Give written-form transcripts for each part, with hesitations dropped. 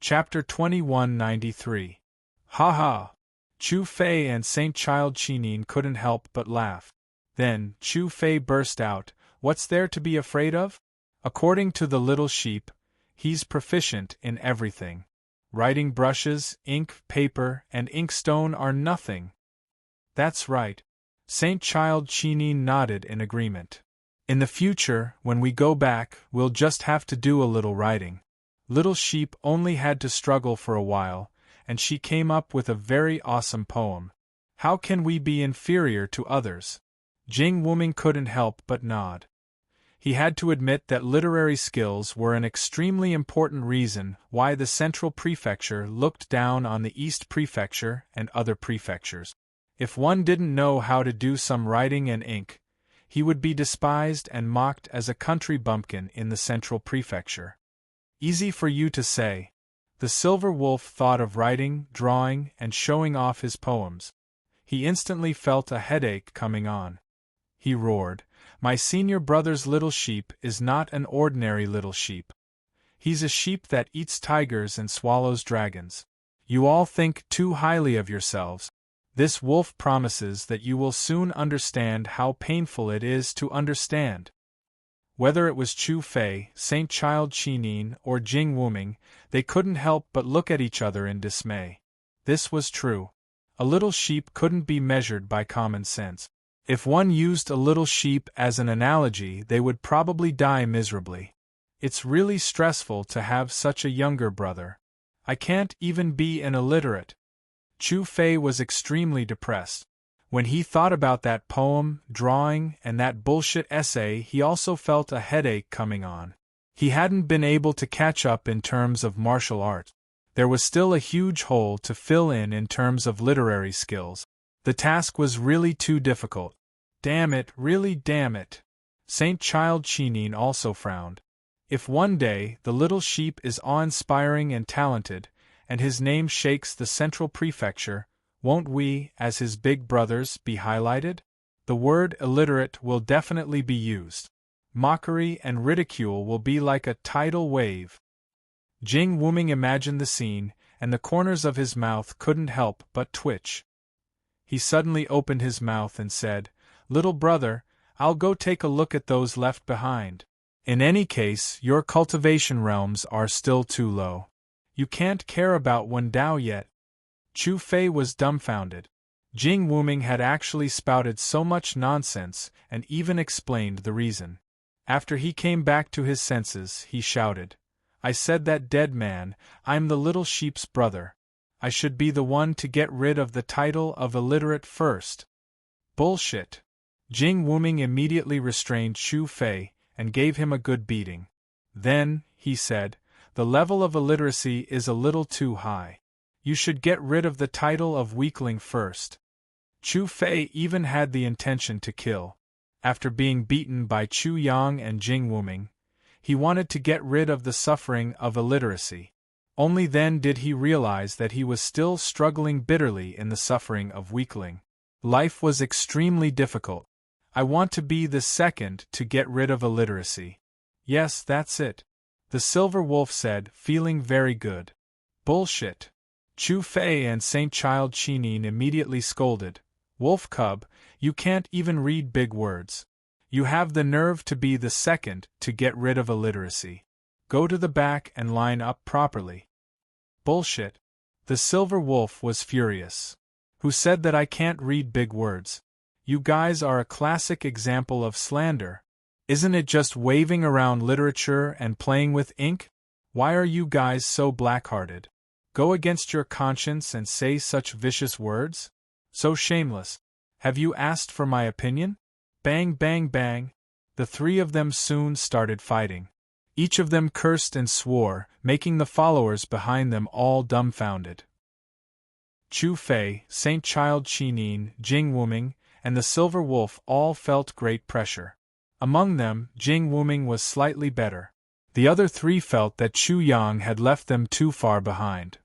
Chapter 2193. Ha ha! Chu Fei and Saint Child Chinin couldn't help but laugh. Then, Chu Fei burst out, "What's there to be afraid of? According to the little sheep, he's proficient in everything. Writing brushes, ink, paper, and inkstone are nothing." "That's right." Saint Child Chinin nodded in agreement. "In the future, when we go back, we'll just have to do a little writing." Little Sheep only had to struggle for a while, and she came up with a very awesome poem. "How can we be inferior to others?" Jing Wuming couldn't help but nod. He had to admit that literary skills were an extremely important reason why the Central Prefecture looked down on the East Prefecture and other prefectures. If one didn't know how to do some writing and ink, he would be despised and mocked as a country bumpkin in the Central Prefecture. Easy for you to say. The Silver Wolf thought of writing, drawing, and showing off his poems. He instantly felt a headache coming on. He roared, "My senior brother's little sheep is not an ordinary little sheep. He's a sheep that eats tigers and swallows dragons. You all think too highly of yourselves. This wolf promises that you will soon understand how painful it is to understand." Whether it was Chu Fei, Saint Child Chinin, or Jing Wuming, they couldn't help but look at each other in dismay. This was true. A little sheep couldn't be measured by common sense. If one used a little sheep as an analogy, they would probably die miserably. It's really stressful to have such a younger brother. I can't even be an illiterate. Chu Fei was extremely depressed. When he thought about that poem, drawing, and that bullshit essay, he also felt a headache coming on. He hadn't been able to catch up in terms of martial art. There was still a huge hole to fill in terms of literary skills. The task was really too difficult. Damn it, really damn it. Saint Child Chinin also frowned. If one day the little sheep is awe-inspiring and talented, and his name shakes the Central Prefecture, won't we, as his big brothers, be highlighted? The word illiterate will definitely be used. Mockery and ridicule will be like a tidal wave. Jing Wuming imagined the scene, and the corners of his mouth couldn't help but twitch. He suddenly opened his mouth and said, "Little brother, I'll go take a look at those left behind. In any case, your cultivation realms are still too low. You can't care about Wen Dao yet." Chu Fei was dumbfounded. Jing Wuming had actually spouted so much nonsense and even explained the reason. After he came back to his senses, he shouted, "I said that, dead man, I'm the little sheep's brother. I should be the one to get rid of the title of illiterate first." "Bullshit." Jing Wuming immediately restrained Chu Fei and gave him a good beating. "Then," he said, "the level of illiteracy is a little too high. You should get rid of the title of weakling first." Chu Fei even had the intention to kill. After being beaten by Chu Yang and Jing Wuming, he wanted to get rid of the suffering of illiteracy. Only then did he realize that he was still struggling bitterly in the suffering of weakling. Life was extremely difficult. "I want to be the second to get rid of illiteracy." "Yes, that's it," the Silver Wolf said, feeling very good. "Bullshit." Chu Fei and Saint Child Chinin immediately scolded, "Wolf Cub, you can't even read big words. You have the nerve to be the second to get rid of illiteracy. Go to the back and line up properly." "Bullshit." The Silver Wolf was furious. "Who said that I can't read big words? You guys are a classic example of slander. Isn't it just waving around literature and playing with ink? Why are you guys so black-hearted? Go against your conscience and say such vicious words? So shameless. Have you asked for my opinion?" Bang, bang, bang. The three of them soon started fighting. Each of them cursed and swore, making the followers behind them all dumbfounded. Chu Fei, Saint Child Chinin, Jing Wuming, and the Silver Wolf all felt great pressure. Among them, Jing Wuming was slightly better. The other three felt that Chu Yang had left them too far behind.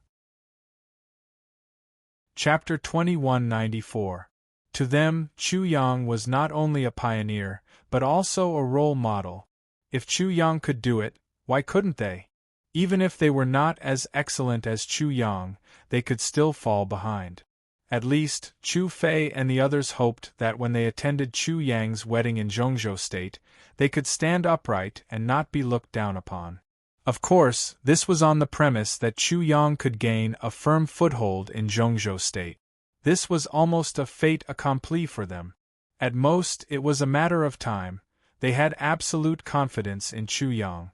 Chapter 2194. To them, Chu Yang was not only a pioneer, but also a role model. If Chu Yang could do it, why couldn't they? Even if they were not as excellent as Chu Yang, they could still fall behind. At least, Chu Fei and the others hoped that when they attended Chu Yang's wedding in Zhongzhou State, they could stand upright and not be looked down upon. Of course, this was on the premise that Chu Yang could gain a firm foothold in Zhongzhou State. This was almost a fait accompli for them. At most, it was a matter of time. They had absolute confidence in Chu Yang.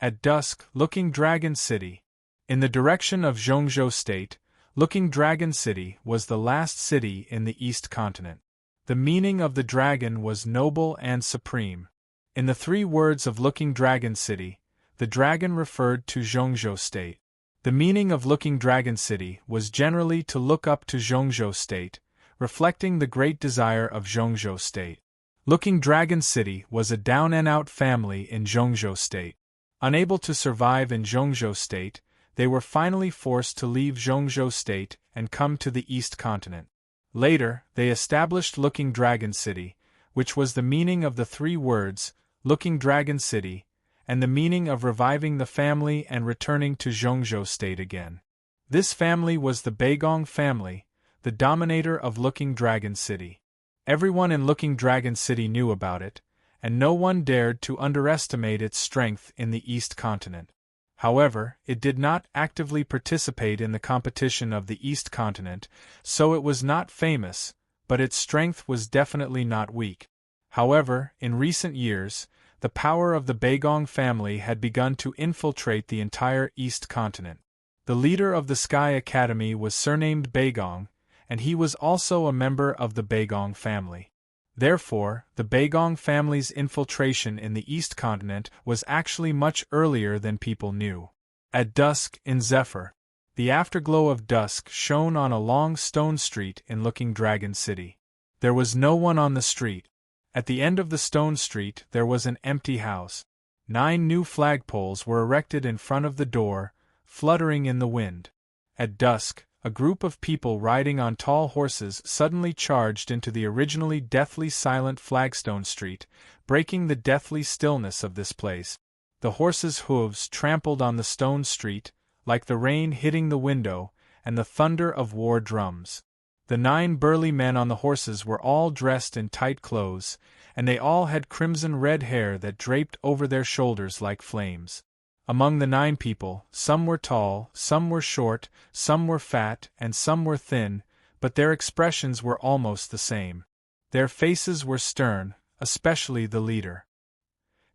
At dusk, Looking Dragon City. In the direction of Zhongzhou State, Looking Dragon City was the last city in the East Continent. The meaning of the dragon was noble and supreme. In the 3 words of Looking Dragon City, the dragon referred to Zhongzhou State. The meaning of Looking Dragon City was generally to look up to Zhongzhou State, reflecting the great desire of Zhongzhou State. Looking Dragon City was a down-and-out family in Zhongzhou State. Unable to survive in Zhongzhou State, they were finally forced to leave Zhongzhou State and come to the East Continent. Later, they established Looking Dragon City, which was the meaning of the 3 words, Looking Dragon City, and the meaning of reviving the family and returning to Zhongzhou State again. This family was the Beigong family, the dominator of Looking Dragon City. Everyone in Looking Dragon City knew about it, and no one dared to underestimate its strength in the East Continent. However, it did not actively participate in the competition of the East Continent, so it was not famous, but its strength was definitely not weak. However, in recent years, the power of the Beigong family had begun to infiltrate the entire East Continent. The leader of the Sky Academy was surnamed Beigong, and he was also a member of the Beigong family. Therefore, the Beigong family's infiltration in the East Continent was actually much earlier than people knew. At dusk, in Zephyr, the afterglow of dusk shone on a long stone street in Looking Dragon City. There was no one on the street. At the end of the stone street there was an empty house. 9 new flagpoles were erected in front of the door, fluttering in the wind. At dusk, a group of people riding on tall horses suddenly charged into the originally deathly silent flagstone street, breaking the deathly stillness of this place. The horses' hooves trampled on the stone street, like the rain hitting the window, and the thunder of war drums. The 9 burly men on the horses were all dressed in tight clothes, and they all had crimson-red hair that draped over their shoulders like flames. Among the 9 people, some were tall, some were short, some were fat, and some were thin, but their expressions were almost the same. Their faces were stern, especially the leader.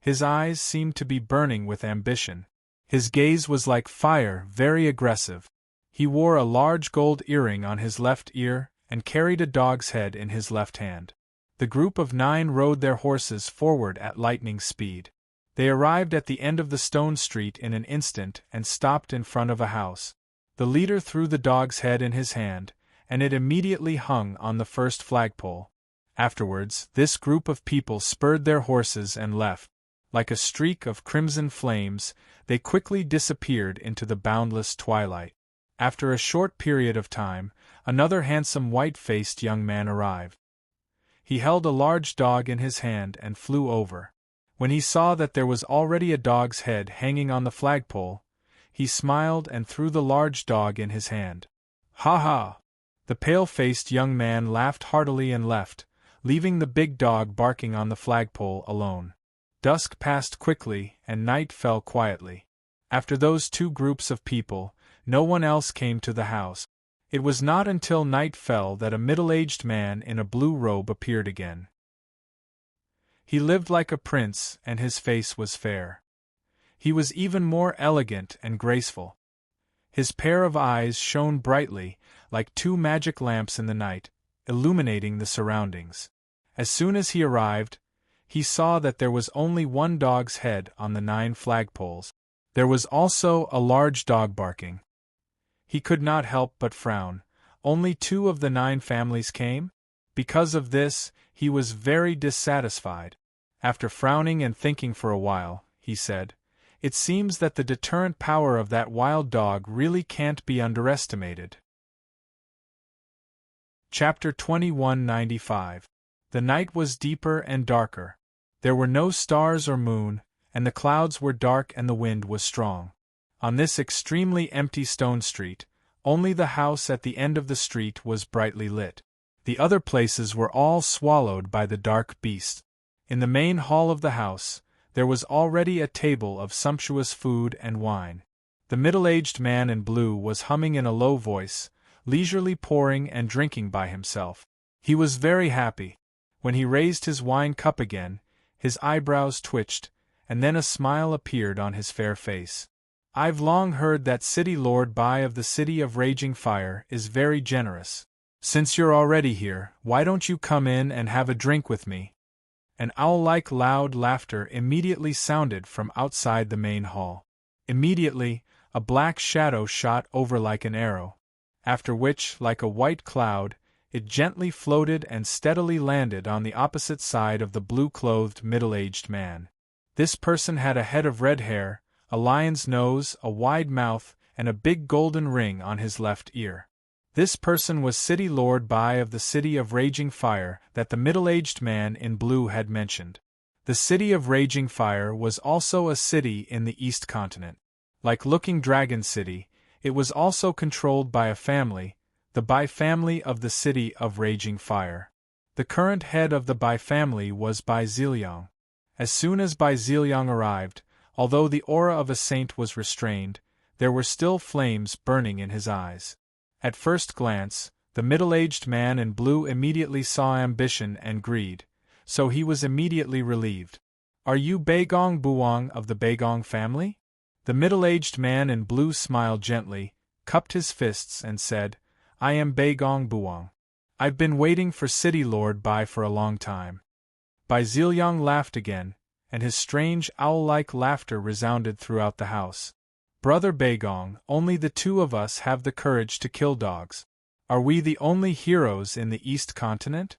His eyes seemed to be burning with ambition. His gaze was like fire, very aggressive. He wore a large gold earring on his left ear, and carried a dog's head in his left hand. The group of 9 rode their horses forward at lightning speed. They arrived at the end of the stone street in an instant and stopped in front of a house. The leader threw the dog's head in his hand, and it immediately hung on the first flagpole. Afterwards, this group of people spurred their horses and left. Like a streak of crimson flames, they quickly disappeared into the boundless twilight. After a short period of time, another handsome white-faced young man arrived. He held a large dog in his hand and flew over. When he saw that there was already a dog's head hanging on the flagpole, he smiled and threw the large dog in his hand. "Ha ha!" The pale-faced young man laughed heartily and left, leaving the big dog barking on the flagpole alone. Dusk passed quickly and night fell quietly. After those 2 groups of people, no one else came to the house. It was not until night fell that a middle-aged man in a blue robe appeared again. He lived like a prince, and his face was fair. He was even more elegant and graceful. His pair of eyes shone brightly, like 2 magic lamps in the night, illuminating the surroundings. As soon as he arrived, he saw that there was only 1 dog's head on the 9 flagpoles. There was also a large dog barking. He could not help but frown. Only 2 of the 9 families came? Because of this, he was very dissatisfied. After frowning and thinking for a while, he said, "It seems that the deterrent power of that wild dog really can't be underestimated." Chapter 2195. The night was deeper and darker. There were no stars or moon, and the clouds were dark and the wind was strong. On this extremely empty stone street, only the house at the end of the street was brightly lit. The other places were all swallowed by the dark beast. In the main hall of the house, there was already a table of sumptuous food and wine. The middle-aged man in blue was humming in a low voice, leisurely pouring and drinking by himself. He was very happy. When he raised his wine cup again, his eyebrows twitched, and then a smile appeared on his fair face. "I've long heard that City Lord Bai of the City of Raging Fire is very generous. Since you're already here, why don't you come in and have a drink with me?" An owl-like loud laughter immediately sounded from outside the main hall. Immediately, a black shadow shot over like an arrow, after which, like a white cloud, it gently floated and steadily landed on the opposite side of the blue-clothed middle-aged man. This person had a head of red hair, a lion's nose, a wide mouth, and a big golden ring on his left ear. This person was City Lord Bai of the City of Raging Fire that the middle-aged man in blue had mentioned. The City of Raging Fire was also a city in the East Continent. Like Looking Dragon City, it was also controlled by a family, the Bai family of the City of Raging Fire. The current head of the Bai family was Bai Ziliang. As soon as Bai Ziliang arrived, although the aura of a saint was restrained, there were still flames burning in his eyes. At first glance, the middle-aged man in blue immediately saw ambition and greed, so he was immediately relieved. "Are you Baigong Buwang of the Baigong family?" The middle-aged man in blue smiled gently, cupped his fists and said, "I am Baigong Buwang. I've been waiting for City Lord Bai for a long time." Bai Ziliang laughed again, and his strange owl-like laughter resounded throughout the house. "Brother Baigong, only the two of us have the courage to kill dogs. Are we the only heroes in the East Continent?"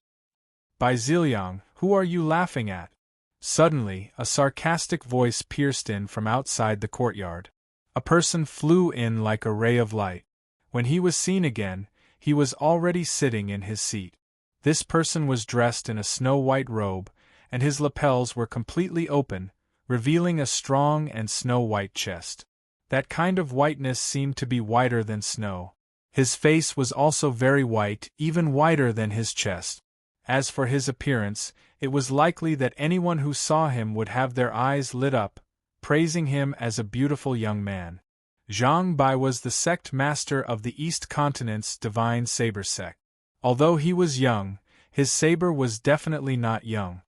"Bai Ziliang, who are you laughing at?" Suddenly, a sarcastic voice pierced in from outside the courtyard. A person flew in like a ray of light. When he was seen again, he was already sitting in his seat. This person was dressed in a snow-white robe, and his lapels were completely open, revealing a strong and snow-white chest. That kind of whiteness seemed to be whiter than snow. His face was also very white, even whiter than his chest. As for his appearance, it was likely that anyone who saw him would have their eyes lit up, praising him as a beautiful young man. Zhang Bai was the sect master of the East Continent's Divine Saber sect. Although he was young, his saber was definitely not young.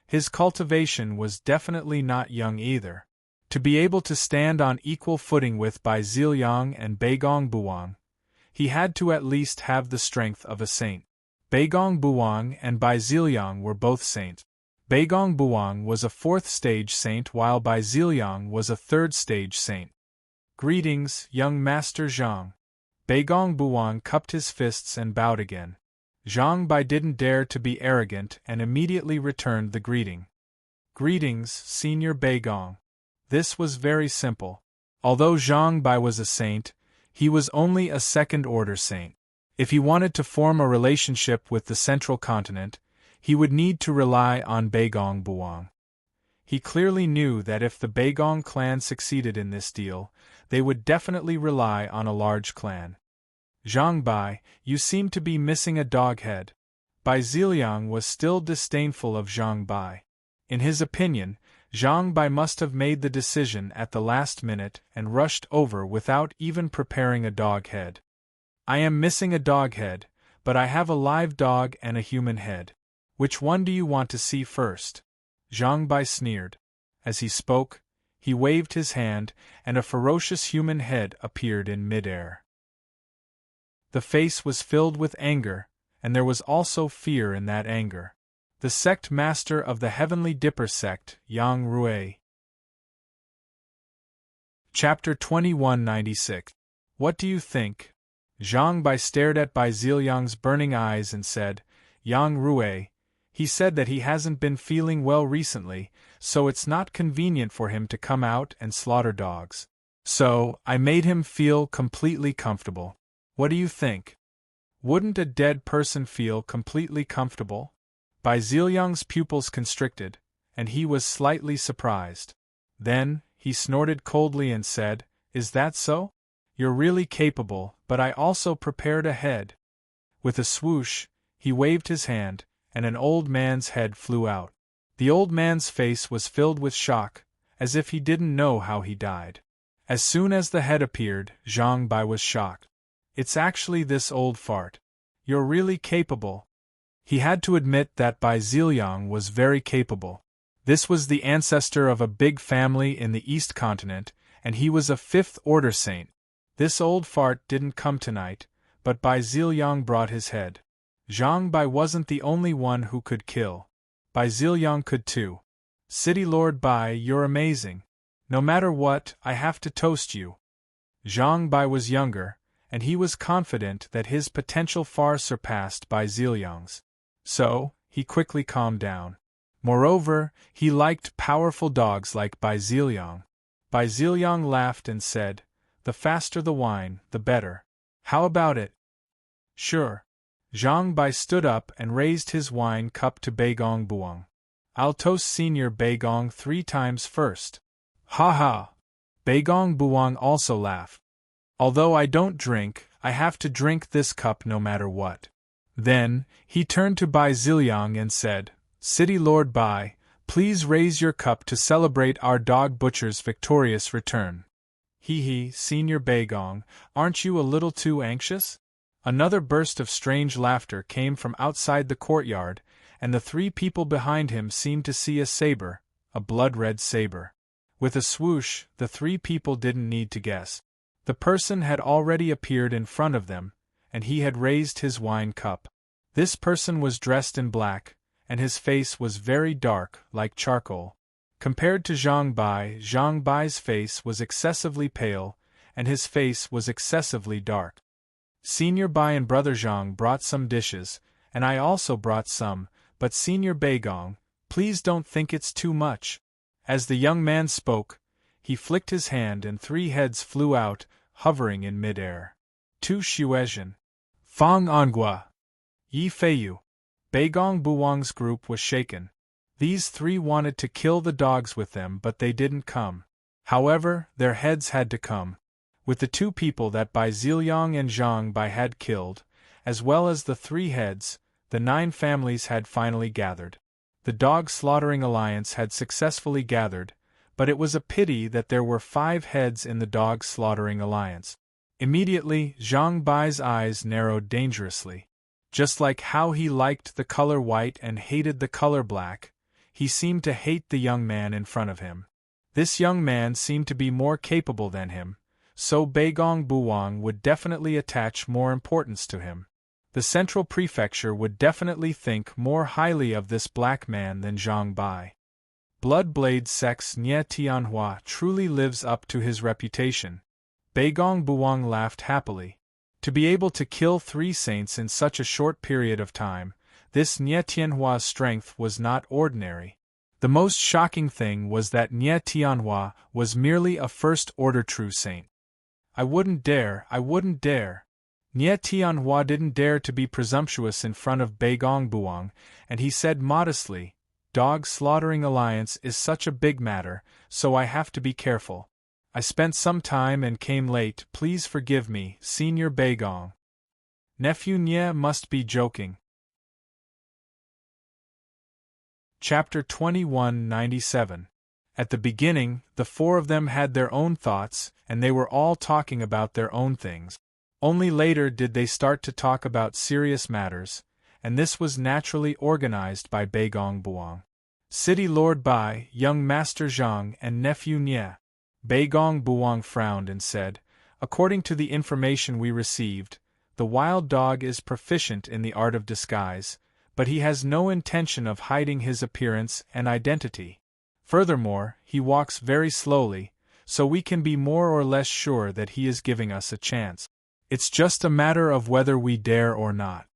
His cultivation was definitely not young either. To be able to stand on equal footing with Bai Ziliang and Baigong Buwang, he had to at least have the strength of a saint. Baigong Buwang and Bai Ziliang were both saints. Baigong Buwang was a 4th stage saint while Bai Ziliang was a 3rd stage saint. "Greetings, young Master Zhang." Baigong Buwang cupped his fists and bowed again. Zhang Bai didn't dare to be arrogant and immediately returned the greeting. "Greetings, Senior Baigong." This was very simple. Although Zhang Bai was a saint, he was only a second-order saint. If he wanted to form a relationship with the Central Continent, he would need to rely on Baigong Buwang. He clearly knew that if the Baigong clan succeeded in this deal, they would definitely rely on a large clan. "Zhang Bai, you seem to be missing a dog head." Bai Ziliang was still disdainful of Zhang Bai. In his opinion, Zhang Bai must have made the decision at the last minute and rushed over without even preparing a dog head. "I am missing a dog head, but I have a live dog and a human head. Which one do you want to see first?" Zhang Bai sneered. As he spoke, he waved his hand, and a ferocious human head appeared in mid-air. The face was filled with anger, and there was also fear in that anger. The sect master of the Heavenly Dipper sect, Yang Rui. Chapter 2196. What do you think? Zhang Bai stared at Bai Ziliang's burning eyes and said, "Yang Rui, he said that he hasn't been feeling well recently, so it's not convenient for him to come out and slaughter dogs. So, I made him feel completely comfortable. What do you think? Wouldn't a dead person feel completely comfortable?" Bai Ziliang's pupils constricted, and he was slightly surprised. Then, he snorted coldly and said, Is that so? You're really capable, but I also prepared a head. With a swoosh, he waved his hand, and an old man's head flew out. The old man's face was filled with shock, as if he didn't know how he died. As soon as the head appeared, Zhang Bai was shocked. It's actually this old fart. You're really capable. He had to admit that Bai Ziliang was very capable. This was the ancestor of a big family in the East Continent, and he was a fifth-order saint. This old fart didn't come tonight, but Bai Ziliang brought his head. Zhang Bai wasn't the only one who could kill. Bai Ziliang could too. City Lord Bai, you're amazing. No matter what, I have to toast you. Zhang Bai was younger, and he was confident that his potential far surpassed Bai Ziliang's. So, he quickly calmed down. Moreover, he liked powerful dogs like Bai Ziliang. Bai Ziliang laughed and said, "The faster the wine, the better. How about it?" "Sure." Zhang Bai stood up and raised his wine cup to Beigong Buang. "I'll toast Senior Beigong 3 times first." "Ha ha!" Beigong Buang also laughed. "Although I don't drink, I have to drink this cup no matter what." Then, he turned to Bai Ziliang and said, "City Lord Bai, please raise your cup to celebrate our dog butcher's victorious return." "Hee, Senior Beigong, aren't you a little too anxious?" Another burst of strange laughter came from outside the courtyard, and the 3 people behind him seemed to see a saber, a blood-red saber. With a swoosh, the 3 people didn't need to guess. The person had already appeared in front of them, and he had raised his wine cup. This person was dressed in black, and his face was very dark, like charcoal. Compared to Zhang Bai's face was excessively pale, and his face was excessively dark. Senior Bai and Brother Zhang brought some dishes, and I also brought some, but Senior Beigong, please don't think it's too much. As the young man spoke, he flicked his hand and 3 heads flew out, hovering in mid-air. Tu Xuezhen. Fang Angua. Yi Feiyu. Beigong Buwang's group was shaken. These 3 wanted to kill the dogs with them, but they didn't come. However, their heads had to come. With the 2 people that Bai Ziliang and Zhang Bai had killed, as well as the 3 heads, the 9 families had finally gathered. The Dog Slaughtering Alliance had successfully gathered, but it was a pity that there were 5 heads in the Dog Slaughtering Alliance. Immediately, Zhang Bai's eyes narrowed dangerously. Just like how he liked the color white and hated the color black, he seemed to hate the young man in front of him. This young man seemed to be more capable than him, so Beigong Buwang would definitely attach more importance to him. The Central Prefecture would definitely think more highly of this black man than Zhang Bai. Bloodblade Sex Nye Tianhua truly lives up to his reputation. Beigong Buwang laughed happily. To be able to kill 3 saints in such a short period of time, this Nye Tianhua's strength was not ordinary. The most shocking thing was that Nye Tianhua was merely a first-order true saint. I wouldn't dare. Nye Tianhua didn't dare to be presumptuous in front of Beigong Buwang, and he said modestly, "Dog Slaughtering Alliance is such a big matter, so I have to be careful. I spent some time and came late, please forgive me, Senior Beigong." Nephew Nye must be joking. Chapter 2197. At the beginning, the 4 of them had their own thoughts, and they were all talking about their own things. Only later did they start to talk about serious matters, and this was naturally organized by Beigong Buwang. City Lord Bai, young Master Zhang, and Nephew Nye. Beigong Buwang frowned and said, "According to the information we received, the wild dog is proficient in the art of disguise, but he has no intention of hiding his appearance and identity. Furthermore, he walks very slowly, so we can be more or less sure that he is giving us a chance. It's just a matter of whether we dare or not."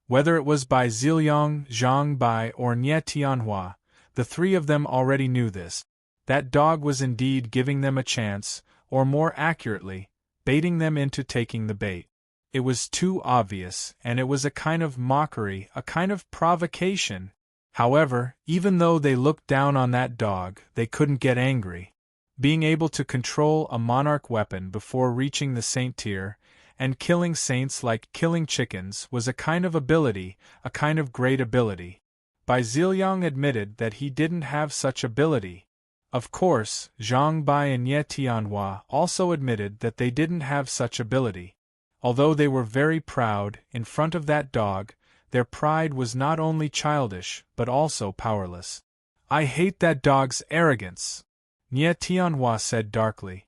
Whether it was Bai Ziliang, Zhang Bai, or Nye Tianhua, the 3 of them already knew this. That dog was indeed giving them a chance, or more accurately, baiting them into taking the bait. It was too obvious, and it was a kind of mockery, a kind of provocation. However, even though they looked down on that dog, they couldn't get angry. Being able to control a monarch weapon before reaching the saint tier, and killing saints like killing chickens was a kind of ability, a kind of great ability. Bai Ziliang admitted that he didn't have such ability. Of course, Zhang Bai and Ye Tianhua also admitted that they didn't have such ability. Although they were very proud, in front of that dog, their pride was not only childish, but also powerless. "I hate that dog's arrogance," Ye Tianhua said darkly.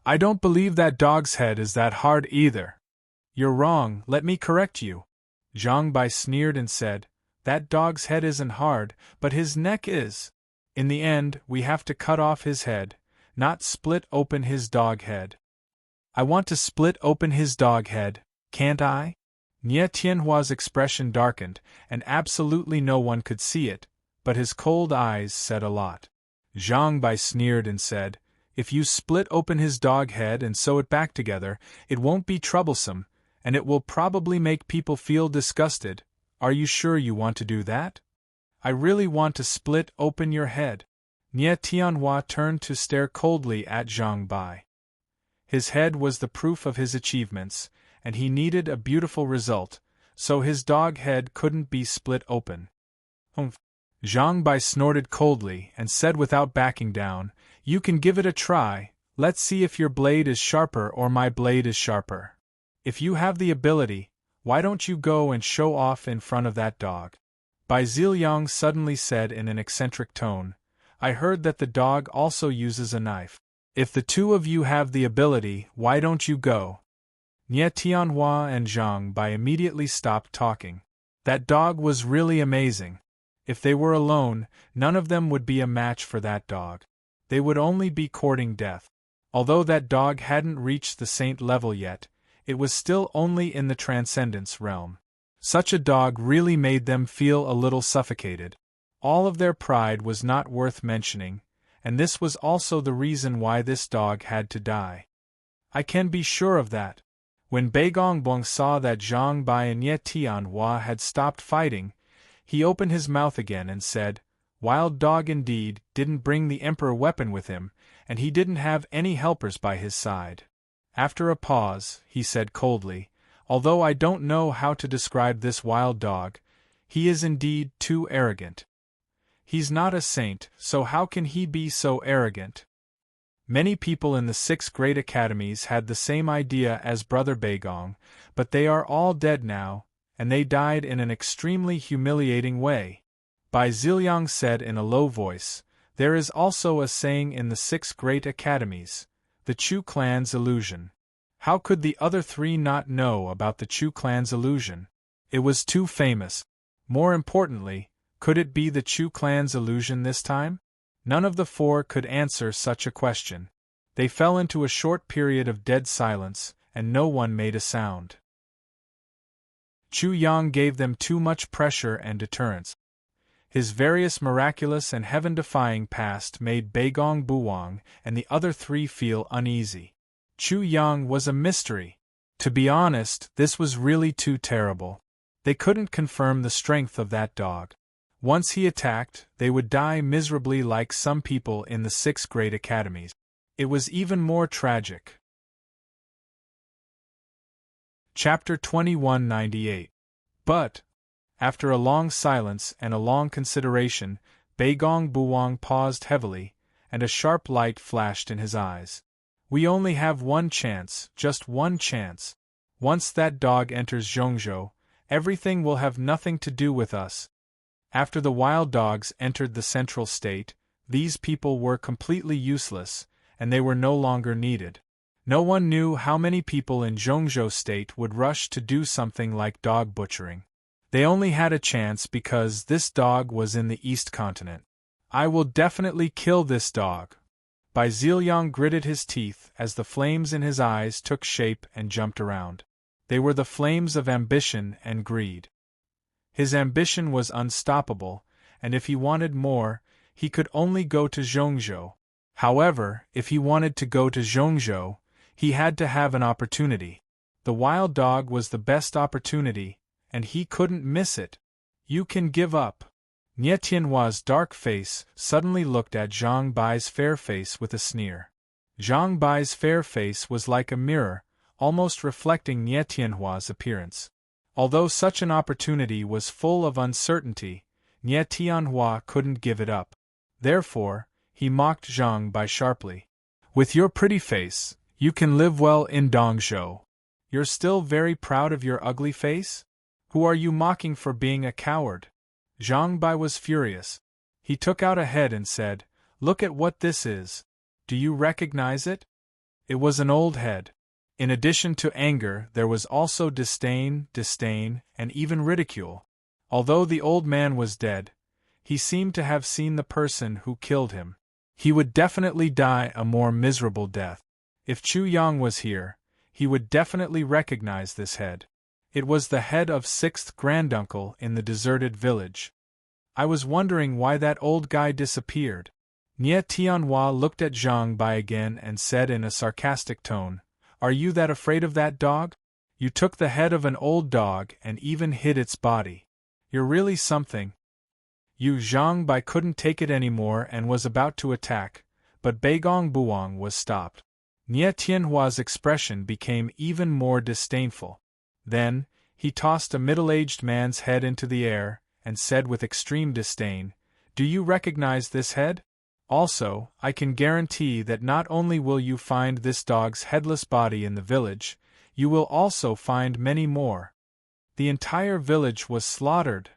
"I don't believe that dog's head is that hard either." "You're wrong, let me correct you." Zhang Bai sneered and said, "That dog's head isn't hard, but his neck is. In the end, we have to cut off his head, not split open his dog head." "I want to split open his dog head, can't I?" Nye Tianhua's expression darkened, and absolutely no one could see it, but his cold eyes said a lot. Zhang Bai sneered and said, "If you split open his dog head and sew it back together, it won't be troublesome, and it will probably make people feel disgusted. Are you sure you want to do that?" "I really want to split open your head." Nye Tianhua turned to stare coldly at Zhang Bai. His head was the proof of his achievements, and he needed a beautiful result, so his dog head couldn't be split open. "Humph." Zhang Bai snorted coldly and said without backing down, "You can give it a try, let's see if your blade is sharper or my blade is sharper. If you have the ability, why don't you go and show off in front of that dog?" Bai Ziliang suddenly said in an eccentric tone, "I heard that the dog also uses a knife. If the two of you have the ability, why don't you go?" Nye Tianhua and Zhang Bai immediately stopped talking. That dog was really amazing. If they were alone, none of them would be a match for that dog. They would only be courting death. Although that dog hadn't reached the saint level yet, it was still only in the transcendence realm. Such a dog really made them feel a little suffocated. All of their pride was not worth mentioning, and this was also the reason why this dog had to die. I can be sure of that. When Bai Gongbong saw that Zhang Bai and Ye Tianhua had stopped fighting, he opened his mouth again and said, "Wild dog indeed, didn't bring the emperor weapon with him, and he didn't have any helpers by his side." After a pause, he said coldly, "Although I don't know how to describe this wild dog, he is indeed too arrogant. He's not a saint, so how can he be so arrogant?" Many people in the 6 great academies had the same idea as Brother Baigong, but they are all dead now, and they died in an extremely humiliating way. Bai Ziliang said in a low voice, "There is also a saying in the 6 great academies, the Chu clan's illusion." How could the other 3 not know about the Chu clan's illusion? It was too famous. More importantly, could it be the Chu clan's illusion this time? None of the 4 could answer such a question. They fell into a short period of dead silence, and no one made a sound. Chu Yang gave them too much pressure and deterrence. His various miraculous and heaven-defying past made Baigong Buwang and the other 3 feel uneasy. Chu Yang was a mystery. To be honest, this was really too terrible. They couldn't confirm the strength of that dog. Once he attacked, they would die miserably like some people in the 6 great academies. It was even more tragic. Chapter 2198. But, after a long silence and a long consideration, Baigong Buwang paused heavily, and a sharp light flashed in his eyes. "We only have one chance, just one chance. Once that dog enters Zhongzhou, everything will have nothing to do with us." After the wild dogs entered the central state, these people were completely useless, and they were no longer needed. No one knew how many people in Zhongzhou state would rush to do something like dog butchering. They only had a chance because this dog was in the East Continent. "I will definitely kill this dog." Bai Ziliang gritted his teeth as the flames in his eyes took shape and jumped around. They were the flames of ambition and greed. His ambition was unstoppable, and if he wanted more, he could only go to Zhongzhou. However, if he wanted to go to Zhongzhou, he had to have an opportunity. The wild dog was the best opportunity, and he couldn't miss it. "You can give up." Nye Tianhua's dark face suddenly looked at Zhang Bai's fair face with a sneer. Zhang Bai's fair face was like a mirror, almost reflecting Nie Tianhua's appearance. Although such an opportunity was full of uncertainty, Nie Tianhua couldn't give it up. Therefore, he mocked Zhang Bai sharply. With your pretty face, you can live well in Dongzhou. You're still very proud of your ugly face? Who are you mocking for being a coward? Zhang Bai was furious. He took out a head and said, "Look at what this is. Do you recognize it?" It was an old head. In addition to anger, there was also disdain, and even ridicule. Although the old man was dead, he seemed to have seen the person who killed him. He would definitely die a more miserable death. If Chu Yang was here, he would definitely recognize this head. It was the head of sixth granduncle in the deserted village. I was wondering why that old guy disappeared. Nie Tianhua looked at Zhang Bai again and said in a sarcastic tone, "Are you that afraid of that dog? You took the head of an old dog and even hid its body. You're really something." Zhang Bai couldn't take it anymore and was about to attack, but Beigong Buang was stopped. Nie Tianhua's expression became even more disdainful. Then, he tossed a middle-aged man's head into the air, and said with extreme disdain, "Do you recognize this head? Also, I can guarantee that not only will you find this dog's headless body in the village, you will also find many more." The entire village was slaughtered.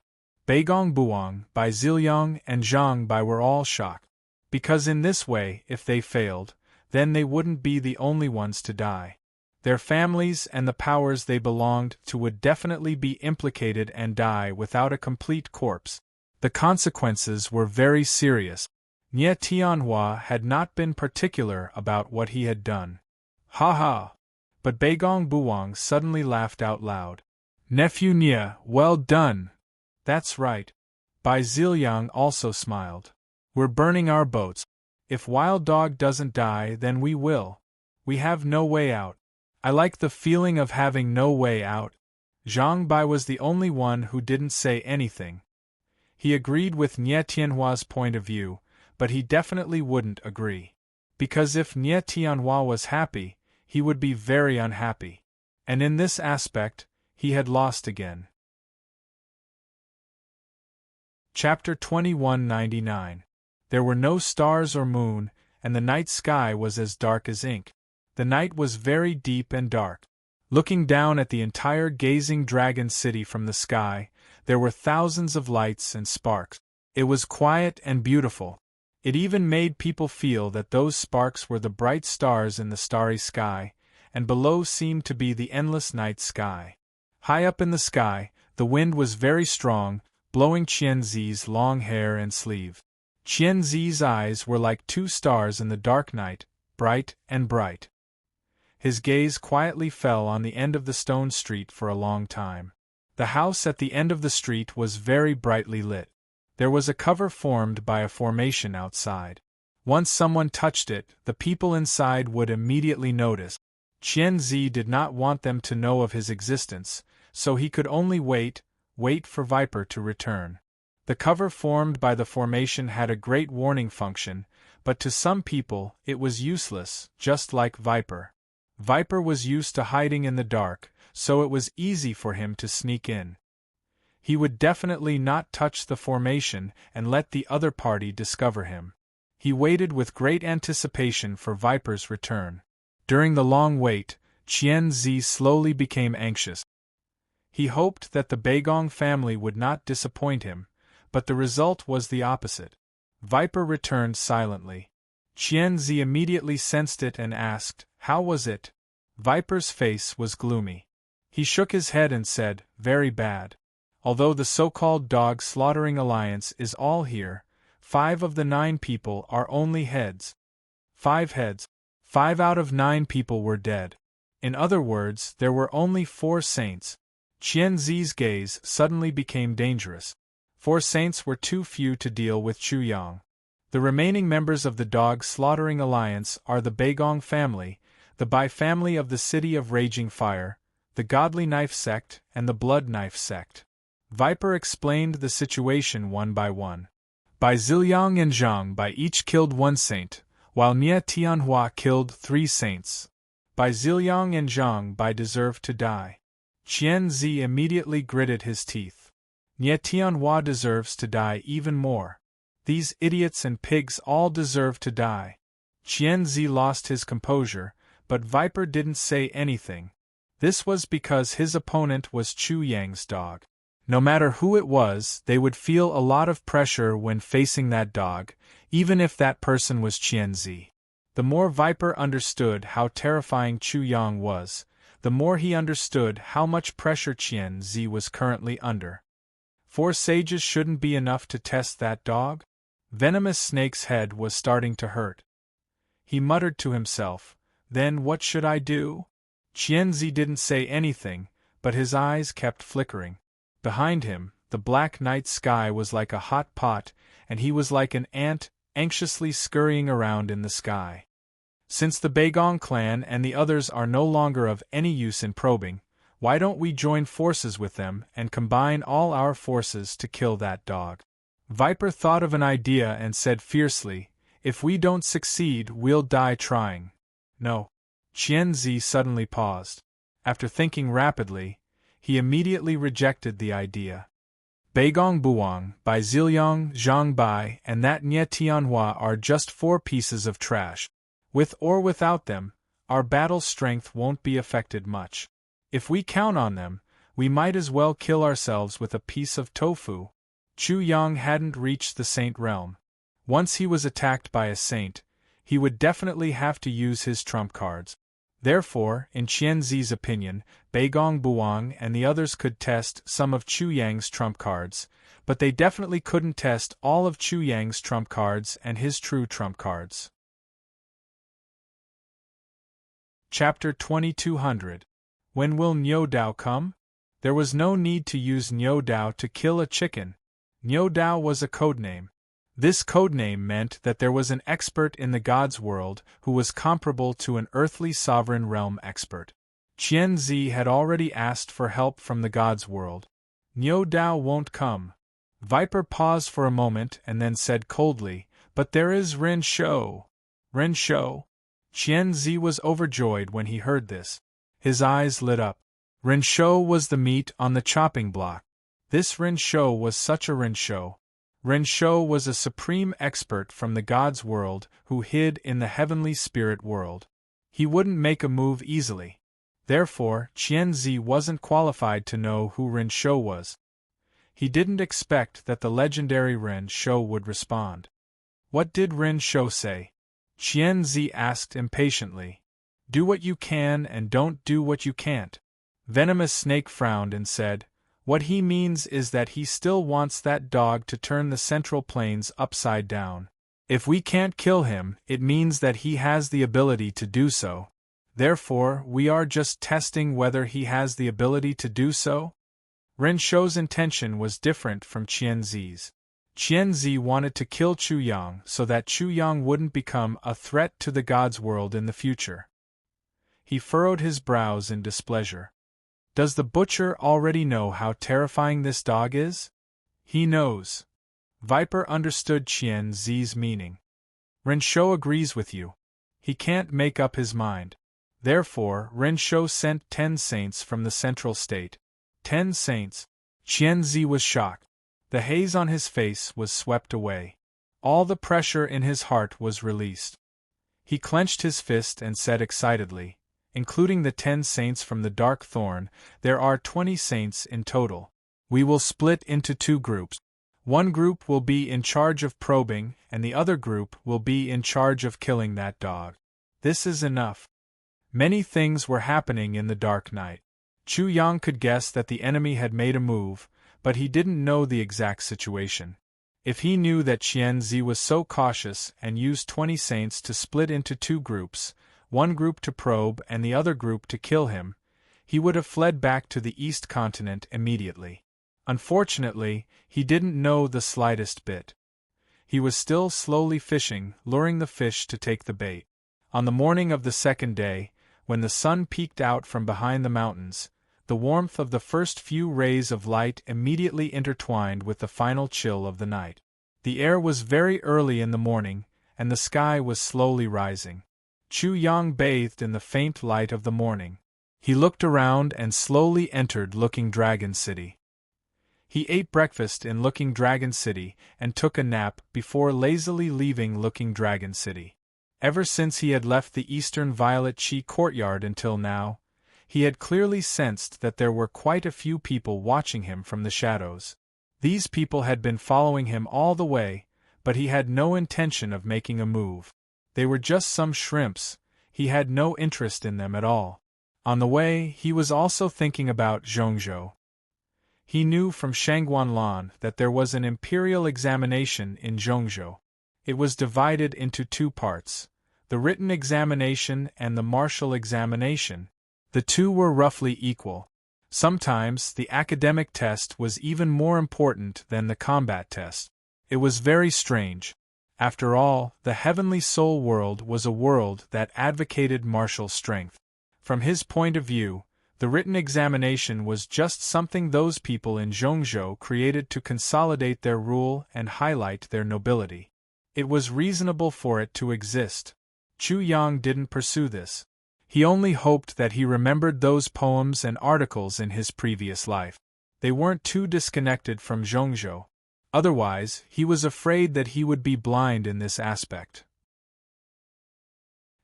Beigong Buang, Bai Ziliang, and Zhang Bai were all shocked. Because in this way, if they failed, then they wouldn't be the only ones to die. Their families and the powers they belonged to would definitely be implicated and die without a complete corpse. The consequences were very serious. Nie Tianhua had not been particular about what he had done. "Ha ha!" But Beigong Buang suddenly laughed out loud. "Nephew Nie, well done!" "That's right." Bai Ziliang also smiled. "We're burning our boats. If Wild Dog doesn't die, then we will. We have no way out." "I like the feeling of having no way out." Zhang Bai was the only one who didn't say anything. He agreed with Nie Tianhua's point of view, but he definitely wouldn't agree. Because if Nie Tianhua was happy, he would be very unhappy. And in this aspect, he had lost again. Chapter 2199. There were no stars or moon, and the night sky was as dark as ink. The night was very deep and dark. Looking down at the entire gazing dragon city from the sky, there were thousands of lights and sparks. It was quiet and beautiful. It even made people feel that those sparks were the bright stars in the starry sky, and below seemed to be the endless night sky. High up in the sky, the wind was very strong, blowing Qianzi's long hair and sleeve. Qianzi's eyes were like two stars in the dark night, bright and bright. His gaze quietly fell on the end of the stone street for a long time. The house at the end of the street was very brightly lit. There was a cover formed by a formation outside. Once someone touched it, the people inside would immediately notice. Qianzi did not want them to know of his existence, so he could only wait for Viper to return. The cover formed by the formation had a great warning function, but to some people it was useless, just like Viper. Viper was used to hiding in the dark, so it was easy for him to sneak in. He would definitely not touch the formation and let the other party discover him. He waited with great anticipation for Viper's return. During the long wait, Qianzi slowly became anxious. He hoped that the Beigong family would not disappoint him, but the result was the opposite. Viper returned silently. Qianzi immediately sensed it and asked, "How was it?" Viper's face was gloomy. He shook his head and said, "Very bad. Although the so-called dog slaughtering alliance is all here, 5 of the 9 people are only heads. 5 heads. 5 out of 9 people were dead. In other words, there were only 4 saints." Qianzi's gaze suddenly became dangerous. 4 saints were too few to deal with Chu Yang. The remaining members of the dog slaughtering alliance are the Beigong family, the Bai family of the City of Raging Fire, the Godly Knife sect, and the Blood Knife sect. Viper explained the situation one by one. Bai Ziliang and Zhang Bai each killed 1 saint, while Nie Tianhua killed 3 saints. Bai Ziliang and Zhang Bai deserved to die. Qian Zi immediately gritted his teeth. Nie Tianhua deserves to die even more. These idiots and pigs all deserve to die. Qian Zi lost his composure, but Viper didn't say anything. This was because his opponent was Chu Yang's dog. No matter who it was, they would feel a lot of pressure when facing that dog, even if that person was Qian Zi. The more Viper understood how terrifying Chu Yang was, the more he understood how much pressure Qian Zi was currently under. 4 sages shouldn't be enough to test that dog? Venomous Snake's head was starting to hurt. He muttered to himself, "Then what should I do?" Qian Zi didn't say anything, but his eyes kept flickering. Behind him, the black night sky was like a hot pot, and he was like an ant, anxiously scurrying around in the sky. Since the Beigong clan and the others are no longer of any use in probing, why don't we join forces with them and combine all our forces to kill that dog? Viper thought of an idea and said fiercely, "If we don't succeed, we'll die trying." No. Qian Zi suddenly paused. After thinking rapidly, he immediately rejected the idea. Beigong Buang, Bai Ziliang, Zhang Bai, and that Nie Tianhua are just 4 pieces of trash. With or without them, our battle strength won't be affected much. If we count on them, we might as well kill ourselves with a piece of tofu. Chu Yang hadn't reached the saint realm. Once he was attacked by a saint, he would definitely have to use his trump cards. Therefore, in Qian Zi's opinion, Beigong Buang and the others could test some of Chu Yang's trump cards, but they definitely couldn't test all of Chu Yang's trump cards and his true trump cards. Chapter 2200. When will Niu Dao come? There was no need to use Niu Dao to kill a chicken. Niu Dao was a codename. This codename meant that there was an expert in the gods' world who was comparable to an earthly sovereign realm expert. Qian Zi had already asked for help from the gods' world. Niu Dao won't come. Viper paused for a moment and then said coldly, "But there is Ren Shou." Ren Shou? Qian Zi was overjoyed when he heard this. His eyes lit up. Ren Shou was the meat on the chopping block. This Ren Shou was such a Ren Shou. Ren Shou was a supreme expert from the gods' world who hid in the heavenly spirit world. He wouldn't make a move easily. Therefore, Qian Zi wasn't qualified to know who Ren Shou was. He didn't expect that the legendary Ren Shou would respond. What did Ren Shou say? Qian Zi asked impatiently. "Do what you can and don't do what you can't." Venomous Snake frowned and said, "What he means is that he still wants that dog to turn the Central Plains upside down. If we can't kill him, it means that he has the ability to do so. Therefore, we are just testing whether he has the ability to do so." Ren Shou's intention was different from Qian Zi's. Qian Zi wanted to kill Chu Yang so that Chu Yang wouldn't become a threat to the gods' world in the future. He furrowed his brows in displeasure. Does the butcher already know how terrifying this dog is? He knows. Viper understood Qian Zi's meaning. Ren Shou agrees with you. He can't make up his mind. Therefore, Ren Shou sent 10 saints from the central state. 10 saints. Qian Zi was shocked. The haze on his face was swept away. All the pressure in his heart was released. He clenched his fist and said excitedly, "Including the 10 saints from the Dark Thorn, there are 20 saints in total. We will split into 2 groups. One group will be in charge of probing, and the other group will be in charge of killing that dog. This is enough." Many things were happening in the dark night. Chu Yang could guess that the enemy had made a move, but he didn't know the exact situation. If he knew that Qian Zi was so cautious and used 20 saints to split into 2 groups, one group to probe and the other group to kill him, he would have fled back to the East Continent immediately. Unfortunately, he didn't know the slightest bit. He was still slowly fishing, luring the fish to take the bait. On the morning of the second day, when the sun peeked out from behind the mountains, the warmth of the first few rays of light immediately intertwined with the final chill of the night. The air was very early in the morning, and the sky was slowly rising. Chu Yang bathed in the faint light of the morning. He looked around and slowly entered Looking Dragon City. He ate breakfast in Looking Dragon City and took a nap before lazily leaving Looking Dragon City. Ever since he had left the Eastern Violet Chi courtyard until now, he had clearly sensed that there were quite a few people watching him from the shadows. These people had been following him all the way, but he had no intention of making a move. They were just some shrimps, he had no interest in them at all. On the way, he was also thinking about Zhongzhou. He knew from Shangguanlan that there was an imperial examination in Zhongzhou. It was divided into two parts, the written examination and the martial examination. The two were roughly equal. Sometimes the academic test was even more important than the combat test. It was very strange. After all, the heavenly soul world was a world that advocated martial strength. From his point of view, the written examination was just something those people in Zhongzhou created to consolidate their rule and highlight their nobility. It was reasonable for it to exist. Chu Yang didn't pursue this. He only hoped that he remembered those poems and articles in his previous life. They weren't too disconnected from Zhongzhou. Otherwise, he was afraid that he would be blind in this aspect.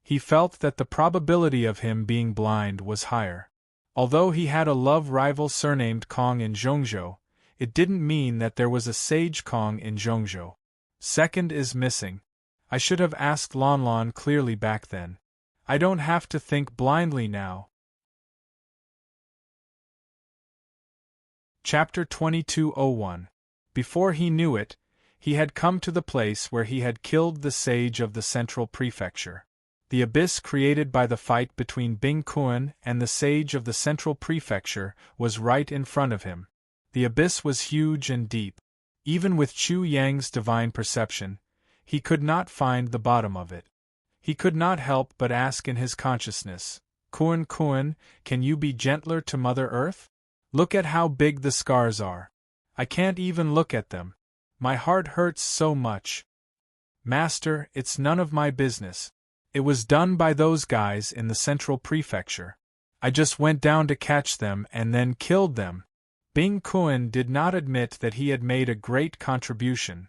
He felt that the probability of him being blind was higher. Although he had a love rival surnamed Kong in Zhongzhou, it didn't mean that there was a sage Kong in Zhongzhou. Second is missing. I should have asked Lon Lon clearly back then. I don't have to think blindly now. Chapter 2201. Before he knew it, he had come to the place where he had killed the sage of the Central Prefecture. The abyss created by the fight between Bing Kuan and the sage of the Central Prefecture was right in front of him. The abyss was huge and deep. Even with Chu Yang's divine perception, he could not find the bottom of it. He could not help but ask in his consciousness, Kuan Kuan, can you be gentler to Mother Earth? Look at how big the scars are. I can't even look at them. My heart hurts so much. Master, it's none of my business. It was done by those guys in the Central Prefecture. I just went down to catch them and then killed them. Bing Kuan did not admit that he had made a great contribution.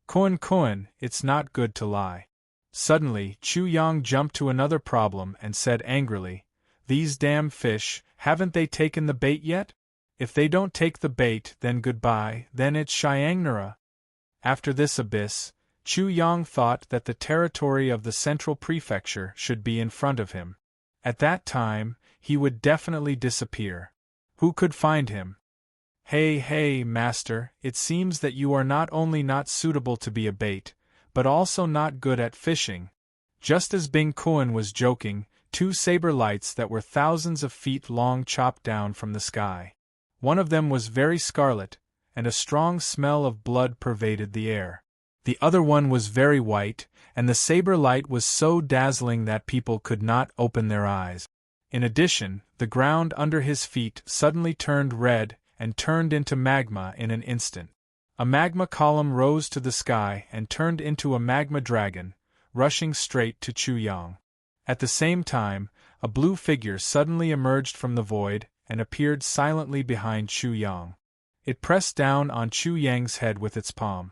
Kuan Kuan, it's not good to lie. Suddenly, Chu Yang jumped to another problem and said angrily, these damn fish, haven't they taken the bait yet? If they don't take the bait, then goodbye, then it's Xiangnara. After this abyss, Chu Yang thought that the territory of the Central Prefecture should be in front of him. At that time, he would definitely disappear. Who could find him? Hey, master, it seems that you are not only not suitable to be a bait, but also not good at fishing. Just as Bing Kuan was joking, two saber lights that were thousands of feet long chopped down from the sky. One of them was very scarlet, and a strong smell of blood pervaded the air. The other one was very white, and the saber light was so dazzling that people could not open their eyes. In addition, the ground under his feet suddenly turned red and turned into magma in an instant. A magma column rose to the sky and turned into a magma dragon, rushing straight to Chu Yang. At the same time, a blue figure suddenly emerged from the void and appeared silently behind Chu Yang. It pressed down on Chu Yang's head with its palm.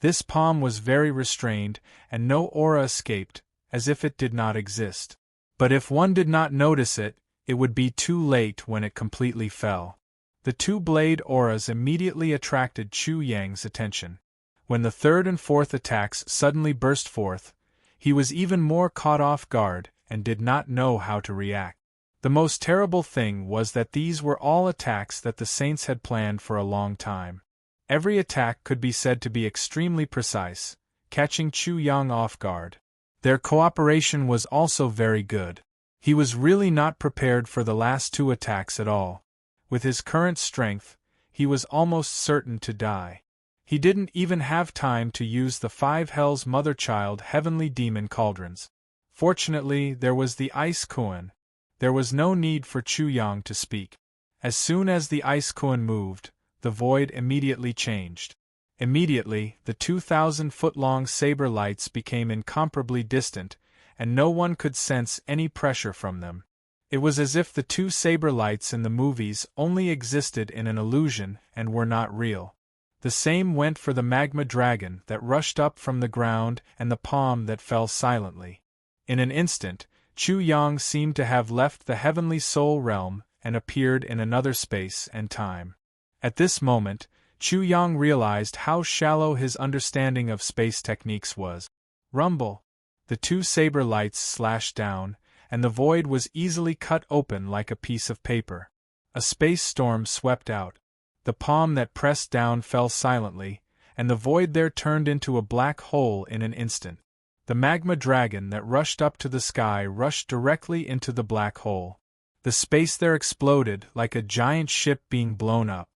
This palm was very restrained, and no aura escaped, as if it did not exist. But if one did not notice it, it would be too late when it completely fell. The two blade auras immediately attracted Chu Yang's attention. When the third and fourth attacks suddenly burst forth, he was even more caught off guard and did not know how to react. The most terrible thing was that these were all attacks that the saints had planned for a long time. Every attack could be said to be extremely precise, catching Chu Yang off guard. Their cooperation was also very good. He was really not prepared for the last two attacks at all. With his current strength, he was almost certain to die. He didn't even have time to use the 5 Hell's mother-child heavenly demon cauldrons. Fortunately, there was the Ice Kuan. There was no need for Chu Yang to speak. As soon as the Ice Kuan moved, the void immediately changed. Immediately, the 2,000-foot-long saber lights became incomparably distant, and no one could sense any pressure from them. It was as if the two saber lights in the movies only existed in an illusion and were not real. The same went for the magma dragon that rushed up from the ground and the palm that fell silently. In an instant, Chu Yang seemed to have left the heavenly soul realm and appeared in another space and time. At this moment, Chu Yang realized how shallow his understanding of space techniques was. Rumble! The two saber lights slashed down, and the void was easily cut open like a piece of paper. A space storm swept out. The palm that pressed down fell silently, and the void there turned into a black hole in an instant. The magma dragon that rushed up to the sky rushed directly into the black hole. The space there exploded like a giant ship being blown up.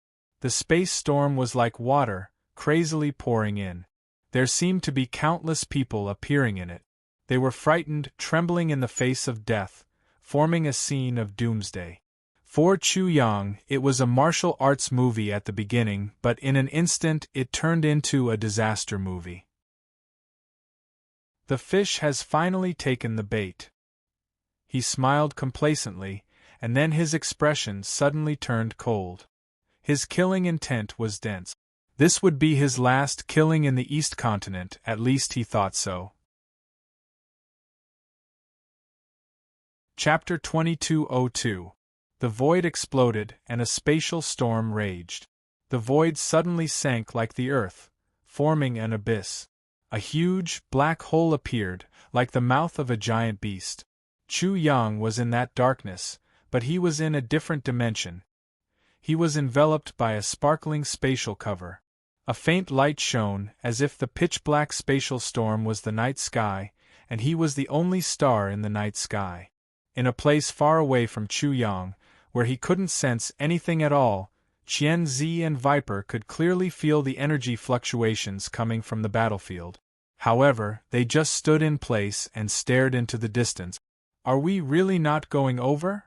The space storm was like water, crazily pouring in. There seemed to be countless people appearing in it. They were frightened, trembling in the face of death, forming a scene of doomsday. For Chu Yang, it was a martial arts movie at the beginning, but in an instant it turned into a disaster movie. The fish has finally taken the bait. He smiled complacently, and then his expression suddenly turned cold. His killing intent was dense. This would be his last killing in the East Continent, at least he thought so. Chapter 2202. The void exploded, and a spatial storm raged. The void suddenly sank like the earth, forming an abyss. A huge, black hole appeared, like the mouth of a giant beast. Chu Yang was in that darkness, but he was in a different dimension. He was enveloped by a sparkling spatial cover. A faint light shone, as if the pitch-black spatial storm was the night sky, and he was the only star in the night sky. In a place far away from Chu Yang, where he couldn't sense anything at all, Qian Zi and Viper could clearly feel the energy fluctuations coming from the battlefield. However, they just stood in place and stared into the distance. Are we really not going over?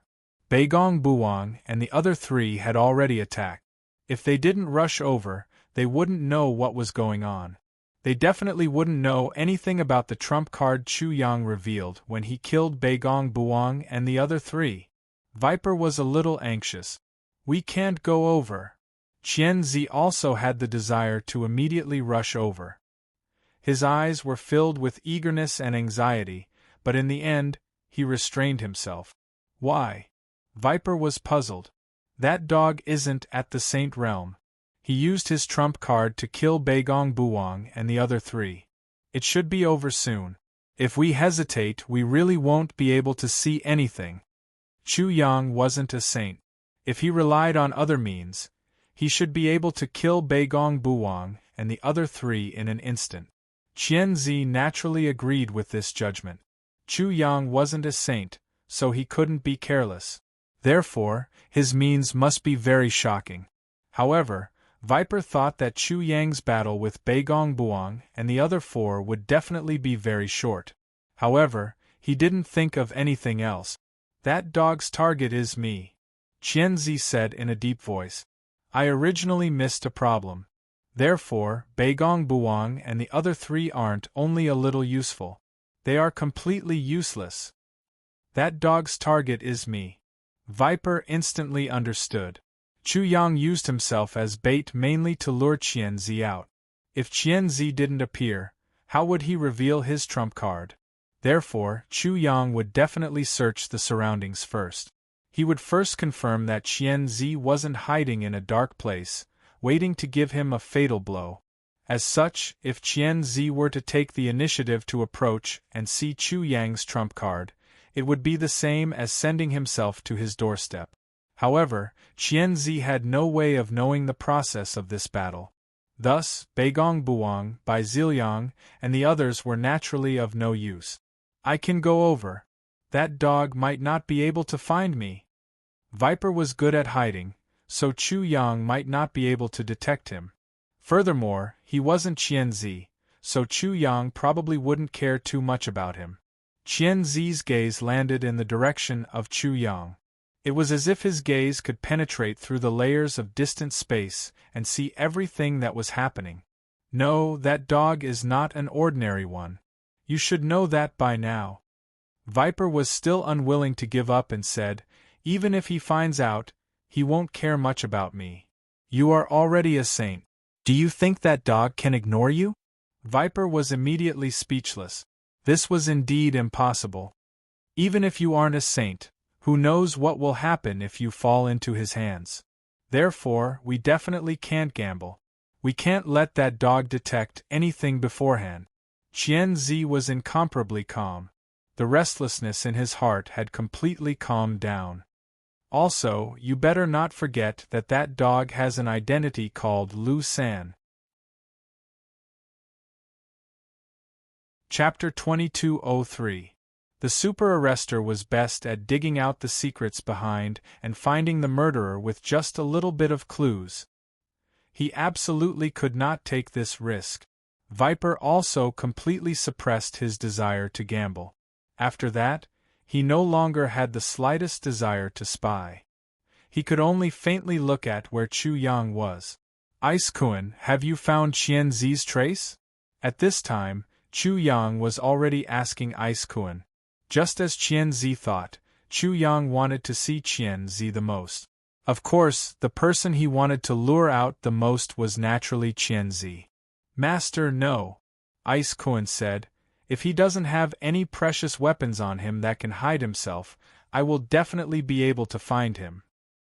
Beigong Buwang and the other three had already attacked. If they didn't rush over, they wouldn't know what was going on. They definitely wouldn't know anything about the trump card Chu Yang revealed when he killed Beigong Buwang and the other three. Viper was a little anxious. We can't go over. Qian Zi also had the desire to immediately rush over. His eyes were filled with eagerness and anxiety, but in the end, he restrained himself. Why? Viper was puzzled. That dog isn't at the Saint Realm. He used his trump card to kill Beigong Buwang and the other three. It should be over soon. If we hesitate, we really won't be able to see anything. Chu Yang wasn't a saint. If he relied on other means, he should be able to kill Beigong Buwang and the other three in an instant. Qian Zi naturally agreed with this judgment. Chu Yang wasn't a saint, so he couldn't be careless. Therefore, his means must be very shocking. However, Viper thought that Chu Yang's battle with Beigong Buwang and the other four would definitely be very short. However, he didn't think of anything else. That dog's target is me, Qian Zi said in a deep voice. I originally missed a problem. Therefore, Beigong Buwang and the other three aren't only a little useful. They are completely useless. That dog's target is me. Viper instantly understood. Chu Yang used himself as bait mainly to lure Qian Zi out. If Qian Zi didn't appear, how would he reveal his trump card? Therefore, Chu Yang would definitely search the surroundings first. He would first confirm that Qian Zi wasn't hiding in a dark place, waiting to give him a fatal blow. As such, if Qian Zi were to take the initiative to approach and see Chu Yang's trump card, it would be the same as sending himself to his doorstep. However, Qian Zi had no way of knowing the process of this battle. Thus, Beigong Buwang, Bai Ziliang, and the others were naturally of no use. I can go over. That dog might not be able to find me. Viper was good at hiding, so Chu Yang might not be able to detect him. Furthermore, he wasn't Qian Zi, so Chu Yang probably wouldn't care too much about him. Qian Zi's gaze landed in the direction of Chu Yang. It was as if his gaze could penetrate through the layers of distant space and see everything that was happening. No, that dog is not an ordinary one. You should know that by now. Viper was still unwilling to give up and said, even if he finds out, he won't care much about me. You are already a saint. Do you think that dog can ignore you? Viper was immediately speechless. This was indeed impossible. Even if you aren't a saint, who knows what will happen if you fall into his hands? Therefore, we definitely can't gamble. We can't let that dog detect anything beforehand. Qianzi was incomparably calm. The restlessness in his heart had completely calmed down. Also, you better not forget that that dog has an identity called Lu San. Chapter 2203. The super arrester was best at digging out the secrets behind and finding the murderer with just a little bit of clues. He absolutely could not take this risk. Viper also completely suppressed his desire to gamble. After that, he no longer had the slightest desire to spy. He could only faintly look at where Chu Yang was. Ice-kun, have you found Qianzi's trace? At this time, Chu Yang was already asking Ice-kun. Just as Qianzi thought, Chu Yang wanted to see Qianzi the most. Of course, the person he wanted to lure out the most was naturally Qianzi. Master, no. Ice-kun said. If he doesn't have any precious weapons on him that can hide himself, I will definitely be able to find him.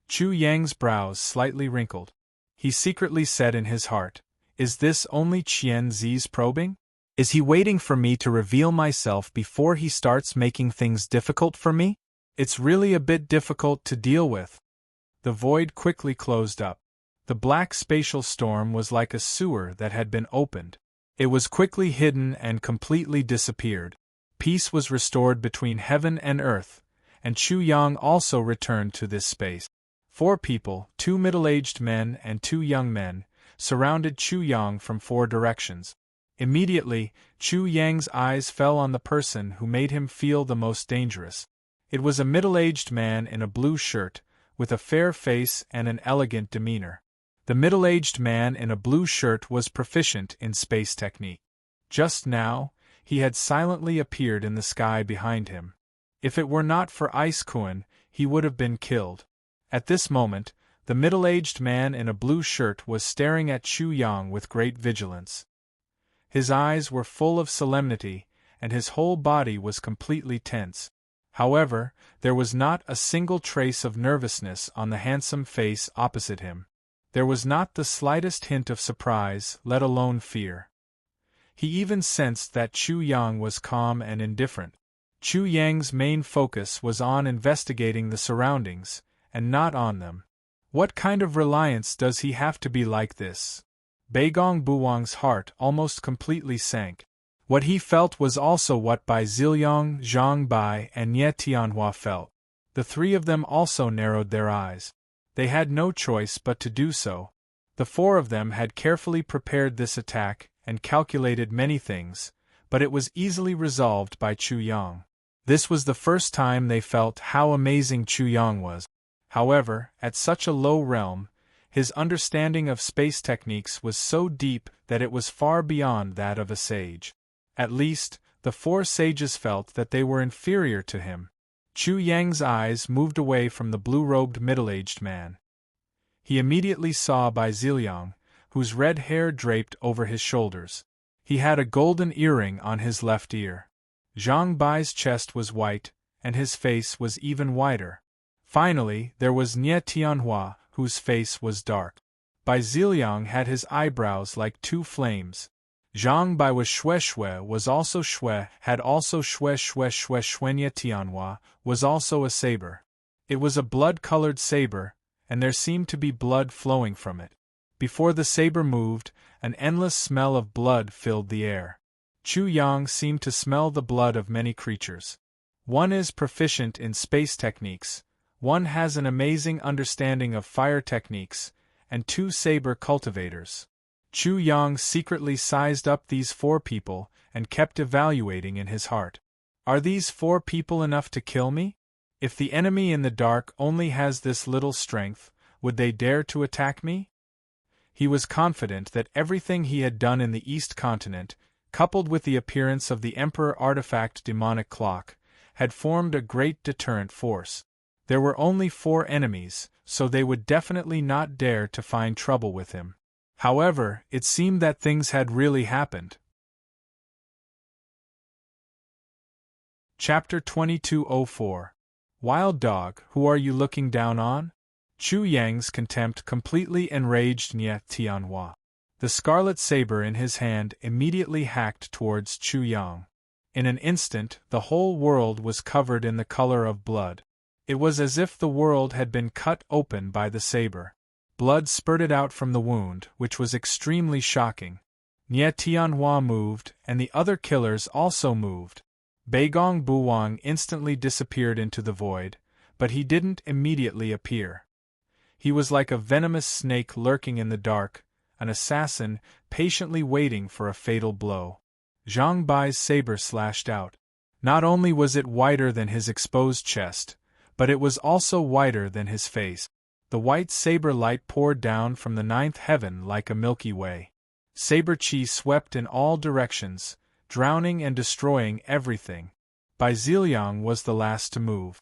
Chu Yang's brows slightly wrinkled. He secretly said in his heart, is this only Qianzi's probing? Is he waiting for me to reveal myself before he starts making things difficult for me? It's really a bit difficult to deal with. The void quickly closed up. The black spatial storm was like a sewer that had been opened. It was quickly hidden and completely disappeared. Peace was restored between heaven and earth, and Chu Yang also returned to this space. 4 people, 2 middle-aged men and 2 young men, surrounded Chu Yang from 4 directions. Immediately, Chu Yang's eyes fell on the person who made him feel the most dangerous. It was a middle-aged man in a blue shirt, with a fair face and an elegant demeanor. The middle-aged man in a blue shirt was proficient in space technique. Just now, he had silently appeared in the sky behind him. If it were not for Ice-kun, he would have been killed. At this moment, the middle-aged man in a blue shirt was staring at Chu Yang with great vigilance. His eyes were full of solemnity, and his whole body was completely tense. However, there was not a single trace of nervousness on the handsome face opposite him. There was not the slightest hint of surprise, let alone fear. He even sensed that Chu Yang was calm and indifferent. Chu Yang's main focus was on investigating the surroundings, and not on them. What kind of reliance does he have to be like this? Beigong Buwang's heart almost completely sank. What he felt was also what Bai Ziliang, Zhang Bai, and Nie Tianhua felt. The 3 of them also narrowed their eyes. They had no choice but to do so. The 4 of them had carefully prepared this attack and calculated many things, but it was easily resolved by Chu Yang. This was the first time they felt how amazing Chu Yang was. However, at such a low realm, his understanding of space techniques was so deep that it was far beyond that of a sage. At least, the 4 sages felt that they were inferior to him. Chu Yang's eyes moved away from the blue-robed middle-aged man. He immediately saw Bai Ziliang, whose red hair draped over his shoulders. He had a golden earring on his left ear. Zhang Bai's chest was white, and his face was even whiter. Finally, there was Nie Tianhua, whose face was dark. Bai Ziliang had his eyebrows like 2 flames. Zhang Bai was Shui was also Shui, had also Shui Nie Tianhua, was also a saber. It was a blood-colored saber, and there seemed to be blood flowing from it. Before the saber moved, an endless smell of blood filled the air. Chu Yang seemed to smell the blood of many creatures. One is proficient in space techniques, one has an amazing understanding of fire techniques, and 2 saber cultivators. Chu Yang secretly sized up these 4 people and kept evaluating in his heart. Are these 4 people enough to kill me? If the enemy in the dark only has this little strength, would they dare to attack me? He was confident that everything he had done in the East Continent, coupled with the appearance of the Emperor Artifact demonic clock, had formed a great deterrent force. There were only 4 enemies, so they would definitely not dare to find trouble with him. However, it seemed that things had really happened. Chapter 2204. Wild Dog, who are you looking down on? Chu Yang's contempt completely enraged Nie Tianhua. The scarlet saber in his hand immediately hacked towards Chu Yang. In an instant, the whole world was covered in the color of blood. It was as if the world had been cut open by the saber. Blood spurted out from the wound, which was extremely shocking. Nie Tianhua moved, and the other killers also moved. Beigong Buwang instantly disappeared into the void, but he didn't immediately appear. He was like a venomous snake lurking in the dark, an assassin patiently waiting for a fatal blow. Zhang Bai's saber slashed out. Not only was it wider than his exposed chest, but it was also wider than his face. The white saber light poured down from the 9th heaven like a Milky Way. Saber chi swept in all directions, drowning and destroying everything. Bai Ziliang was the last to move.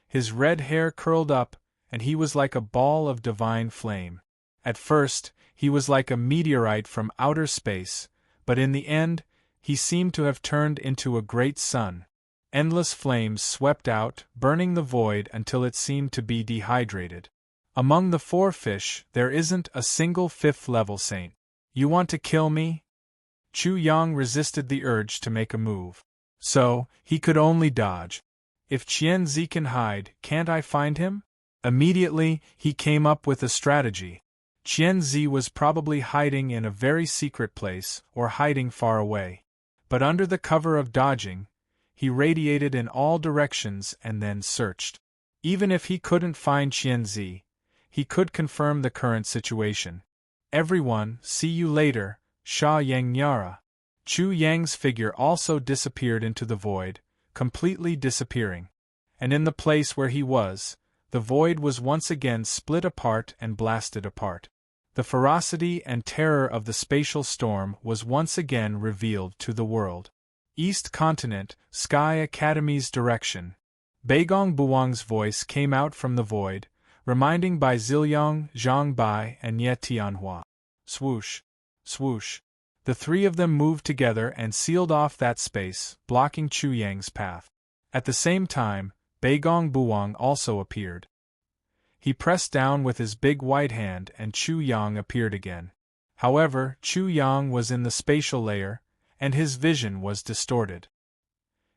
His red hair curled up, and he was like a ball of divine flame. At first, he was like a meteorite from outer space, but in the end, he seemed to have turned into a great sun. Endless flames swept out, burning the void until it seemed to be dehydrated. Among the 4 fish, there isn't a single 5th-level saint. You want to kill me? Chu Yang resisted the urge to make a move. So, he could only dodge. If Qian Zi can hide, can't I find him? Immediately, he came up with a strategy. Qian Zi was probably hiding in a very secret place, or hiding far away. But under the cover of dodging, he radiated in all directions and then searched. Even if he couldn't find Qian Zi, he could confirm the current situation. Everyone, see you later, Sha Yang Nyara. Chu Yang's figure also disappeared into the void, completely disappearing. And in the place where he was, the void was once again split apart and blasted apart. The ferocity and terror of the spatial storm was once again revealed to the world. East Continent, Sky Academy's direction. Beigong Buwang's voice came out from the void, reminding Bai Ziliang, Zhang Bai, and Nie Tianhua. Swoosh! Swoosh! The 3 of them moved together and sealed off that space, blocking Chu Yang's path. At the same time, Beigong Buwang also appeared. He pressed down with his big white hand and Chu Yang appeared again. However, Chu Yang was in the spatial layer, and his vision was distorted.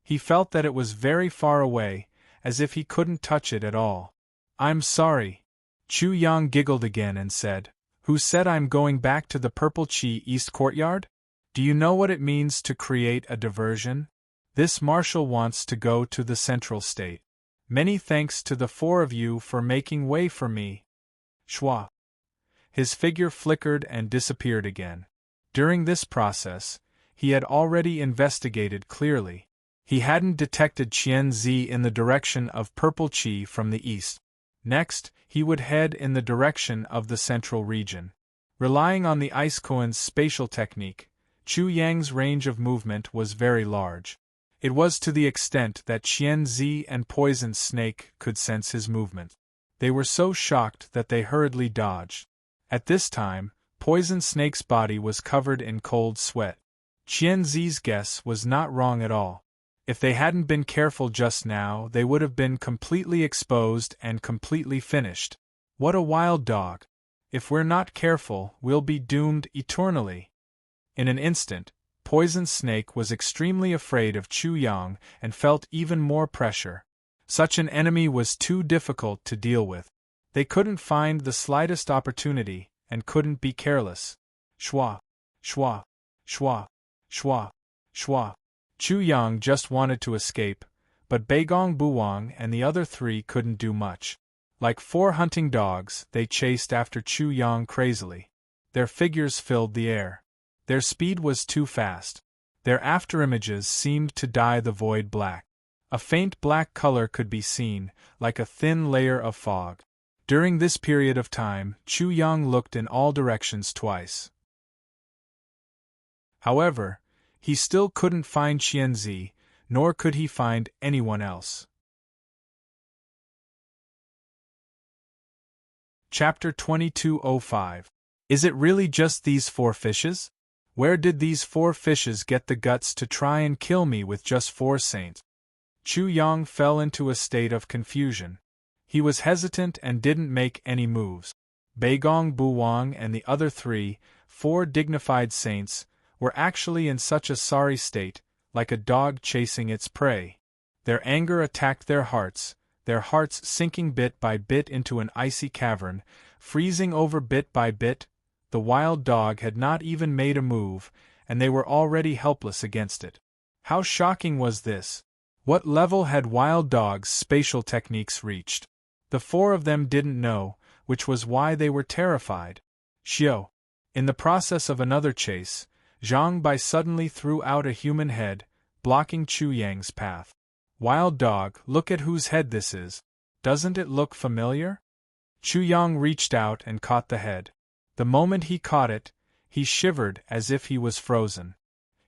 He felt that it was very far away, as if he couldn't touch it at all. I'm sorry. Chu Yang giggled again and said, Who said I'm going back to the Purple Chi East Courtyard? Do you know what it means to create a diversion? This marshal wants to go to the Central State. Many thanks to the 4 of you for making way for me. Shwa. His figure flickered and disappeared again. During this process, he had already investigated clearly. He hadn't detected Qian Zi in the direction of Purple Chi from the east. Next, he would head in the direction of the central region. Relying on the Ice Koan's spatial technique, Chu Yang's range of movement was very large. It was to the extent that Qian Zi and Poison Snake could sense his movement. They were so shocked that they hurriedly dodged. At this time, Poison Snake's body was covered in cold sweat. Qian Zi's guess was not wrong at all. If they hadn't been careful just now, they would have been completely exposed and completely finished. What a wild dog! If we're not careful, we'll be doomed eternally. In an instant, Poison Snake was extremely afraid of Chu Yang and felt even more pressure. Such an enemy was too difficult to deal with. They couldn't find the slightest opportunity, and couldn't be careless. Shwa, shwa, shwa, shwa, shwa. Chu Yang just wanted to escape, but Beigong Buwang and the other 3 couldn't do much. Like 4 hunting dogs, they chased after Chu Yang crazily. Their figures filled the air. Their speed was too fast. Their afterimages seemed to dye the void black. A faint black color could be seen, like a thin layer of fog. During this period of time, Chu Yang looked in all directions twice. However, he still couldn't find Qianzi, nor could he find anyone else. Chapter 2205. Is it really just these 4 fishes? Where did these 4 fishes get the guts to try and kill me with just 4 saints? Chu Yang fell into a state of confusion. He was hesitant and didn't make any moves. Beigong Buwang and the other 4 dignified saints were actually in such a sorry state, like a dog chasing its prey. Their anger attacked their hearts sinking bit by bit into an icy cavern, freezing over bit by bit. The wild dog had not even made a move, and they were already helpless against it. How shocking was this? What level had wild dogs' spatial techniques reached? The 4 of them didn't know, which was why they were terrified. Xiao. In the process of another chase, Zhang Bai suddenly threw out a human head, blocking Chu Yang's path. Wild dog, look at whose head this is. Doesn't it look familiar? Chu Yang reached out and caught the head. The moment he caught it, he shivered as if he was frozen.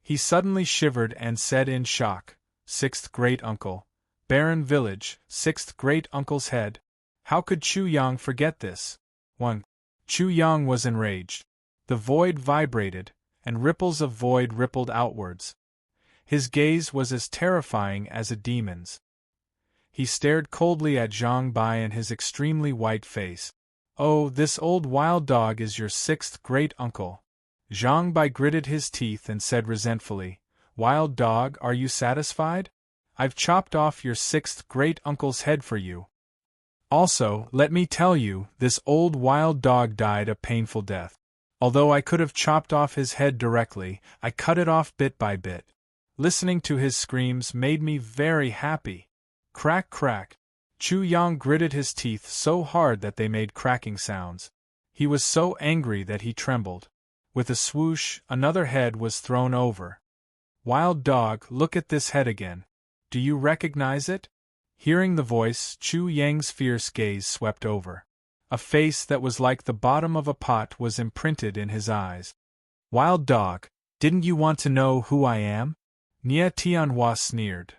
He suddenly shivered and said in shock, 6th great-uncle. Barren village, 6th great-uncle's head. How could Chu Yang forget this? 1. Chu Yang was enraged. The void vibrated, and ripples of void rippled outwards. His gaze was as terrifying as a demon's. He stared coldly at Zhang Bai and his extremely white face. Oh, this old wild dog is your 6th great-uncle. Zhang Bai gritted his teeth and said resentfully, Wild dog, are you satisfied? I've chopped off your 6th great-uncle's head for you. Also, let me tell you, this old wild dog died a painful death. Although I could have chopped off his head directly, I cut it off bit by bit. Listening to his screams made me very happy. Crack crack. Chu Yang gritted his teeth so hard that they made cracking sounds. He was so angry that he trembled. With a swoosh, another head was thrown over. Wild dog, look at this head again. Do you recognize it? Hearing the voice, Chu Yang's fierce gaze swept over. A face that was like the bottom of a pot was imprinted in his eyes. Wild dog, didn't you want to know who I am? Nie Tianhua sneered.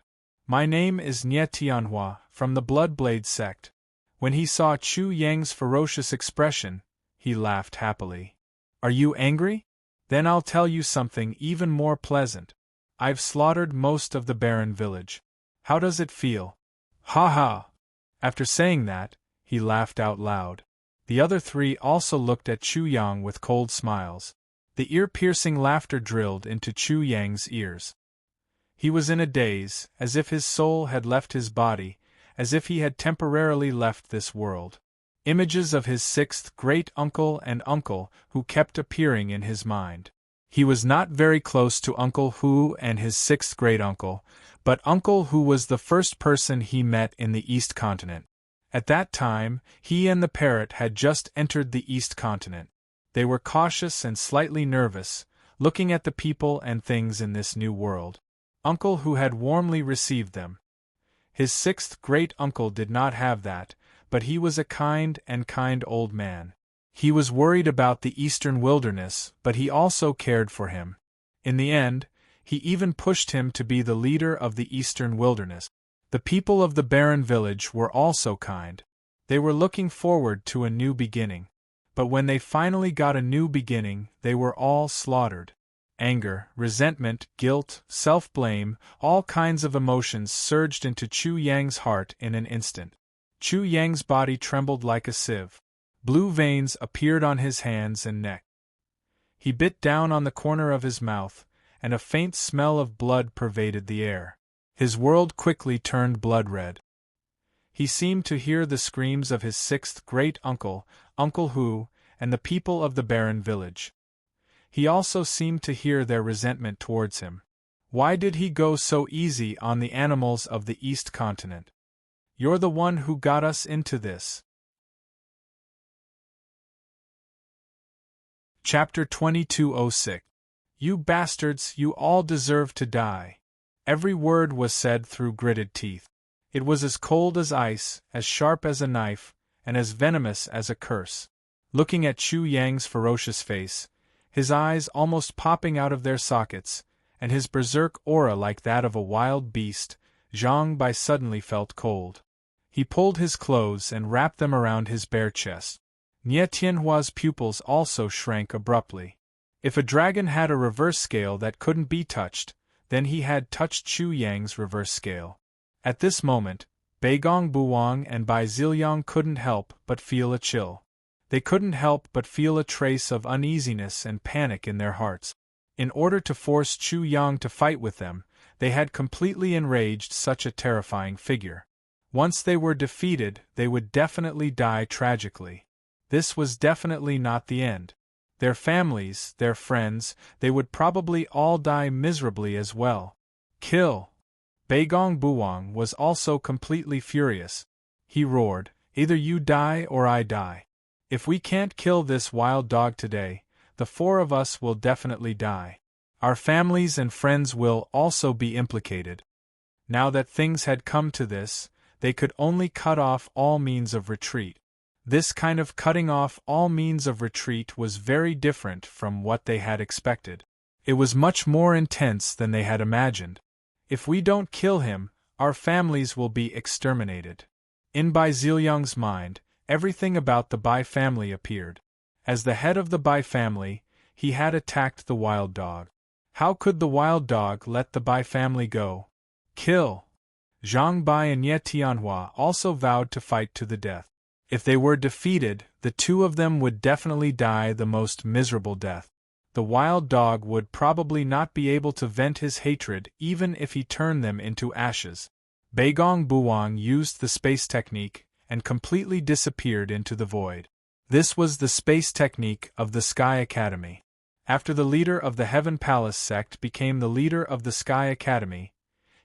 My name is Nie Tianhua, from the Bloodblade sect. When he saw Chu Yang's ferocious expression, he laughed happily. Are you angry? Then I'll tell you something even more pleasant. I've slaughtered most of the barren village. How does it feel? Ha ha! After saying that, he laughed out loud. The other 3 also looked at Chu Yang with cold smiles. The ear-piercing laughter drilled into Chu Yang's ears. He was in a daze, as if his soul had left his body, as if he had temporarily left this world. Images of his 6th great-uncle and uncle who kept appearing in his mind. He was not very close to Uncle Hu and his 6th great-uncle, but Uncle Hu was the first person he met in the East Continent. At that time, he and the parrot had just entered the East Continent. They were cautious and slightly nervous, looking at the people and things in this new world. Uncle Hu had warmly received them. His 6th great-uncle did not have that, but he was a kind old man. He was worried about the eastern wilderness, but he also cared for him. In the end, he even pushed him to be the leader of the eastern wilderness. The people of the barren village were also kind. They were looking forward to a new beginning. But when they finally got a new beginning, they were all slaughtered. Anger, resentment, guilt, self-blame, all kinds of emotions surged into Chu Yang's heart in an instant. Chu Yang's body trembled like a sieve. Blue veins appeared on his hands and neck. He bit down on the corner of his mouth, and a faint smell of blood pervaded the air. His world quickly turned blood-red. He seemed to hear the screams of his 6th great-uncle, Uncle Hu, and the people of the barren village. He also seemed to hear their resentment towards him. Why did he go so easy on the animals of the East Continent? You're the one who got us into this. Chapter 2206. You bastards, you all deserve to die. Every word was said through gritted teeth. It was as cold as ice, as sharp as a knife, and as venomous as a curse. Looking at Chu Yang's ferocious face, his eyes almost popping out of their sockets, and his berserk aura like that of a wild beast, Zhang Bai suddenly felt cold. He pulled his clothes and wrapped them around his bare chest. Nie Tianhua's pupils also shrank abruptly. If a dragon had a reverse scale that couldn't be touched, then he had touched Chu Yang's reverse scale. At this moment, Beigong Buwang and Bai Ziliang couldn't help but feel a chill. They couldn't help but feel a trace of uneasiness and panic in their hearts. In order to force Chu Yang to fight with them, they had completely enraged such a terrifying figure. Once they were defeated, they would definitely die tragically. This was definitely not the end. Their families, their friends, they would probably all die miserably as well. Kill! Beigong Buwang was also completely furious. He roared, "Either you die or I die. If we can't kill this wild dog today, the four of us will definitely die. Our families and friends will also be implicated." Now that things had come to this, they could only cut off all means of retreat. This kind of cutting off all means of retreat was very different from what they had expected. It was much more intense than they had imagined. If we don't kill him, our families will be exterminated. In Bai Ziliang's mind, everything about the Bai family appeared. As the head of the Bai family, he had attacked the wild dog. How could the wild dog let the Bai family go? Kill! Zhang Bai and Ye Tianhua also vowed to fight to the death. If they were defeated, the two of them would definitely die the most miserable death. The wild dog would probably not be able to vent his hatred even if he turned them into ashes. Beigong Buwang used the space technique and completely disappeared into the void. This was the space technique of the Sky Academy. After the leader of the Heaven Palace sect became the leader of the Sky Academy,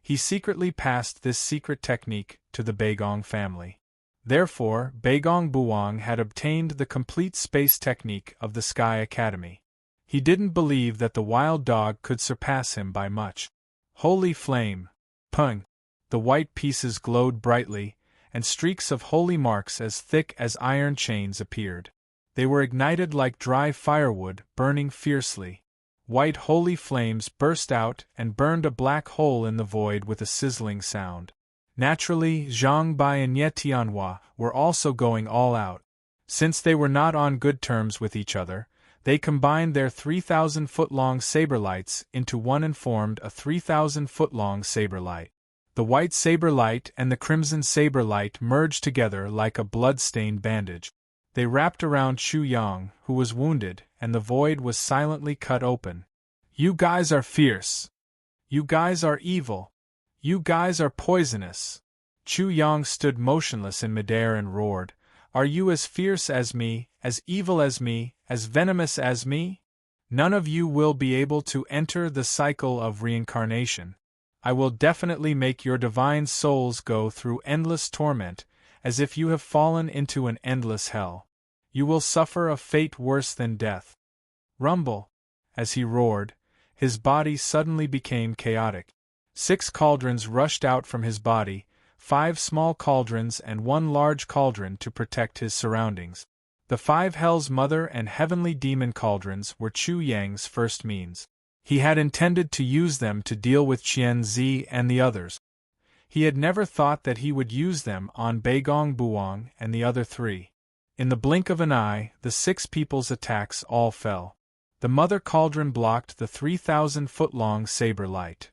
he secretly passed this secret technique to the Beigong family. Therefore, Beigong Buwang had obtained the complete space technique of the Sky Academy. He didn't believe that the wild dog could surpass him by much. Holy flame! Pung! The white pieces glowed brightly, and streaks of holy marks as thick as iron chains appeared. They were ignited like dry firewood, burning fiercely. White holy flames burst out and burned a black hole in the void with a sizzling sound. Naturally, Zhang Bai and Ye Tianhua were also going all out. Since they were not on good terms with each other, they combined their 3,000-foot-long saber lights into one and formed a 3,000-foot-long saber light. The white saber light and the crimson saber light merged together like a blood-stained bandage. They wrapped around Chu Yang, who was wounded, and the void was silently cut open. "You guys are fierce. You guys are evil. You guys are poisonous." Chu Yang stood motionless in midair and roared, "Are you as fierce as me, as evil as me, as venomous as me? None of you will be able to enter the cycle of reincarnation. I will definitely make your divine souls go through endless torment, as if you have fallen into an endless hell. You will suffer a fate worse than death." Rumble! As he roared, his body suddenly became chaotic. 6 cauldrons rushed out from his body, 5 small cauldrons and 1 large cauldron to protect his surroundings. The 5 Hell's Mother and Heavenly Demon cauldrons were Chu Yang's first means. He had intended to use them to deal with Qian Zi and the others. He had never thought that he would use them on Beigong Buwang and the other 3. In the blink of an eye, the 6 people's attacks all fell. The Mother Cauldron blocked the 3,000-foot-long saber light.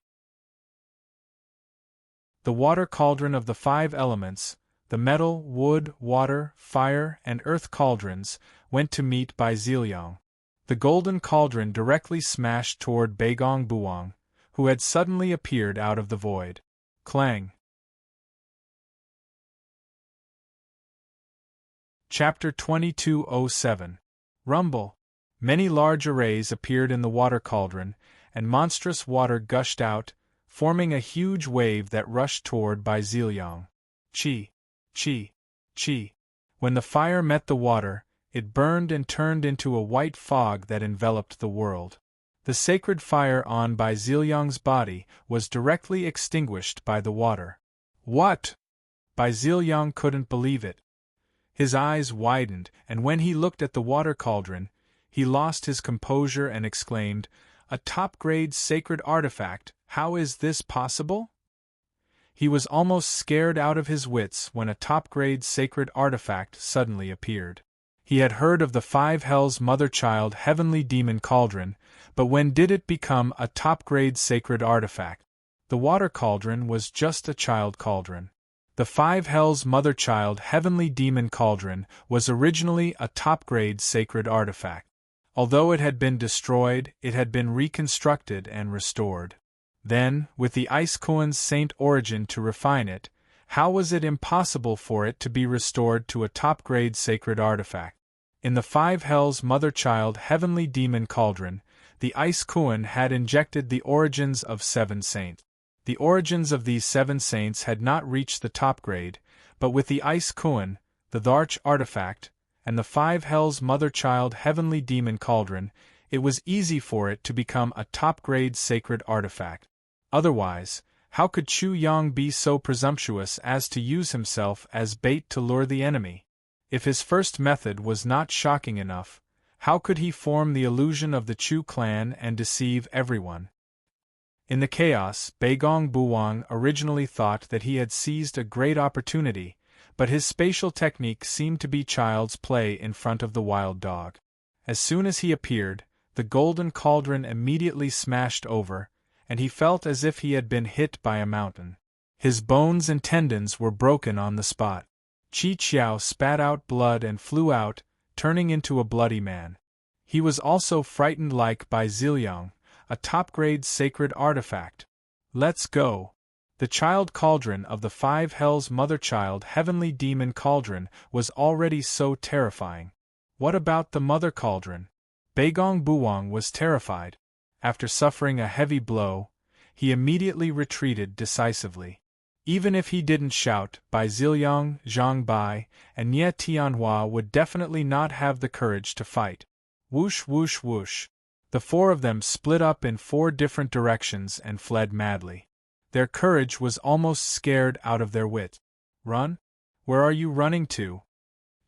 The Water Cauldron of the 5 elements, the metal, wood, water, fire, and earth cauldrons, went to meet Bai Ziliang. The Golden Cauldron directly smashed toward Beigong Buwang, who had suddenly appeared out of the void. Clang! Chapter 2207. Rumble! Many large arrays appeared in the water cauldron, and monstrous water gushed out, forming a huge wave that rushed toward Bai Ziliang. Chi! Chi! Chi! When the fire met the water, it burned and turned into a white fog that enveloped the world. The sacred fire on Bai Ziliang's body was directly extinguished by the water. What? Bai Ziliang couldn't believe it. His eyes widened, and when he looked at the water cauldron, he lost his composure and exclaimed, "A top-grade sacred artifact, how is this possible?" He was almost scared out of his wits when a top-grade sacred artifact suddenly appeared. He had heard of the five hells mother-child heavenly demon cauldron, but when did it become a top-grade sacred artifact? The water cauldron was just a child cauldron. The five hells mother-child heavenly demon cauldron was originally a top-grade sacred artifact. Although it had been destroyed, it had been reconstructed and restored. Then, with the Ice Koan's saint origin to refine it, how was it impossible for it to be restored to a top-grade sacred artifact? In the five hells mother-child heavenly demon cauldron, the Ice Koan had injected the origins of 7 saints. The origins of these 7 saints had not reached the top grade, but with the Ice Koan, the Dharch artifact, and the five hells mother-child heavenly demon cauldron, it was easy for it to become a top-grade sacred artifact. Otherwise, how could Chu Yang be so presumptuous as to use himself as bait to lure the enemy? If his first method was not shocking enough, how could he form the illusion of the Chu clan and deceive everyone? In the chaos, Beigong Buwang originally thought that he had seized a great opportunity, but his spatial technique seemed to be child's play in front of the wild dog. As soon as he appeared, the golden cauldron immediately smashed over, and he felt as if he had been hit by a mountain. His bones and tendons were broken on the spot. Qi Qiao spat out blood and flew out, turning into a bloody man. He was also frightened like by Ziliang, a top-grade sacred artifact. Let's go! The child cauldron of the five hells mother-child heavenly demon cauldron was already so terrifying. What about the mother cauldron? Beigong Buwang was terrified. After suffering a heavy blow, he immediately retreated decisively. Even if he didn't shout, Bai Ziliang, Zhang Bai, and Nie Tianhua would definitely not have the courage to fight. Whoosh whoosh whoosh. The 4 of them split up in 4 different directions and fled madly. Their courage was almost scared out of their wit. Run? Where are you running to?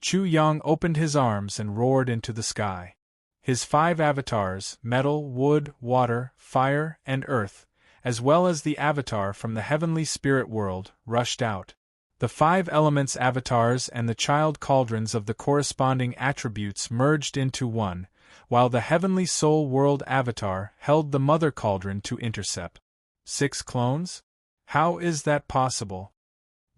Chu Yang opened his arms and roared into the sky. His 5 avatars, metal, wood, water, fire, and earth, as well as the avatar from the heavenly spirit world, rushed out. The 5 elements avatars and the child cauldrons of the corresponding attributes merged into one, while the heavenly soul world avatar held the mother cauldron to intercept. 6 clones? How is that possible?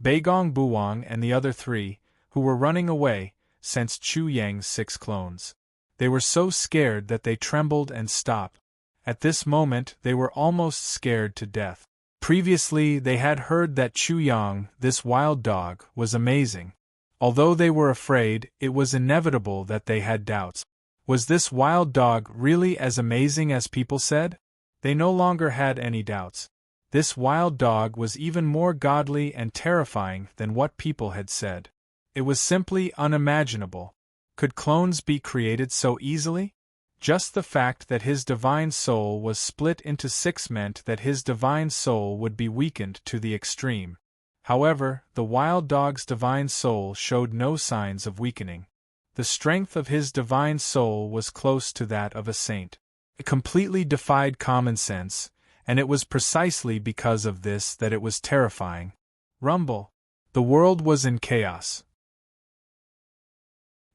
Beigong Buwang and the other 3, who were running away, sensed Chu Yang's 6 clones. They were so scared that they trembled and stopped. At this moment they were almost scared to death. Previously they had heard that Chu Yang, this wild dog, was amazing. Although they were afraid, it was inevitable that they had doubts. Was this wild dog really as amazing as people said? They no longer had any doubts. This wild dog was even more godly and terrifying than what people had said. It was simply unimaginable. Could clones be created so easily? Just the fact that his divine soul was split into 6 meant that his divine soul would be weakened to the extreme. However, the wild dog's divine soul showed no signs of weakening. The strength of his divine soul was close to that of a saint. It completely defied common sense, and it was precisely because of this that it was terrifying. Rumble. The world was in chaos.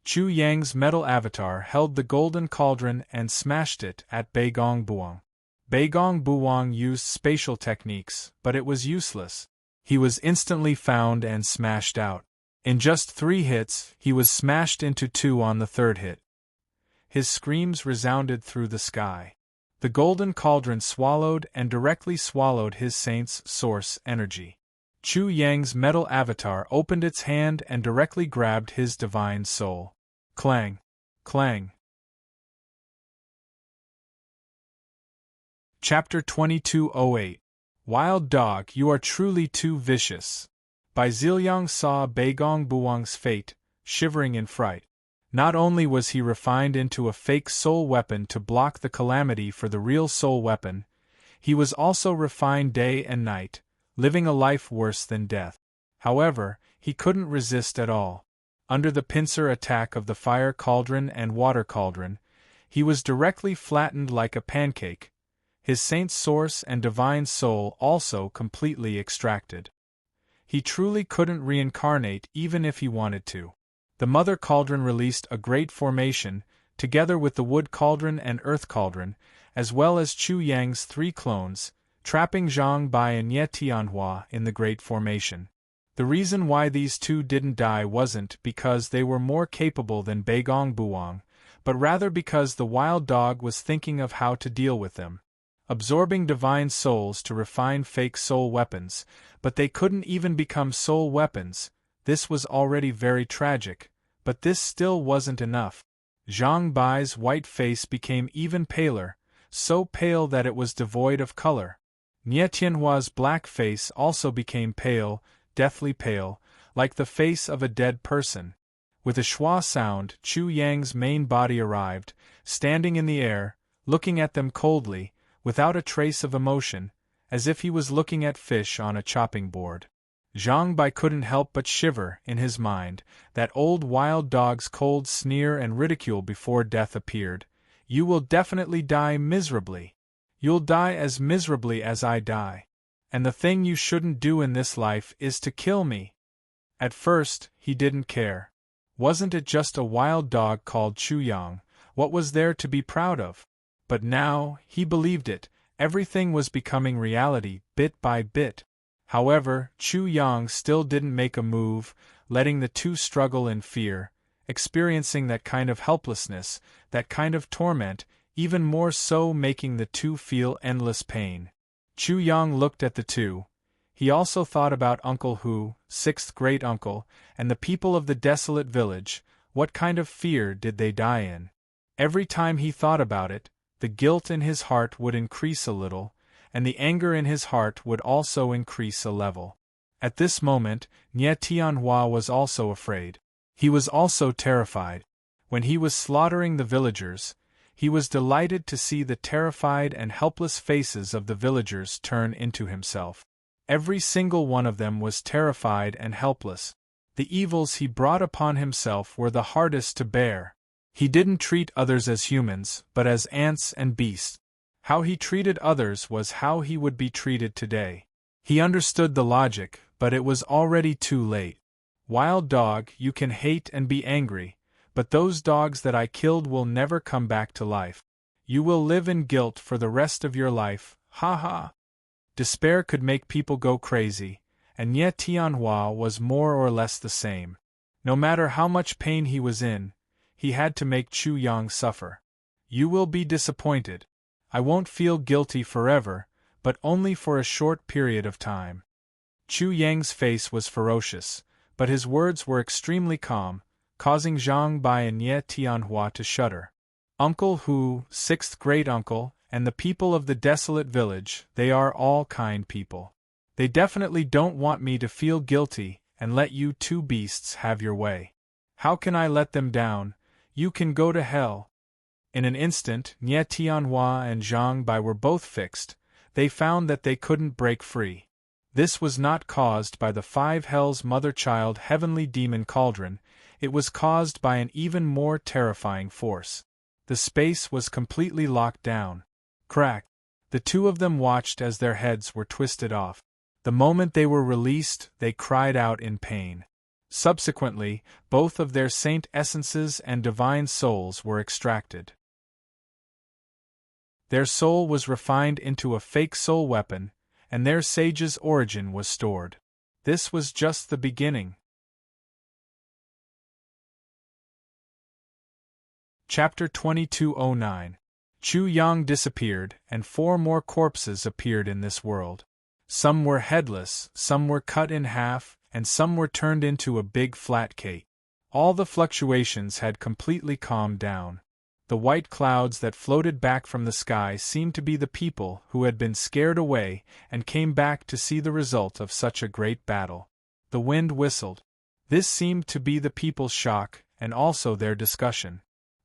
Chu Yang's metal avatar held the golden cauldron and smashed it at Beigong Buwang. Beigong Buwang used spatial techniques, but it was useless. He was instantly found and smashed out. In just 3 hits, he was smashed into 2 on the 3rd hit. His screams resounded through the sky. The golden cauldron swallowed and directly swallowed his saint's source energy. Chu Yang's metal avatar opened its hand and directly grabbed his divine soul. Clang! Clang! Chapter 2208. Wild Dog, you are truly too vicious. Bai Ziliang saw Beigong Buwang's fate, shivering in fright. Not only was he refined into a fake soul weapon to block the calamity for the real soul weapon, he was also refined day and night, living a life worse than death. However, he couldn't resist at all. Under the pincer attack of the fire cauldron and water cauldron, he was directly flattened like a pancake, his saint source and divine soul also completely extracted. He truly couldn't reincarnate even if he wanted to. The mother cauldron released a great formation, together with the wood cauldron and earth cauldron, as well as Chu Yang's 3 clones, trapping Zhang Bai and Ye Tianhua in the great formation. The reason why these 2 didn't die wasn't because they were more capable than Beigong Buang, but rather because the wild dog was thinking of how to deal with them. Absorbing divine souls to refine fake soul weapons, but they couldn't even become soul weapons. This was already very tragic, but this still wasn't enough. Zhang Bai's white face became even paler, so pale that it was devoid of color. Nie Tianhua's black face also became pale, deathly pale, like the face of a dead person. With a schwa sound, Chu Yang's main body arrived, standing in the air, looking at them coldly, without a trace of emotion, as if he was looking at fish on a chopping board. Zhang Bai couldn't help but shiver in his mind. That old wild dog's cold sneer and ridicule before death appeared. You will definitely die miserably. You'll die as miserably as I die. And the thing you shouldn't do in this life is to kill me. At first, he didn't care. Wasn't it just a wild dog called Chu Yang? What was there to be proud of? But now, he believed it. Everything was becoming reality, bit by bit. However, Chu Yang still didn't make a move, letting the 2 struggle in fear, experiencing that kind of helplessness, that kind of torment, even more so making the 2 feel endless pain. Chu Yang looked at the 2. He also thought about Uncle Hu, 6th great-uncle, and the people of the desolate village. What kind of fear did they die in? Every time he thought about it, the guilt in his heart would increase a little, and the anger in his heart would also increase a level. At this moment, Nie Tianhua was also afraid. He was also terrified. When he was slaughtering the villagers, he was delighted to see the terrified and helpless faces of the villagers turn into himself. Every single one of them was terrified and helpless. The evils he brought upon himself were the hardest to bear. He didn't treat others as humans, but as ants and beasts. How he treated others was how he would be treated today. He understood the logic, but it was already too late. Wild dog, you can hate and be angry, but those dogs that I killed will never come back to life. You will live in guilt for the rest of your life, ha ha. Despair could make people go crazy, and yet Tianhua was more or less the same. No matter how much pain he was in, he had to make Chu Yang suffer. You will be disappointed. I won't feel guilty forever, but only for a short period of time. Chu Yang's face was ferocious, but his words were extremely calm, causing Zhang Bai and Ye Tianhua to shudder. Uncle Hu, 6th great-uncle, and the people of the desolate village, they are all kind people. They definitely don't want me to feel guilty and let you 2 beasts have your way. How can I let them down? You can go to hell. In an instant, Nie Tianhua and Zhang Bai were both fixed. They found that they couldn't break free. This was not caused by the 5 hells mother-child heavenly demon cauldron, it was caused by an even more terrifying force. The space was completely locked down. Crack! The 2 of them watched as their heads were twisted off. The moment they were released, they cried out in pain. Subsequently, both of their saint essences and divine souls were extracted. Their soul was refined into a fake soul weapon, and their sage's origin was stored. This was just the beginning. Chapter 2209. Chu Yang disappeared, and 4 more corpses appeared in this world. Some were headless, some were cut in half, and some were turned into a big flat cake. All the fluctuations had completely calmed down. The white clouds that floated back from the sky seemed to be the people who had been scared away and came back to see the result of such a great battle. The wind whistled. This seemed to be the people's shock, and also their discussion.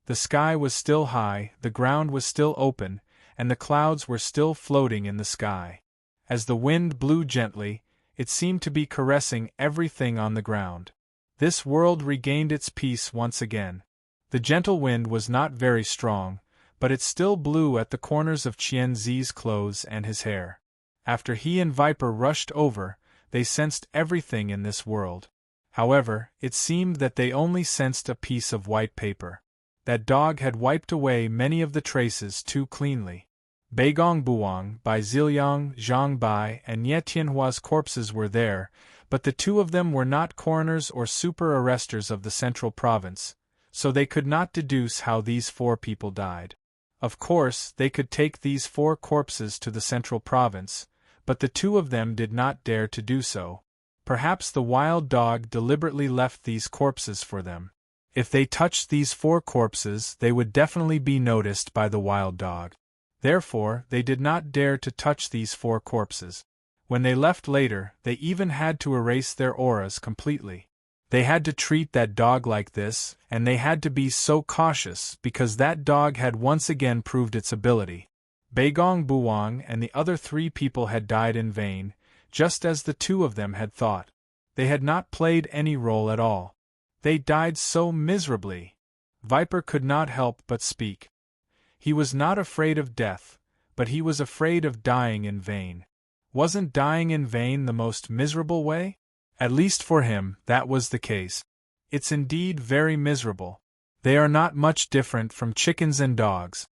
The sky was still high, the ground was still open, and the clouds were still floating in the sky. As the wind blew gently, it seemed to be caressing everything on the ground. This world regained its peace once again. The gentle wind was not very strong, but it still blew at the corners of Qianzi's clothes and his hair. After he and Viper rushed over, they sensed everything in this world. However, it seemed that they only sensed a piece of white paper. That dog had wiped away many of the traces too cleanly. Beigong Buang, Bai Ziliang, Zhang Bai, and Ye Tianhua's corpses were there, but the two of them were not coroners or super-arresters of the central province, so they could not deduce how these 4 people died. Of course, they could take these 4 corpses to the central province, but the 2 of them did not dare to do so. Perhaps the wild dog deliberately left these corpses for them. If they touched these 4 corpses, they would definitely be noticed by the wild dog. Therefore, they did not dare to touch these 4 corpses. When they left later, they even had to erase their auras completely. They had to treat that dog like this, and they had to be so cautious because that dog had once again proved its ability. Beigong Buang and the other 3 people had died in vain, just as the 2 of them had thought. They had not played any role at all. They died so miserably. Viper could not help but speak. He was not afraid of death, but he was afraid of dying in vain. Wasn't dying in vain the most miserable way? At least for him, that was the case. It's indeed very miserable. They are not much different from chickens and dogs.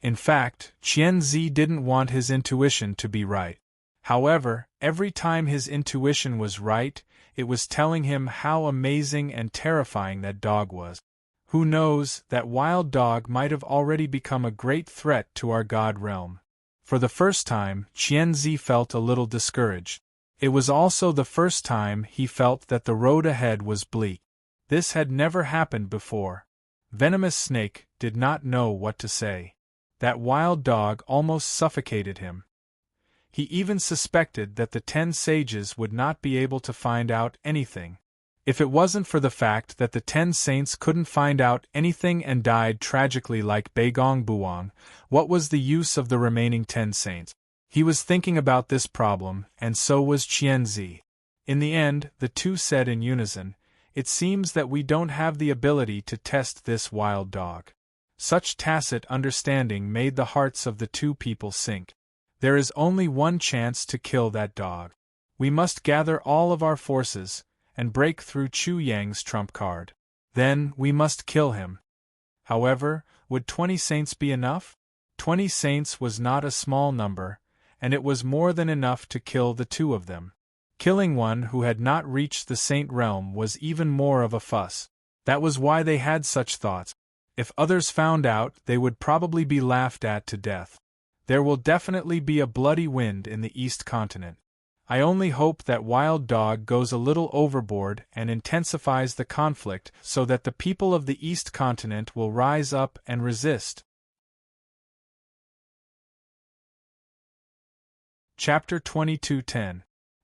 In fact, Qianzi didn't want his intuition to be right. However, every time his intuition was right, it was telling him how amazing and terrifying that dog was. Who knows, that wild dog might have already become a great threat to our god realm. For the first time, Qianzi felt a little discouraged. It was also the first time he felt that the road ahead was bleak. This had never happened before. Venomous Snake did not know what to say. That wild dog almost suffocated him. He even suspected that the 10 sages would not be able to find out anything. If it wasn't for the fact that the 10 saints couldn't find out anything and died tragically like Beigong Buang, what was the use of the remaining 10 saints? He was thinking about this problem, and so was Qianzi. In the end, the 2 said in unison, "It seems that we don't have the ability to test this wild dog." Such tacit understanding made the hearts of the 2 people sink. There is only one chance to kill that dog. We must gather all of our forces, and break through Chu Yang's trump card. Then, we must kill him. However, would 20 saints be enough? 20 saints was not a small number, and it was more than enough to kill the 2 of them. Killing one who had not reached the saint realm was even more of a fuss. That was why they had such thoughts. If others found out, they would probably be laughed at to death. There will definitely be a bloody wind in the East Continent. I only hope that wild dog goes a little overboard and intensifies the conflict so that the people of the East Continent will rise up and resist. Chapter 22:10.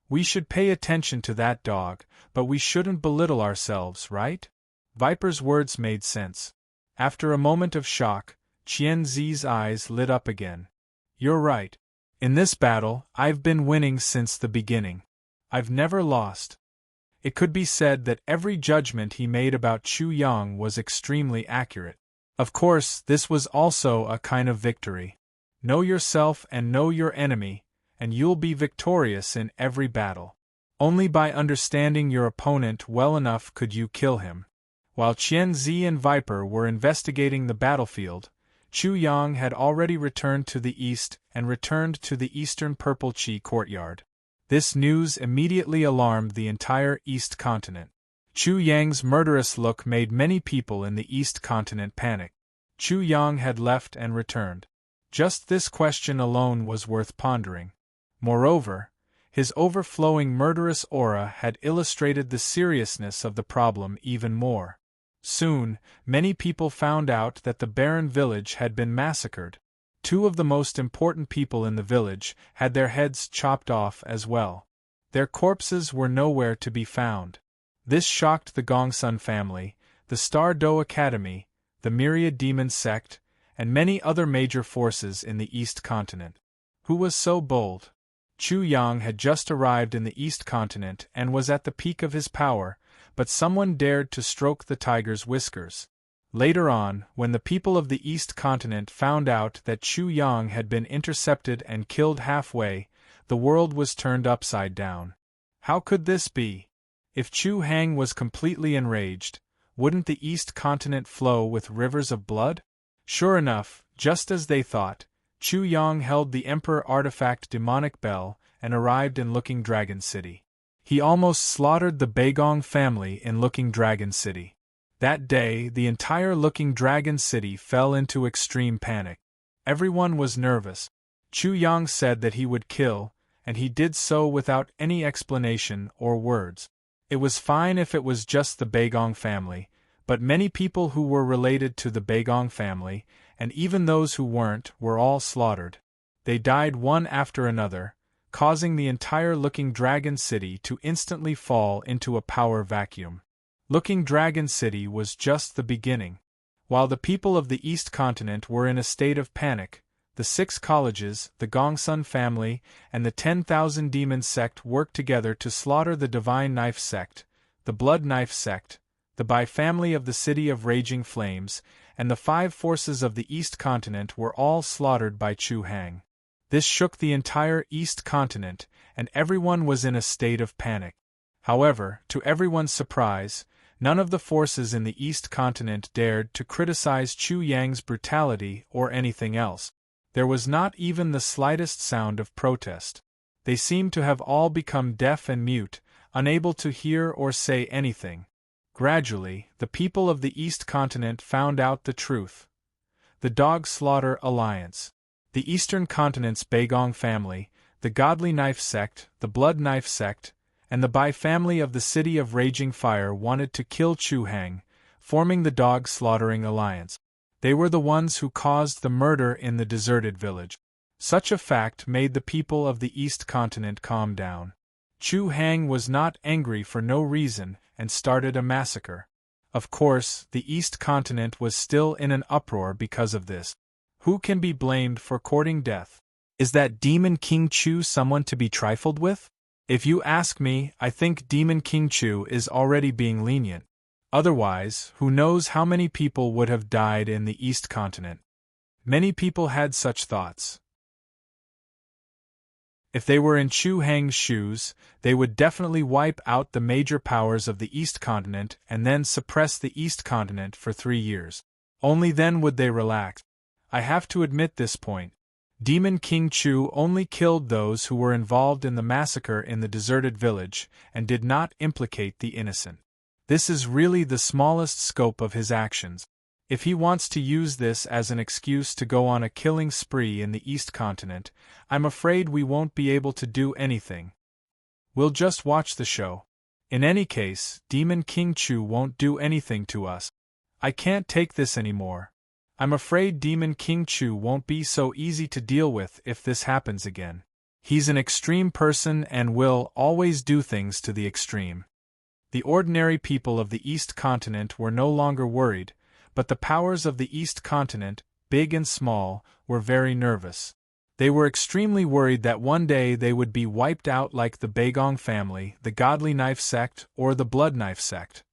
We should pay attention to that dog, but we shouldn't belittle ourselves, right? Viper's words made sense. After a moment of shock, Qianzi's eyes lit up again. You're right. In this battle, I've been winning since the beginning. I've never lost. It could be said that every judgment he made about Chu Yang was extremely accurate. Of course, this was also a kind of victory. Know yourself and know your enemy, and you'll be victorious in every battle. Only by understanding your opponent well enough could you kill him. While Qianzi and Viper were investigating the battlefield, Chu Yang had already returned to the east and returned to the eastern Purple Chi courtyard. This news immediately alarmed the entire East Continent. Chu Yang's murderous look made many people in the East Continent panic. Chu Yang had left and returned. Just this question alone was worth pondering. Moreover, his overflowing murderous aura had illustrated the seriousness of the problem even more. Soon, many people found out that the barren village had been massacred. 2 of the most important people in the village had their heads chopped off as well. Their corpses were nowhere to be found. This shocked the Gongsun family, the Star Do Academy, the Myriad Demon sect, and many other major forces in the East Continent. Who was so bold? Chu Yang had just arrived in the East Continent and was at the peak of his power, but someone dared to stroke the tiger's whiskers. Later on, when the people of the East Continent found out that Chu Yang had been intercepted and killed halfway, the world was turned upside down. How could this be? If Chu Hang was completely enraged, wouldn't the East Continent flow with rivers of blood? Sure enough, just as they thought, Chu Yang held the Emperor artifact demonic bell and arrived in Looking Dragon City. He almost slaughtered the Beigong family in Looking Dragon City. That day, the entire Looking Dragon City fell into extreme panic. Everyone was nervous. Chu Yang said that he would kill, and he did so without any explanation or words. It was fine if it was just the Beigong family, but many people who were related to the Beigong family, and even those who weren't, were all slaughtered. They died one after another, causing the entire Looking Dragon City to instantly fall into a power vacuum. Looking Dragon City was just the beginning. While the people of the East Continent were in a state of panic, the 6 colleges, the Gongsun family, and the 10,000 Demon sect worked together to slaughter the Divine Knife sect, the Blood Knife sect, the Bai family of the City of Raging Flames, and the 5 forces of the East Continent were all slaughtered by Chu Hang. This shook the entire East Continent, and everyone was in a state of panic. However, to everyone's surprise, none of the forces in the East Continent dared to criticize Chu Yang's brutality or anything else. There was not even the slightest sound of protest. They seemed to have all become deaf and mute, unable to hear or say anything. Gradually, the people of the East Continent found out the truth. The Dog Slaughter Alliance, the Eastern Continent's Beigong family, the Godly Knife sect, the Blood Knife sect, and the Bai family of the City of Raging Fire wanted to kill Chu Hang, forming the Dog Slaughtering Alliance. They were the ones who caused the murder in the deserted village. Such a fact made the people of the East Continent calm down. Chu Hang was not angry for no reason and started a massacre. Of course, the East Continent was still in an uproar because of this. Who can be blamed for courting death? Is that Demon King Chu someone to be trifled with? If you ask me, I think Demon King Chu is already being lenient. Otherwise, who knows how many people would have died in the East Continent. Many people had such thoughts. If they were in Chu Hang's shoes, they would definitely wipe out the major powers of the East Continent and then suppress the East Continent for 3 years. Only then would they relax. I have to admit this point. Demon King Chu only killed those who were involved in the massacre in the deserted village and did not implicate the innocent. This is really the smallest scope of his actions. If he wants to use this as an excuse to go on a killing spree in the East Continent, I'm afraid we won't be able to do anything. We'll just watch the show. In any case, Demon King Chu won't do anything to us. I can't take this anymore. I'm afraid Demon King Chu won't be so easy to deal with if this happens again. He's an extreme person and will always do things to the extreme. The ordinary people of the East Continent were no longer worried, but the powers of the East Continent, big and small, were very nervous. They were extremely worried that one day they would be wiped out like the Beigong family, the Godly Knife sect, or the Blood Knife sect.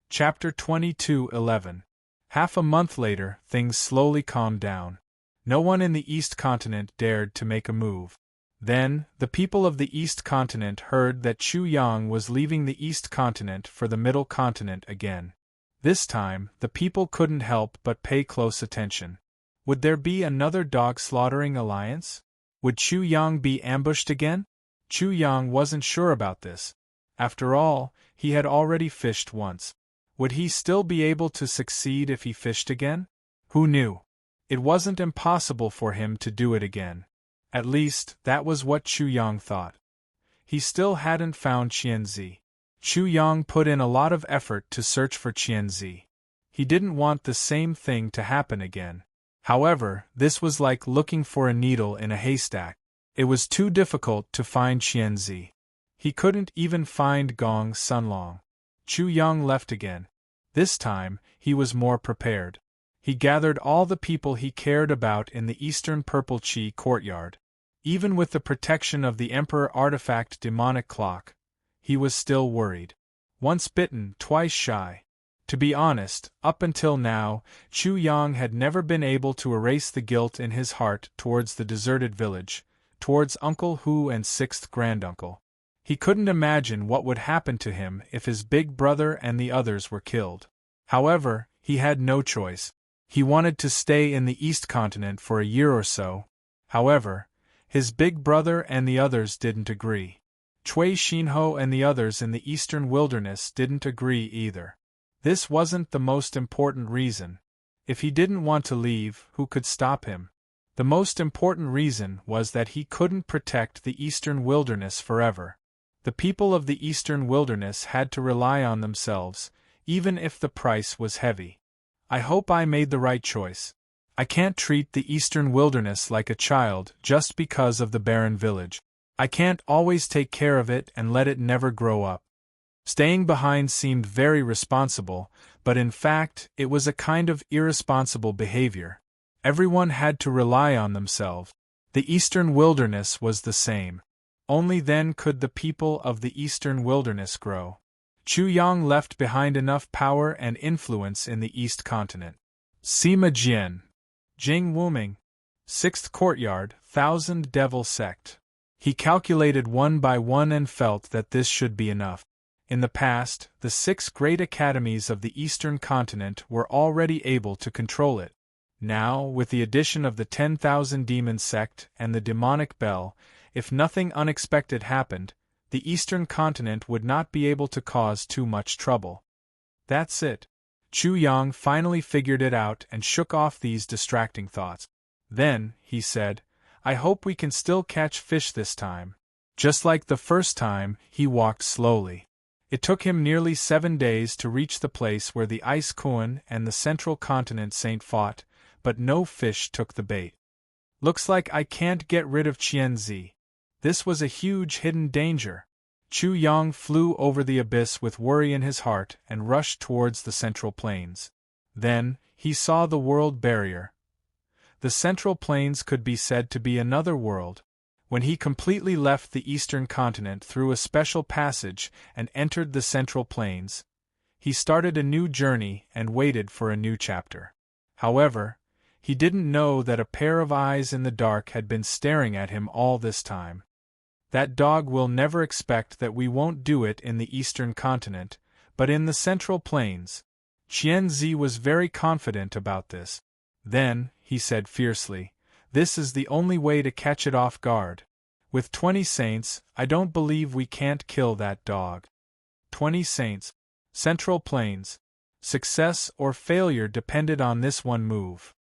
Chapter 22:11. Half a month later, things slowly calmed down. No one in the East Continent dared to make a move. Then, the people of the East Continent heard that Chu Yang was leaving the East Continent for the Middle Continent again. This time, the people couldn't help but pay close attention. Would there be another dog-slaughtering alliance? Would Chu Yang be ambushed again? Chu Yang wasn't sure about this. After all, he had already fished once. Would he still be able to succeed if he fished again? Who knew? It wasn't impossible for him to do it again. At least, that was what Chu Yang thought. He still hadn't found Qianzi. Chu Yang put in a lot of effort to search for Qianzi. He didn't want the same thing to happen again. However, this was like looking for a needle in a haystack. It was too difficult to find Qianzi. He couldn't even find Gong Sunlong. Chu Yang left again. This time, he was more prepared. He gathered all the people he cared about in the Eastern Purple Chi courtyard. Even with the protection of the Emperor artifact demonic clock, he was still worried. Once bitten, twice shy. To be honest, up until now, Chu Yang had never been able to erase the guilt in his heart towards the deserted village, towards Uncle Hu and sixth granduncle. He couldn't imagine what would happen to him if his big brother and the others were killed. However, he had no choice. He wanted to stay in the East Continent for a year or so. However, his big brother and the others didn't agree. Cui Xinho and the others in the Eastern Wilderness didn't agree either. This wasn't the most important reason. If he didn't want to leave, who could stop him? The most important reason was that he couldn't protect the Eastern Wilderness forever. The people of the Eastern Wilderness had to rely on themselves, even if the price was heavy. I hope I made the right choice. I can't treat the Eastern Wilderness like a child just because of the barren village. I can't always take care of it and let it never grow up. Staying behind seemed very responsible, but in fact, it was a kind of irresponsible behavior. Everyone had to rely on themselves. The Eastern Wilderness was the same. Only then could the people of the Eastern Wilderness grow. Chu Yang left behind enough power and influence in the East Continent. Sima Jian. Jing Wuming. Sixth Courtyard, Thousand Devil Sect. He calculated one by one and felt that this should be enough. In the past, the 6 great academies of the Eastern Continent were already able to control it. Now, with the addition of the 10,000 Demon Sect and the Demonic Bell, if nothing unexpected happened, the Eastern Continent would not be able to cause too much trouble. That's it. Chu Yang finally figured it out and shook off these distracting thoughts. Then, he said, I hope we can still catch fish this time. Just like the first time, he walked slowly. It took him nearly 7 days to reach the place where the Ice Kuan and the Central Continent Saint fought, but no fish took the bait. Looks like I can't get rid of Qianzi. This was a huge hidden danger. Chu Yang flew over the abyss with worry in his heart and rushed towards the Central Plains. Then, he saw the world barrier. The Central Plains could be said to be another world. When he completely left the Eastern Continent through a special passage and entered the Central Plains, he started a new journey and waited for a new chapter. However, he didn't know that a pair of eyes in the dark had been staring at him all this time. That dog will never expect that we won't do it in the Eastern Continent, but in the Central Plains. Qianzi was very confident about this. Then, he said fiercely, this is the only way to catch it off guard. With 20 saints, I don't believe we can't kill that dog. 20 saints. Central Plains. Success or failure depended on this one move.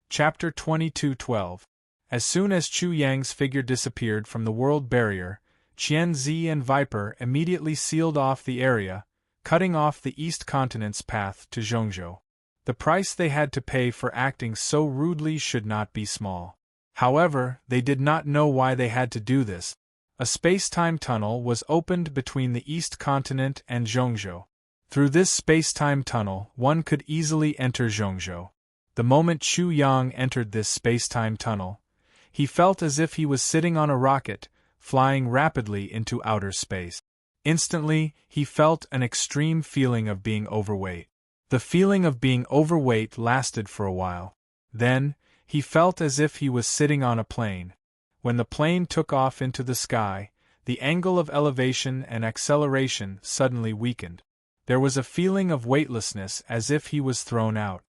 Chapter 22:12. As soon as Chu Yang's figure disappeared from the world barrier, Qianzi and Viper immediately sealed off the area, cutting off the East Continent's path to Zhongzhou. The price they had to pay for acting so rudely should not be small. However, they did not know why they had to do this. A space-time tunnel was opened between the East Continent and Zhongzhou. Through this space-time tunnel, one could easily enter Zhongzhou. The moment Chu Yang entered this space-time tunnel, he felt as if he was sitting on a rocket, flying rapidly into outer space. Instantly, he felt an extreme feeling of being overweight. The feeling of being overweight lasted for a while. Then, he felt as if he was sitting on a plane. When the plane took off into the sky, the angle of elevation and acceleration suddenly weakened. There was a feeling of weightlessness as if he was thrown out.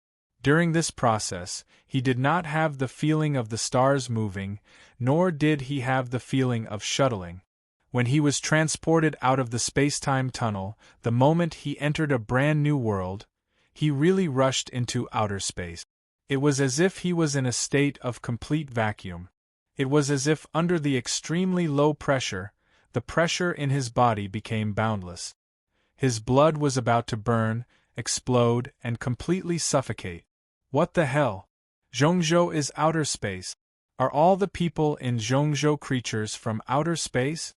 During this process, he did not have the feeling of the stars moving, nor did he have the feeling of shuttling. When he was transported out of the space-time tunnel, the moment he entered a brand new world, he really rushed into outer space. It was as if he was in a state of complete vacuum. It was as if under the extremely low pressure, the pressure in his body became boundless. His blood was about to burn, explode, and completely suffocate. What the hell? Zhongzhou is outer space. Are all the people in Zhongzhou creatures from outer space?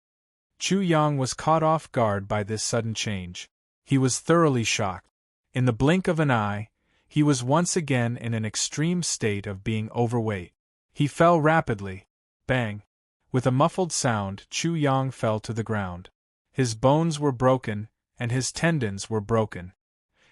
Chu Yang was caught off guard by this sudden change. He was thoroughly shocked. In the blink of an eye, He was once again in an extreme state of being overweight. He fell rapidly. Bang! With a muffled sound, Chu Yang fell to the ground. His bones were broken, and his tendons were broken.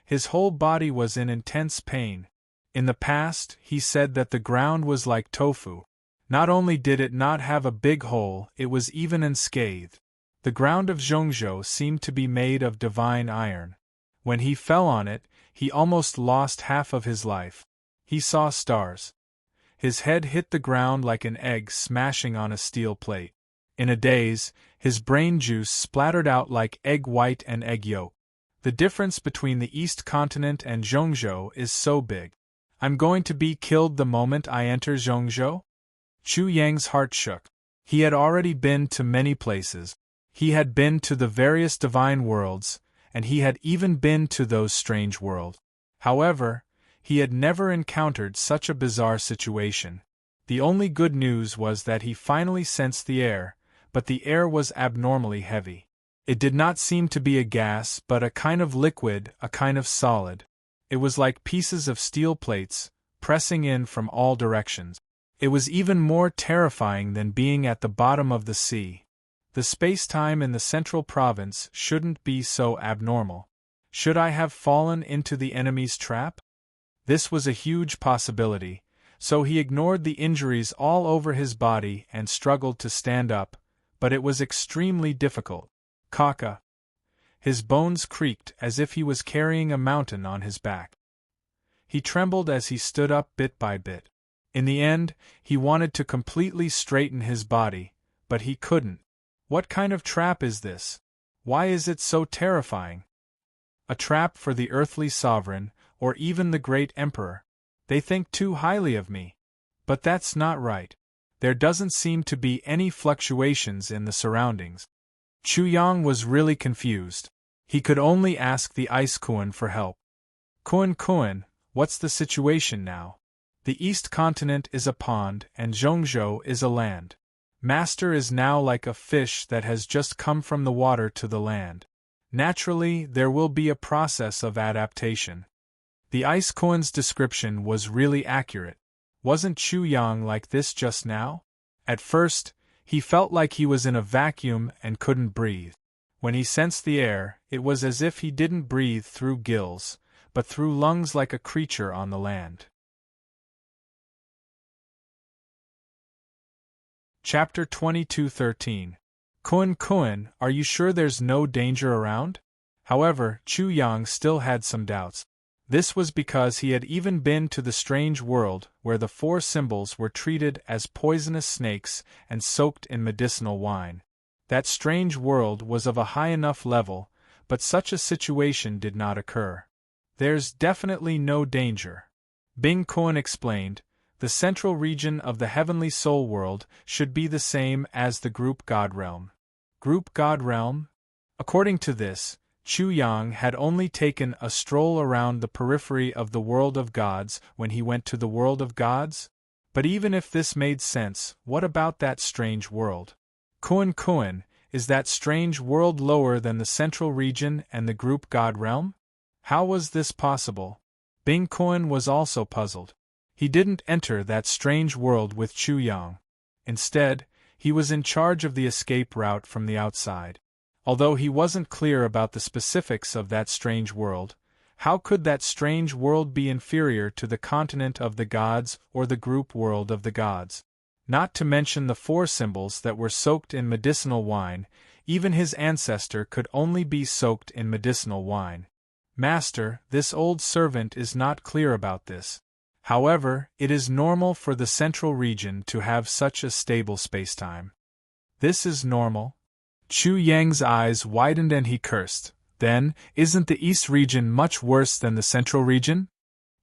His whole body was in intense pain. In the past, he said that the ground was like tofu. Not only did it not have a big hole, it was even unscathed. The ground of Zhongzhou seemed to be made of divine iron. When he fell on it, he almost lost half of his life. He saw stars. His head hit the ground like an egg smashing on a steel plate. In a daze, his brain juice splattered out like egg white and egg yolk. The difference between the East Continent and Zhongzhou is so big. I'm going to be killed the moment I enter Zhongzhou? Chu Yang's heart shook. He had already been to many places. He had been to the various divine worlds, and he had even been to those strange worlds. However, he had never encountered such a bizarre situation. The only good news was that he finally sensed the air, but the air was abnormally heavy. It did not seem to be a gas but a kind of liquid, a kind of solid. It was like pieces of steel plates, pressing in from all directions. It was even more terrifying than being at the bottom of the sea. The space-time in the central province shouldn't be so abnormal. Should I have fallen into the enemy's trap? This was a huge possibility, so he ignored the injuries all over his body and struggled to stand up, but it was extremely difficult. Kaka. His bones creaked as if he was carrying a mountain on his back. He trembled as he stood up bit by bit. In the end, he wanted to completely straighten his body, but he couldn't. What kind of trap is this? Why is it so terrifying? A trap for the earthly sovereign, or even the great emperor. They think too highly of me. But that's not right. There doesn't seem to be any fluctuations in the surroundings. Chu Yang was really confused. He could only ask the Ice Kuan for help. Kuan, what's the situation now? The East Continent is a pond and Zhongzhou is a land. Master is now like a fish that has just come from the water to the land. Naturally, there will be a process of adaptation. The Ice Kuan's description was really accurate. Wasn't Chu Yang like this just now? At first, he felt like he was in a vacuum and couldn't breathe. When he sensed the air, it was as if he didn't breathe through gills, but through lungs like a creature on the land. Chapter 22:13. Kuan, are you sure there's no danger around? However, Chu Yang still had some doubts. This was because he had even been to the strange world where the four symbols were treated as poisonous snakes and soaked in medicinal wine. That strange world was of a high enough level, but such a situation did not occur. There's definitely no danger. Bing Kuan explained, the central region of the heavenly soul world should be the same as the group God realm. Group God realm? According to this, Chu Yang had only taken a stroll around the periphery of the world of gods when he went to the world of gods? But even if this made sense, what about that strange world? Kuan, is that strange world lower than the central region and the group God realm? How was this possible? Bing Kuan was also puzzled. He didn't enter that strange world with Chu Yang. Instead, he was in charge of the escape route from the outside. Although he wasn't clear about the specifics of that strange world, how could that strange world be inferior to the continent of the gods or the group world of the gods? Not to mention the four symbols that were soaked in medicinal wine, even his ancestor could only be soaked in medicinal wine. Master, this old servant is not clear about this. However, it is normal for the central region to have such a stable spacetime. This is normal? Chu Yang's eyes widened and he cursed. Then, isn't the East region much worse than the Central region?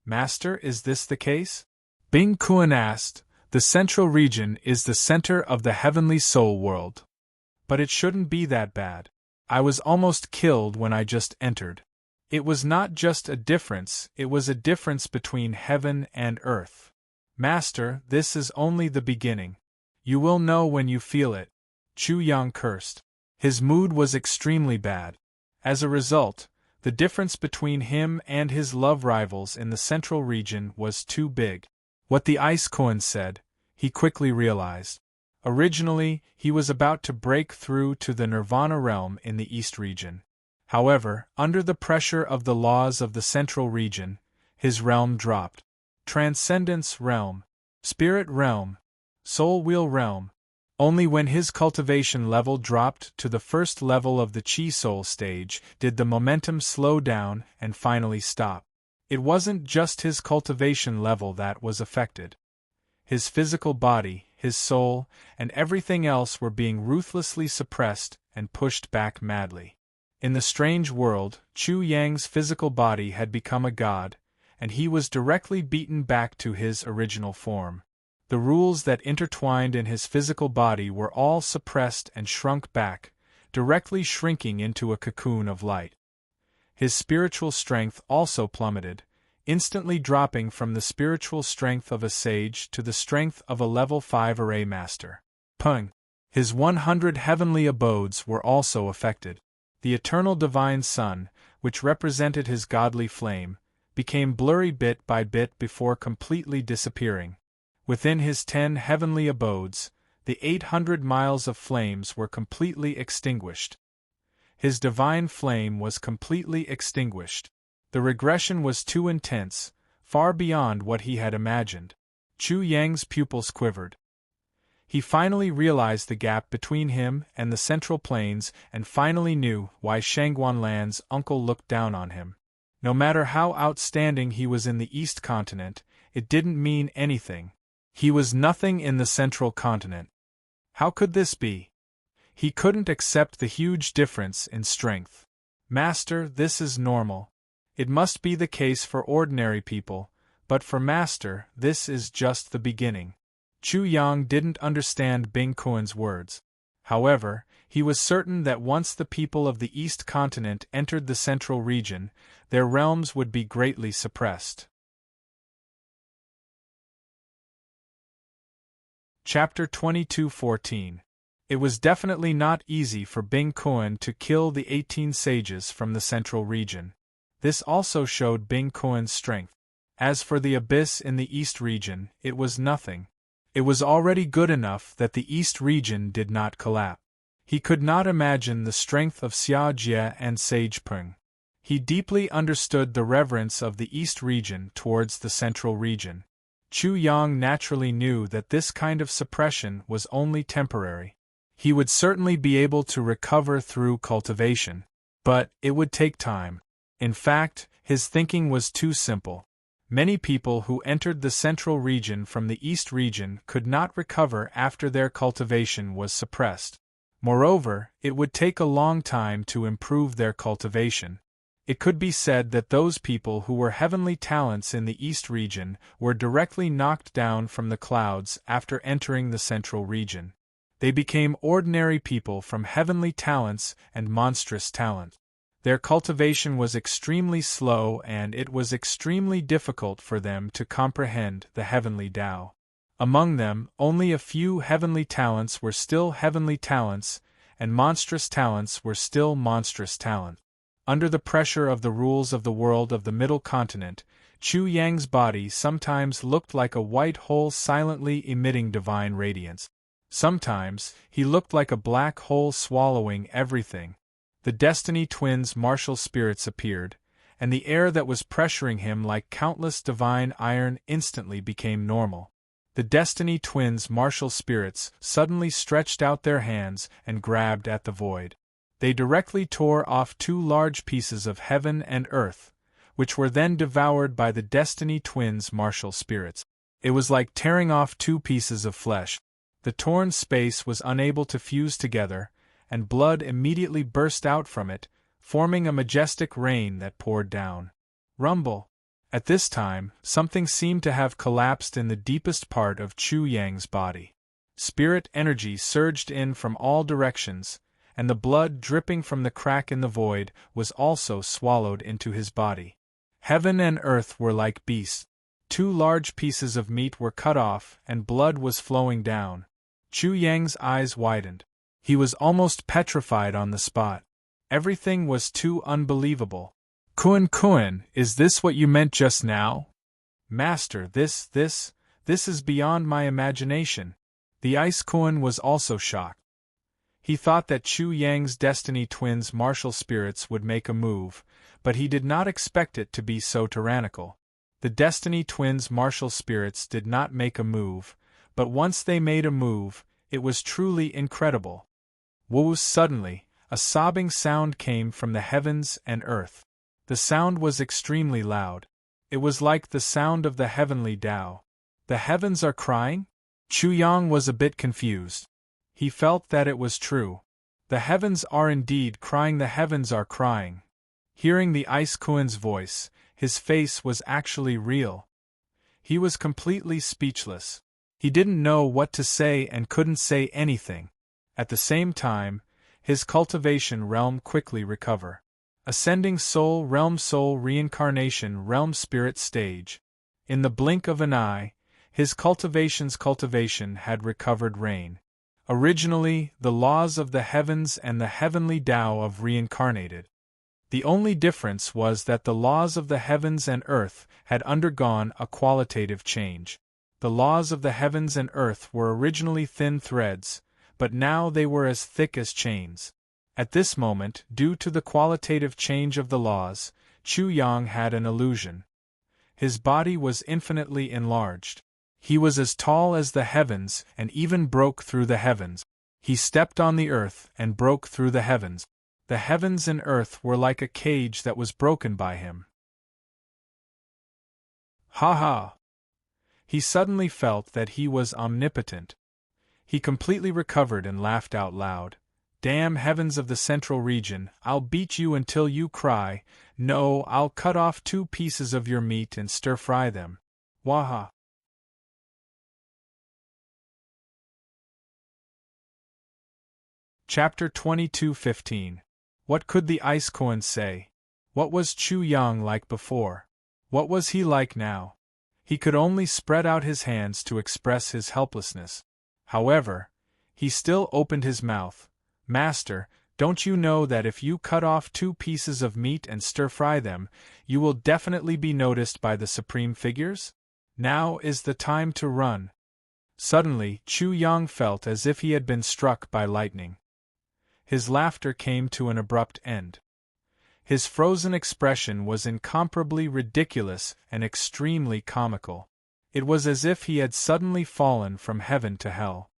Master, is this the case? Bing Kuan asked. The Central region is the center of the heavenly soul world. But it shouldn't be that bad. I was almost killed when I just entered. It was not just a difference, it was a difference between heaven and earth. Master, this is only the beginning. You will know when you feel it. Chu Yang cursed. His mood was extremely bad. As a result, The difference between him and his love rivals in the central region was too big. What the Ice Koan said, he quickly realized. Originally, he was about to break through to the Nirvana realm in the East region. However, under the pressure of the laws of the central region, his realm dropped. Transcendence realm, spirit realm, soul wheel realm. Only when his cultivation level dropped to the first level of the Chi Soul stage did the momentum slow down and finally stop. It wasn't just his cultivation level that was affected. His physical body, his soul, and everything else were being ruthlessly suppressed and pushed back madly. In the strange world, Chu Yang's physical body had become a god, and he was directly beaten back to his original form. The rules that intertwined in his physical body were all suppressed and shrunk back, directly shrinking into a cocoon of light. His spiritual strength also plummeted, instantly dropping from the spiritual strength of a sage to the strength of a level 5 array master. Pung! His 100 heavenly abodes were also affected. The eternal divine sun, which represented his godly flame, became blurry bit by bit before completely disappearing. Within his 10 heavenly abodes, the 800 miles of flames were completely extinguished. His divine flame was completely extinguished. The regression was too intense, far beyond what he had imagined. Chu Yang's pupils quivered. He finally realized the gap between him and the Central Plains and finally knew why Shangguanlan's uncle looked down on him. No matter how outstanding he was in the East Continent, it didn't mean anything. He was nothing in the Central Continent. How could this be? He couldn't accept the huge difference in strength. Master, this is normal. It must be the case for ordinary people, but for Master, this is just the beginning. Chu Yang didn't understand Bing Kuan's words. However, he was certain that once the people of the East Continent entered the Central region, their realms would be greatly suppressed. Chapter 22:14. It was definitely not easy for Bing Kuan to kill the 18 sages from the Central region. This also showed Bing Kuan's strength. As for the abyss in the East region, it was nothing. It was already good enough that the East region did not collapse. He could not imagine the strength of Xia Jie and Sage Peng. He deeply understood the reverence of the East region towards the Central region. Chu Yang naturally knew that this kind of suppression was only temporary. He would certainly be able to recover through cultivation, but it would take time. In fact, his thinking was too simple. Many people who entered the Central region from the East region could not recover after their cultivation was suppressed. Moreover, it would take a long time to improve their cultivation. It could be said that those people who were heavenly talents in the East region were directly knocked down from the clouds after entering the Central region. They became ordinary people from heavenly talents and monstrous talent. Their cultivation was extremely slow and it was extremely difficult for them to comprehend the heavenly Tao. Among them, only a few heavenly talents were still heavenly talents, and monstrous talents were still monstrous talents. Under the pressure of the rules of the world of the Middle Continent, Chu Yang's body sometimes looked like a white hole silently emitting divine radiance. Sometimes, he looked like a black hole swallowing everything. The Destiny Twins' martial spirits appeared, and the air that was pressuring him like countless divine iron instantly became normal. The Destiny Twins' martial spirits suddenly stretched out their hands and grabbed at the void. They directly tore off 2 large pieces of heaven and earth, which were then devoured by the Destiny Twins' martial spirits. It was like tearing off 2 pieces of flesh. The torn space was unable to fuse together, and blood immediately burst out from it, forming a majestic rain that poured down. Rumble! At this time, something seemed to have collapsed in the deepest part of Chu Yang's body. Spirit energy surged in from all directions, and the blood dripping from the crack in the void was also swallowed into his body. Heaven and earth were like beasts. 2 large pieces of meat were cut off and blood was flowing down. Chu Yang's eyes widened. He was almost petrified on the spot. Everything was too unbelievable. Kuan, is this what you meant just now? Master, this is beyond my imagination. The Ice Kuan was also shocked. He thought that Chu Yang's Destiny Twins martial spirits would make a move, but he did not expect it to be so tyrannical. The Destiny Twins martial spirits did not make a move, but once they made a move, it was truly incredible. Woo! Suddenly, a sobbing sound came from the heavens and earth. The sound was extremely loud. It was like the sound of the heavenly Tao. The heavens are crying? Chu Yang was a bit confused. He felt that it was true. The heavens are indeed crying, the heavens are crying. Hearing the Ice Kuan's voice, his face was actually real. He was completely speechless. He didn't know what to say and couldn't say anything. At the same time, his cultivation realm quickly recover. Ascending soul reincarnation realm spirit stage. In the blink of an eye, his cultivation had recovered reign. Originally, the laws of the heavens and the heavenly Tao of reincarnated. The only difference was that the laws of the heavens and earth had undergone a qualitative change. The laws of the heavens and earth were originally thin threads, but now they were as thick as chains. At this moment, due to the qualitative change of the laws, Chu Yang had an illusion. His body was infinitely enlarged. He was as tall as the heavens and even broke through the heavens. He stepped on the earth and broke through the heavens. The heavens and earth were like a cage that was broken by him. Ha ha! He suddenly felt that he was omnipotent. He completely recovered and laughed out loud. Damn heavens of the central region, I'll beat you until you cry. No, I'll cut off 2 pieces of your meat and stir-fry them. Waha! Chapter 22:15. What could the Ice Kuan say? What was Chu Yang like before? What was he like now? He could only spread out his hands to express his helplessness. However, he still opened his mouth. Master, don't you know that if you cut off 2 pieces of meat and stir-fry them, you will definitely be noticed by the supreme figures? Now is the time to run. Suddenly, Chu Yang felt as if he had been struck by lightning. His laughter came to an abrupt end. His frozen expression was incomparably ridiculous and extremely comical. It was as if he had suddenly fallen from heaven to hell.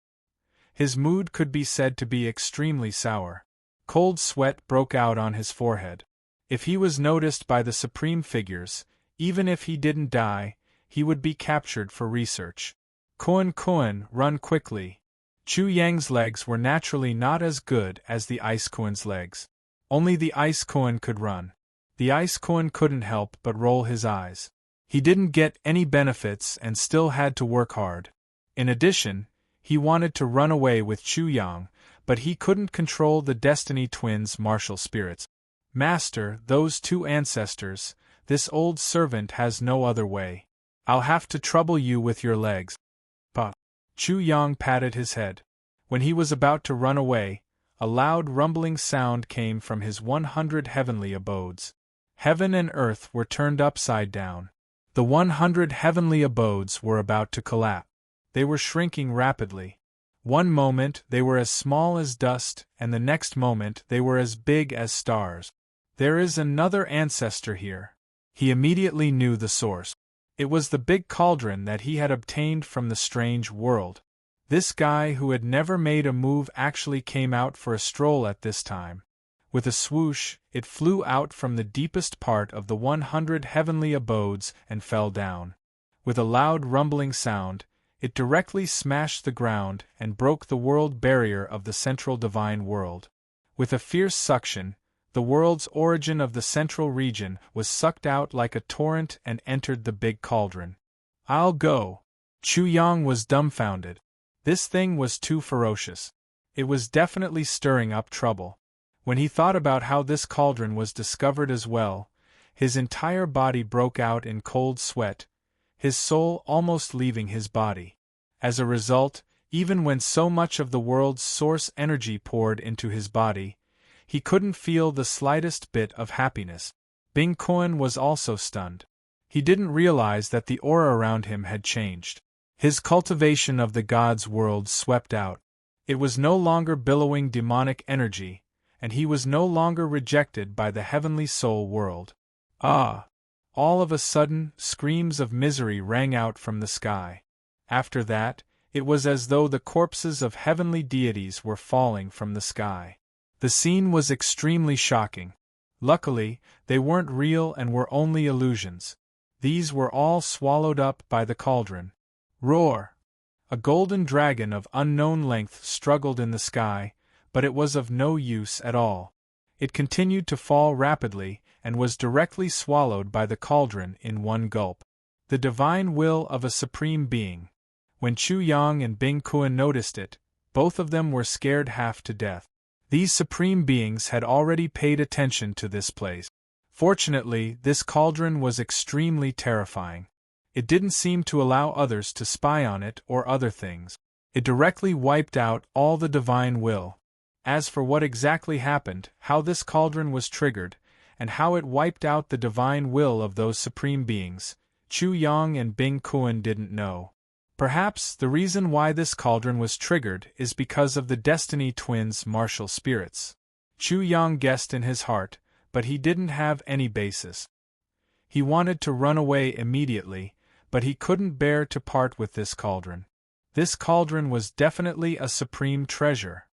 His mood could be said to be extremely sour. Cold sweat broke out on his forehead. If he was noticed by the supreme figures, even if he didn't die, he would be captured for research. Kuan, run quickly. Chu Yang's legs were naturally not as good as the Ice Kuan's legs. Only the Ice Kuan could run. The Ice Kuan couldn't help but roll his eyes. He didn't get any benefits and still had to work hard. In addition, he wanted to run away with Chu Yang, but he couldn't control the Destiny Twins' martial spirits. Master, those 2 ancestors, this old servant has no other way. I'll have to trouble you with your legs. Pa. Chu Yang patted his head. When he was about to run away, a loud rumbling sound came from his 100 heavenly abodes. Heaven and earth were turned upside down. The 100 heavenly abodes were about to collapse. They were shrinking rapidly. One moment they were as small as dust, and the next moment they were as big as stars. There is another ancestor here. He immediately knew the source. It was the big cauldron that he had obtained from the strange world. This guy who had never made a move actually came out for a stroll at this time. With a swoosh, it flew out from the deepest part of the 100 heavenly abodes and fell down. With a loud rumbling sound, it directly smashed the ground and broke the world barrier of the central divine world. With a fierce suction, the world's origin of the central region was sucked out like a torrent and entered the big cauldron. I'll go. Chu Yang was dumbfounded. This thing was too ferocious. It was definitely stirring up trouble. When he thought about how this cauldron was discovered as well, his entire body broke out in cold sweat, his soul almost leaving his body. As a result, even when so much of the world's source energy poured into his body, he couldn't feel the slightest bit of happiness. Bing Kuan was also stunned. He didn't realize that the aura around him had changed. His cultivation of the gods' world swept out. It was no longer billowing demonic energy, and he was no longer rejected by the heavenly soul world. Ah! All of a sudden, screams of misery rang out from the sky. After that, it was as though the corpses of heavenly deities were falling from the sky. The scene was extremely shocking. Luckily, they weren't real and were only illusions. These were all swallowed up by the cauldron. Roar! A golden dragon of unknown length struggled in the sky, but it was of no use at all. It continued to fall rapidly and was directly swallowed by the cauldron in one gulp. The divine will of a supreme being. When Chu Yang and Bing Kuan noticed it, both of them were scared half to death. These supreme beings had already paid attention to this place. Fortunately, this cauldron was extremely terrifying. It didn't seem to allow others to spy on it or other things. It directly wiped out all the divine will. As for what exactly happened, how this cauldron was triggered, and how it wiped out the divine will of those supreme beings, Chu Yang and Bing Kuan didn't know. Perhaps the reason why this cauldron was triggered is because of the Destiny Twins' martial spirits. Chu Yang guessed in his heart, but he didn't have any basis. He wanted to run away immediately, but he couldn't bear to part with this cauldron. This cauldron was definitely a supreme treasure.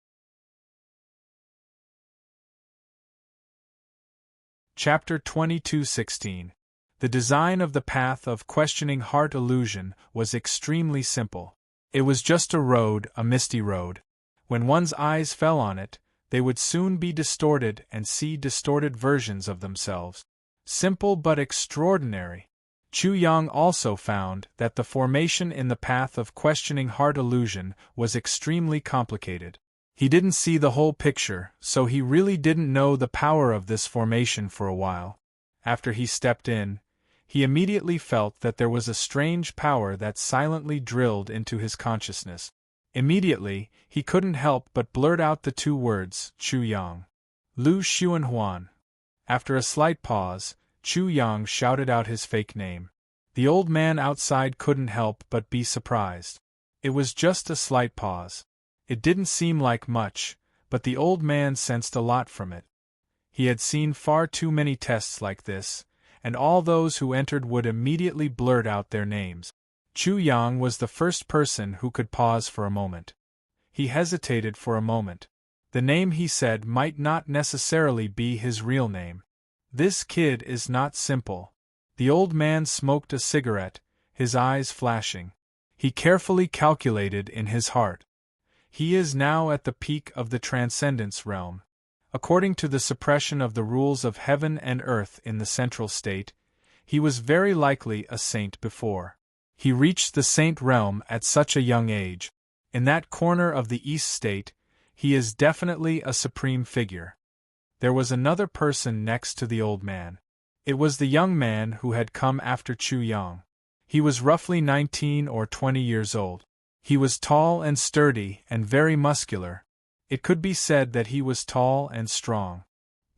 Chapter 22:16. The design of the path of questioning heart illusion was extremely simple. It was just a road, a misty road. When one's eyes fell on it, they would soon be distorted and see distorted versions of themselves. Simple but extraordinary. Chu Yang also found that the formation in the path of questioning heart illusion was extremely complicated. He didn't see the whole picture, so he really didn't know the power of this formation for a while. After he stepped in, he immediately felt that there was a strange power that silently drilled into his consciousness. Immediately, he couldn't help but blurt out the two words, Chu Yang. Lu Xuanhuan. After a slight pause, Chu Yang shouted out his fake name. The old man outside couldn't help but be surprised. It was just a slight pause. It didn't seem like much, but the old man sensed a lot from it. He had seen far too many tests like this, and all those who entered would immediately blurt out their names. Chu Yang was the first person who could pause for a moment. He hesitated for a moment. The name he said might not necessarily be his real name. This kid is not simple. The old man smoked a cigarette, his eyes flashing. He carefully calculated in his heart. He is now at the peak of the transcendence realm. According to the suppression of the rules of heaven and earth in the central state, he was very likely a saint before. He reached the saint realm at such a young age. In that corner of the east state, he is definitely a supreme figure. There was another person next to the old man. It was the young man who had come after Chu Yang. He was roughly 19 or 20 years old. He was tall and sturdy and very muscular. It could be said that he was tall and strong.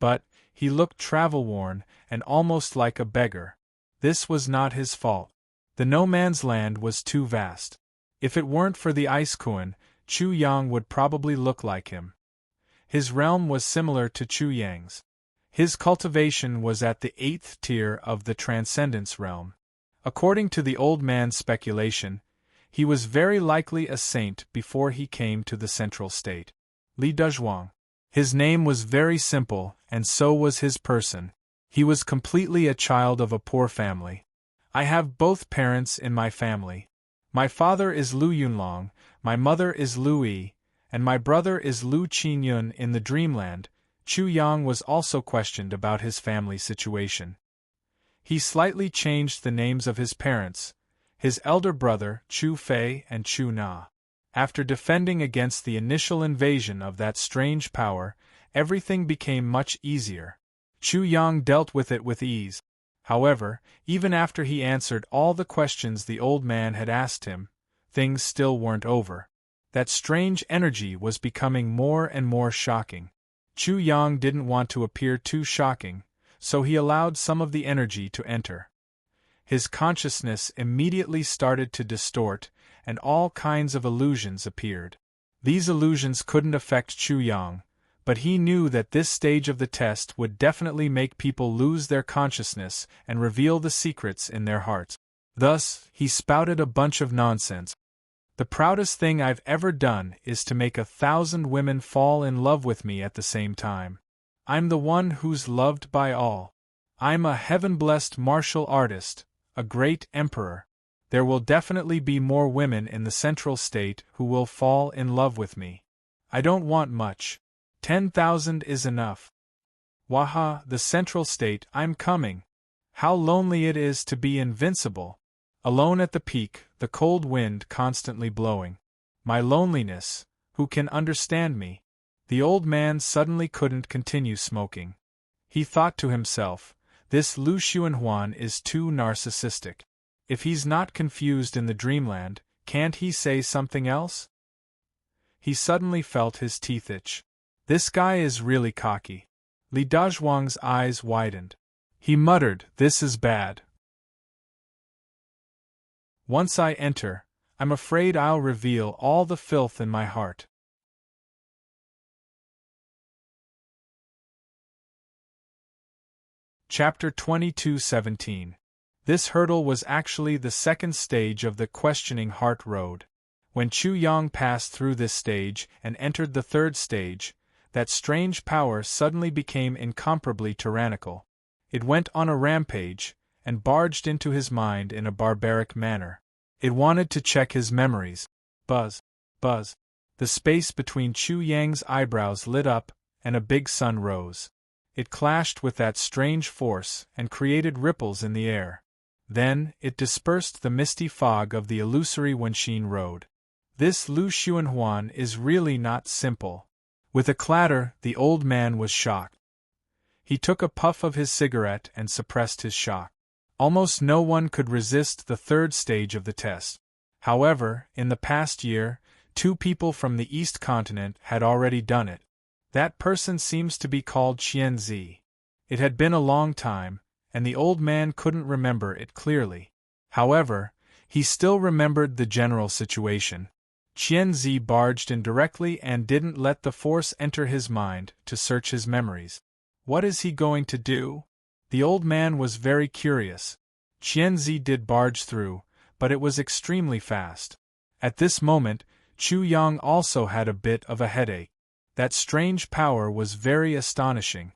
But he looked travel-worn and almost like a beggar. This was not his fault. The no-man's land was too vast. If it weren't for the Ice Kuan, Chu Yang would probably look like him. His realm was similar to Chu Yang's. His cultivation was at the 8th tier of the Transcendence realm. According to the old man's speculation, he was very likely a saint before he came to the central state. Li Dezhuang. His name was very simple, and so was his person. He was completely a child of a poor family. I have both parents in my family. My father is Lu Yunlong, my mother is Lu Yi, and my brother is Lu Qinyun in the Dreamland. Chu Yang was also questioned about his family situation. He slightly changed the names of his parents, his elder brother, Chu Fei and Chu Na. After defending against the initial invasion of that strange power, everything became much easier. Chu Yang dealt with it with ease. However, even after he answered all the questions the old man had asked him, things still weren't over. That strange energy was becoming more and more shocking. Chu Yang didn't want to appear too shocking, so he allowed some of the energy to enter. His consciousness immediately started to distort, and all kinds of illusions appeared. These illusions couldn't affect Chu Yang, but he knew that this stage of the test would definitely make people lose their consciousness and reveal the secrets in their hearts. Thus, he spouted a bunch of nonsense. The proudest thing I've ever done is to make 1,000 women fall in love with me at the same time. I'm the one who's loved by all. I'm a heaven-blessed martial artist, a great emperor. There will definitely be more women in the central state who will fall in love with me. I don't want much. 10,000 is enough. Waha, the central state, I'm coming. How lonely it is to be invincible. Alone at the peak, the cold wind constantly blowing. My loneliness, who can understand me? The old man suddenly couldn't continue smoking. He thought to himself, this Lu Xuanhuan is too narcissistic. If he's not confused in the dreamland, can't he say something else? He suddenly felt his teeth itch. This guy is really cocky. Li Dazhuang's eyes widened. He muttered, this is bad. Once I enter, I'm afraid I'll reveal all the filth in my heart. Chapter 22:17. This hurdle was actually the second stage of the questioning heart road. When Chu Yang passed through this stage and entered the third stage, that strange power suddenly became incomparably tyrannical. It went on a rampage, and barged into his mind in a barbaric manner. It wanted to check his memories. Buzz, buzz. The space between Chu Yang's eyebrows lit up, and a big sun rose. It clashed with that strange force and created ripples in the air. Then, it dispersed the misty fog of the illusory Wenxin Road. This Lu Xuanhuan is really not simple. With a clatter, the old man was shocked. He took a puff of his cigarette and suppressed his shock. Almost no one could resist the third stage of the test. However, in the past year, 2 people from the East Continent had already done it. That person seems to be called Qianzi. It had been a long time, and the old man couldn't remember it clearly. However, he still remembered the general situation. Qianzi barged in directly and didn't let the force enter his mind to search his memories. What is he going to do? The old man was very curious. Qianzi did barge through, but it was extremely fast. At this moment, Chu Yang also had a bit of a headache. That strange power was very astonishing.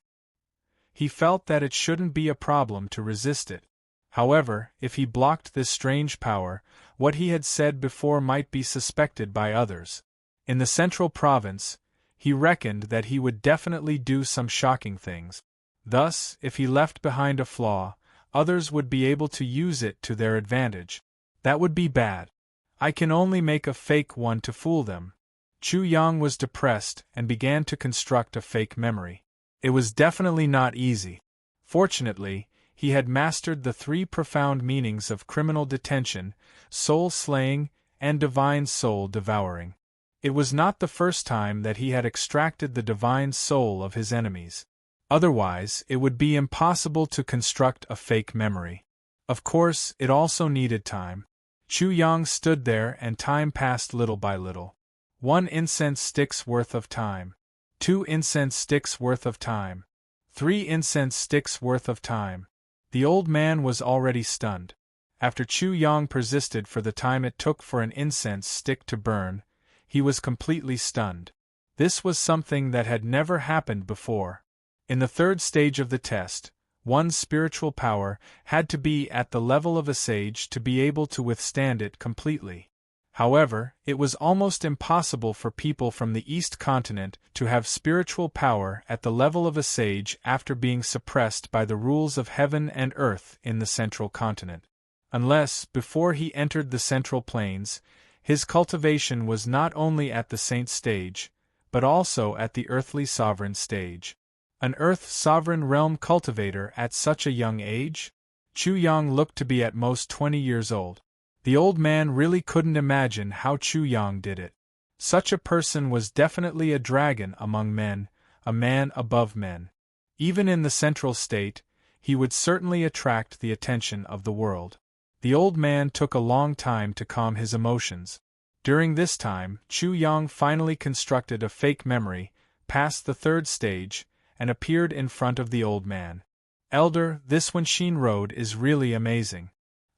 He felt that it shouldn't be a problem to resist it. However, if he blocked this strange power, what he had said before might be suspected by others. In the central province, he reckoned that he would definitely do some shocking things. Thus, if he left behind a flaw, others would be able to use it to their advantage. That would be bad. I can only make a fake one to fool them. Chu Yang was depressed and began to construct a fake memory. It was definitely not easy. Fortunately, he had mastered the 3 profound meanings of criminal detention, soul slaying, and divine soul devouring. It was not the first time that he had extracted the divine soul of his enemies. Otherwise, it would be impossible to construct a fake memory. Of course, it also needed time. Chu Yang stood there and time passed little by little. 1 incense stick's worth of time. 2 incense sticks worth of time. 3 incense sticks worth of time. The old man was already stunned. After Chu Yang persisted for the time it took for an incense stick to burn, he was completely stunned. This was something that had never happened before. In the third stage of the test, one's spiritual power had to be at the level of a sage to be able to withstand it completely. However, it was almost impossible for people from the East Continent to have spiritual power at the level of a sage after being suppressed by the rules of heaven and earth in the central continent. Unless, before he entered the central plains, his cultivation was not only at the saint stage, but also at the earthly sovereign stage. An earth sovereign realm cultivator at such a young age? Chu Yang looked to be at most 20 years old. The old man really couldn't imagine how Chu Yang did it. Such a person was definitely a dragon among men, a man above men. Even in the central state, he would certainly attract the attention of the world. The old man took a long time to calm his emotions. During this time, Chu Yang finally constructed a fake memory, passed the third stage, and appeared in front of the old man. Elder, this Wenshin road is really amazing.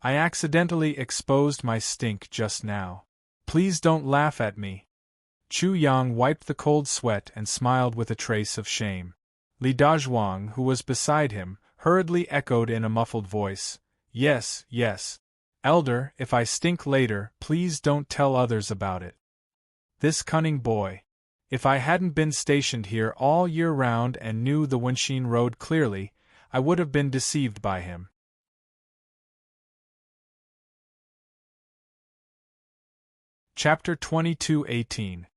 I accidentally exposed my stink just now. Please don't laugh at me. Chu Yang wiped the cold sweat and smiled with a trace of shame. Li Dazhuang, who was beside him, hurriedly echoed in a muffled voice, "Yes, yes. Elder, if I stink later, please don't tell others about it." This cunning boy. If I hadn't been stationed here all year round and knew the Wenshin road clearly, I would have been deceived by him. Chapter 22:18.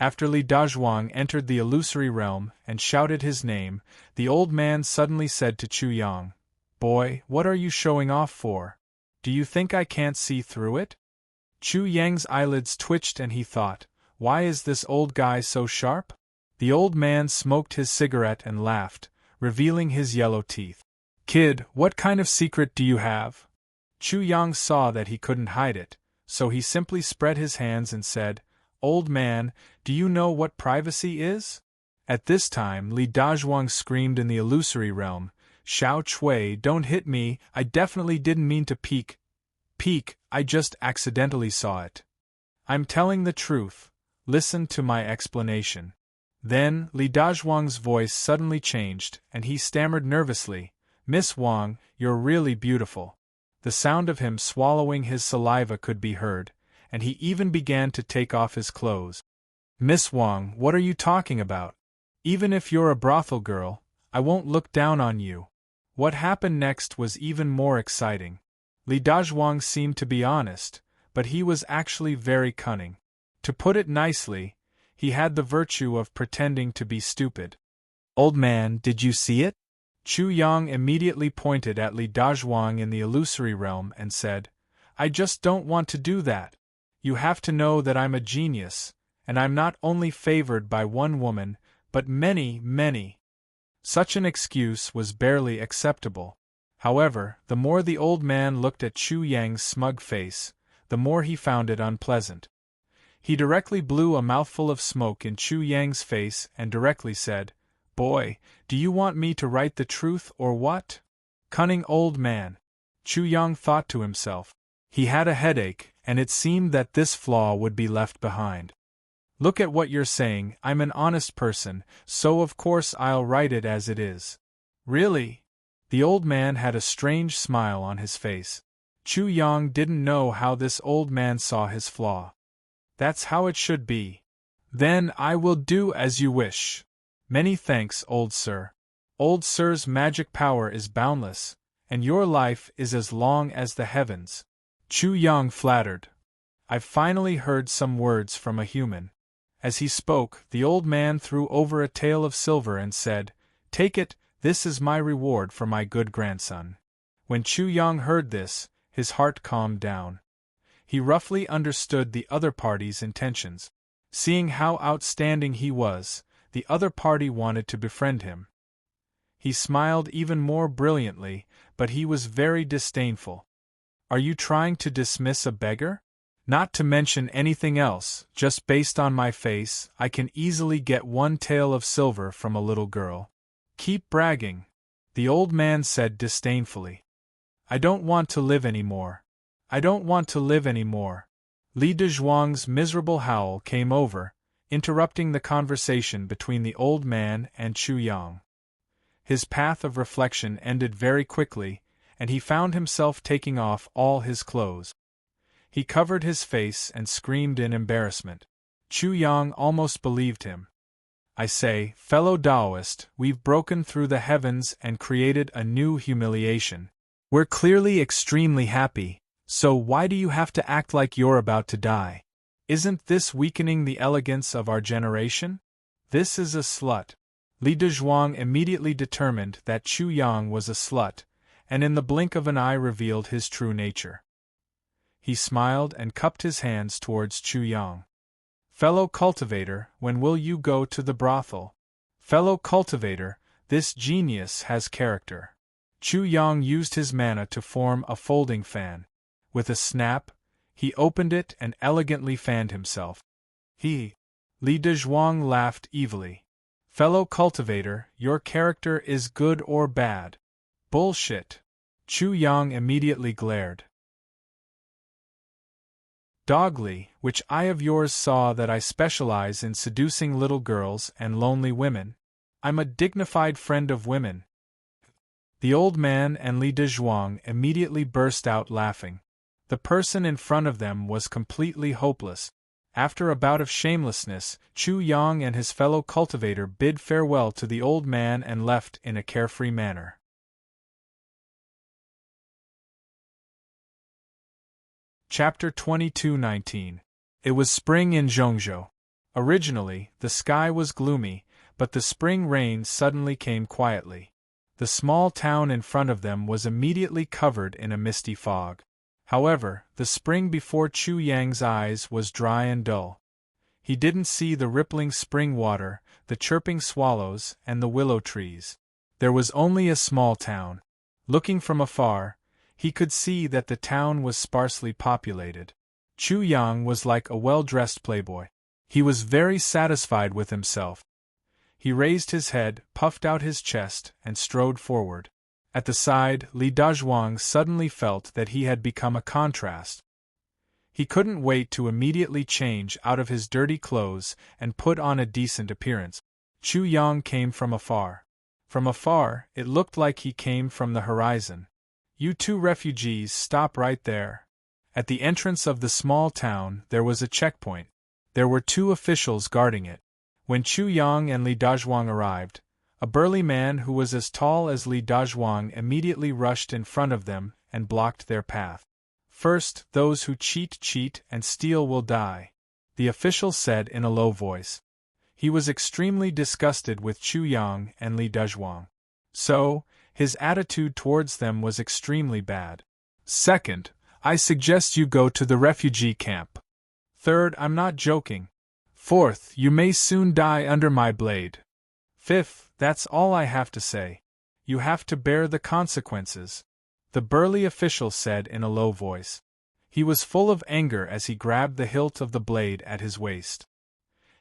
After Li Dazhuang entered the illusory realm and shouted his name, the old man suddenly said to Chu Yang, "Boy, what are you showing off for? Do you think I can't see through it?" Chu Yang's eyelids twitched and he thought, "Why is this old guy so sharp?" The old man smoked his cigarette and laughed, revealing his yellow teeth. "Kid, what kind of secret do you have?" Chu Yang saw that he couldn't hide it, so he simply spread his hands and said, "Old man, do you know what privacy is?" At this time Li Dazhuang screamed in the illusory realm, "Xiao Chui, don't hit me, I definitely didn't mean to peek, I just accidentally saw it. I'm telling the truth, listen to my explanation." Then, Li Dazhuang's voice suddenly changed, and he stammered nervously, "Miss Wang, you're really beautiful." The sound of him swallowing his saliva could be heard, and he even began to take off his clothes. "Miss Wang, what are you talking about? Even if you're a brothel girl, I won't look down on you." What happened next was even more exciting. Li Dazhuang seemed to be honest, but he was actually very cunning. To put it nicely, he had the virtue of pretending to be stupid. "Old man, did you see it?" Chu Yang immediately pointed at Li Dazhuang in the illusory realm and said, "I just don't want to do that. You have to know that I'm a genius, and I'm not only favored by one woman, but many, many." Such an excuse was barely acceptable. However, the more the old man looked at Chu Yang's smug face, the more he found it unpleasant. He directly blew a mouthful of smoke in Chu Yang's face and directly said, "Boy, do you want me to write the truth or what?" Cunning old man. Chu Yang thought to himself. He had a headache, and it seemed that this flaw would be left behind. "Look at what you're saying, I'm an honest person, so of course I'll write it as it is." "Really?" The old man had a strange smile on his face. Chu Yang didn't know how this old man saw his flaw. "That's how it should be." "Then I will do as you wish. Many thanks, old sir. Old sir's magic power is boundless, and your life is as long as the heavens." Chu Yang flattered. "I've finally heard some words from a human." As he spoke, the old man threw over a tael of silver and said, "Take it, this is my reward for my good grandson." When Chu Yang heard this, his heart calmed down. He roughly understood the other party's intentions. Seeing how outstanding he was, the other party wanted to befriend him. He smiled even more brilliantly, but he was very disdainful. "Are you trying to dismiss a beggar? Not to mention anything else, just based on my face, I can easily get one tael of silver from a little girl." "Keep bragging," the old man said disdainfully. "I don't want to live anymore. I don't want to live anymore." Li Dazhuang's miserable howl came over, interrupting the conversation between the old man and Chu Yang. His path of reflection ended very quickly, and he found himself taking off all his clothes. He covered his face and screamed in embarrassment. Chu Yang almost believed him. "I say, fellow Taoist, we've broken through the heavens and created a new humiliation. We're clearly extremely happy, so why do you have to act like you're about to die? Isn't this weakening the elegance of our generation? This is a slut." Li Dazhuang immediately determined that Chu Yang was a slut, and in the blink of an eye revealed his true nature. He smiled and cupped his hands towards Chu Yang. "Fellow cultivator, when will you go to the brothel? Fellow cultivator, this genius has character." Chu Yang used his mana to form a folding fan. With a snap, he opened it and elegantly fanned himself. Li Dezhuang laughed evilly. Fellow cultivator, your character is good or bad? Bullshit. Chu Yang immediately glared. Dogly, which eye of yours saw that I specialize in seducing little girls and lonely women? I'm a dignified friend of women. The old man and Li Dezhuang immediately burst out laughing. The person in front of them was completely hopeless. After a bout of shamelessness, Chu Yang and his fellow cultivator bid farewell to the old man and left in a carefree manner. Chapter 22:19. It was spring in Zhongzhou. Originally, the sky was gloomy, but the spring rain suddenly came quietly. The small town in front of them was immediately covered in a misty fog. However, the spring before Chu Yang's eyes was dry and dull. He didn't see the rippling spring water, the chirping swallows, and the willow trees. There was only a small town. Looking from afar, he could see that the town was sparsely populated. Chu Yang was like a well-dressed playboy. He was very satisfied with himself. He raised his head, puffed out his chest, and strode forward. At the side, Li Dezhuang suddenly felt that he had become a contrast. He couldn't wait to immediately change out of his dirty clothes and put on a decent appearance. Chu Yang came from afar. From afar, it looked like he came from the horizon. You two refugees, stop right there. At the entrance of the small town, there was a checkpoint. There were 2 officials guarding it. When Chu Yang and Li Dezhuang arrived, a burly man who was as tall as Li Dezhuang immediately rushed in front of them and blocked their path. First, those who cheat and steal will die, the official said in a low voice. He was extremely disgusted with Chu Yang and Li Dezhuang. So, his attitude towards them was extremely bad. Second, I suggest you go to the refugee camp. Third, I'm not joking. Fourth, you may soon die under my blade. Fifth, that's all I have to say. You have to bear the consequences, the burly official said in a low voice. He was full of anger as he grabbed the hilt of the blade at his waist.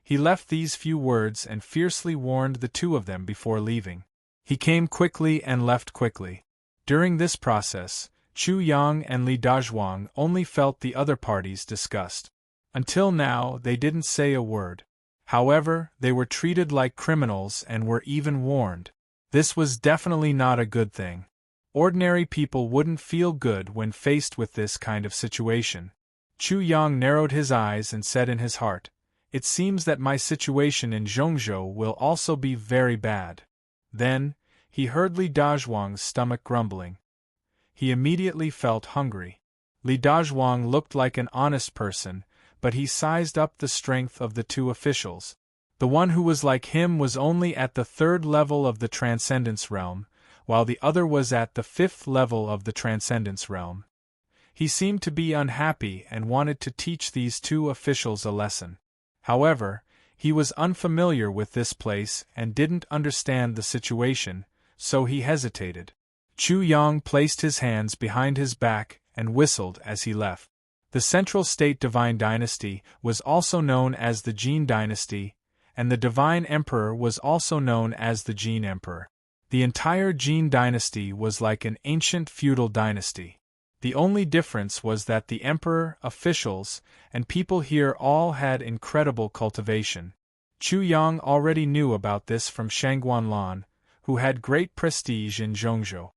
He left these few words and fiercely warned the 2 of them before leaving. He came quickly and left quickly. During this process, Chu Yang and Li Dezhuang only felt the other party's disgust. Until now, they didn't say a word. However, they were treated like criminals and were even warned. This was definitely not a good thing. Ordinary people wouldn't feel good when faced with this kind of situation. Chu Yang narrowed his eyes and said in his heart, "It seems that my situation in Zhongzhou will also be very bad." Then, he heard Li Dezhuang's stomach grumbling. He immediately felt hungry. Li Dezhuang looked like an honest person, but he sized up the strength of the 2 officials. The one who was like him was only at the 3rd level of the Transcendence Realm, while the other was at the 5th level of the Transcendence Realm. He seemed to be unhappy and wanted to teach these 2 officials a lesson. However, he was unfamiliar with this place and didn't understand the situation, so he hesitated. Chu Yang placed his hands behind his back and whistled as he left. The Central State Divine Dynasty was also known as the Jin Dynasty, and the Divine Emperor was also known as the Jin Emperor. The entire Jin Dynasty was like an ancient feudal dynasty. The only difference was that the emperor, officials, and people here all had incredible cultivation. Chu Yang already knew about this from Shangguanlan, who had great prestige in Zhongzhou.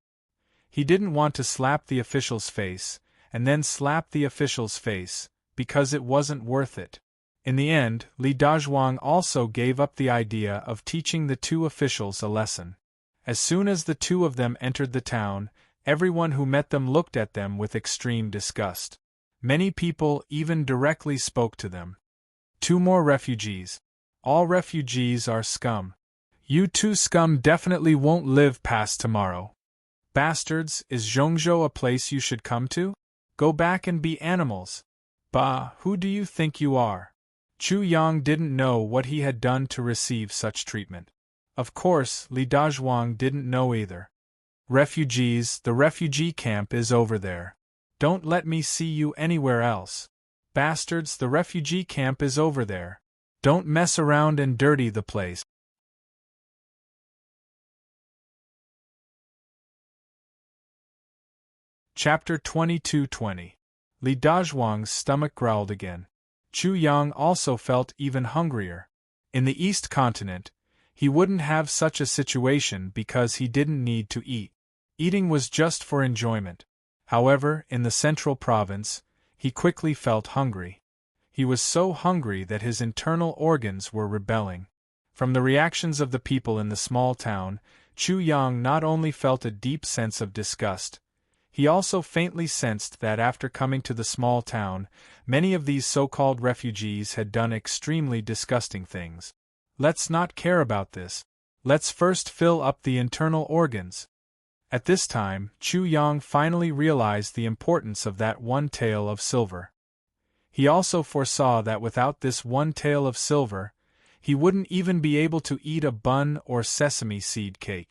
He didn't want to slap the official's face, and then slap the official's face, because it wasn't worth it. In the end, Li Dezhuang also gave up the idea of teaching the 2 officials a lesson. As soon as the 2 of them entered the town, everyone who met them looked at them with extreme disgust. Many people even directly spoke to them. 2 more refugees. All refugees are scum. You 2 scum definitely won't live past tomorrow. Bastards, is Zhongzhou a place you should come to? Go back and be animals. Bah, who do you think you are? Chu Yang didn't know what he had done to receive such treatment. Of course, Li Dezhuang didn't know either. Refugees, the refugee camp is over there. Don't let me see you anywhere else. Bastards, the refugee camp is over there. Don't mess around and dirty the place. Chapter 22:20. Li Dazhuang's stomach growled again. Chu Yang also felt even hungrier. In the East Continent, he wouldn't have such a situation because he didn't need to eat. Eating was just for enjoyment. However, in the Central Province, he quickly felt hungry. He was so hungry that his internal organs were rebelling. From the reactions of the people in the small town, Chu Yang not only felt a deep sense of disgust, he also faintly sensed that after coming to the small town, many of these so-called refugees had done extremely disgusting things. Let's not care about this. Let's first fill up the internal organs. At this time, Chu Yang finally realized the importance of that one tael of silver. He also foresaw that without this one tael of silver, he wouldn't even be able to eat a bun or sesame seed cake.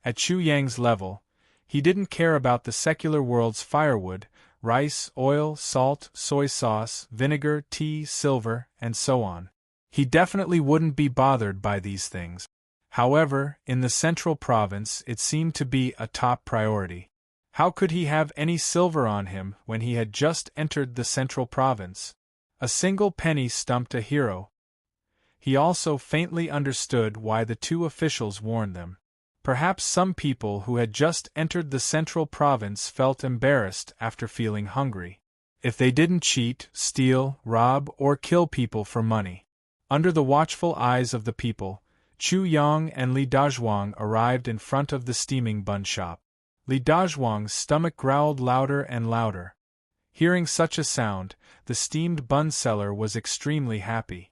At Chu Yang's level, he didn't care about the secular world's firewood, rice, oil, salt, soy sauce, vinegar, tea, silver, and so on. He definitely wouldn't be bothered by these things. However, in the Central Province it seemed to be a top priority. How could he have any silver on him when he had just entered the Central Province? A single penny stumped a hero. He also faintly understood why the two officials warned them. Perhaps some people who had just entered the Central Province felt embarrassed after feeling hungry. If they didn't cheat, steal, rob, or kill people for money. Under the watchful eyes of the people, Chu Yang and Li Dazhuang arrived in front of the steaming bun shop. Li Dazhuang's stomach growled louder and louder. Hearing such a sound, the steamed bun seller was extremely happy.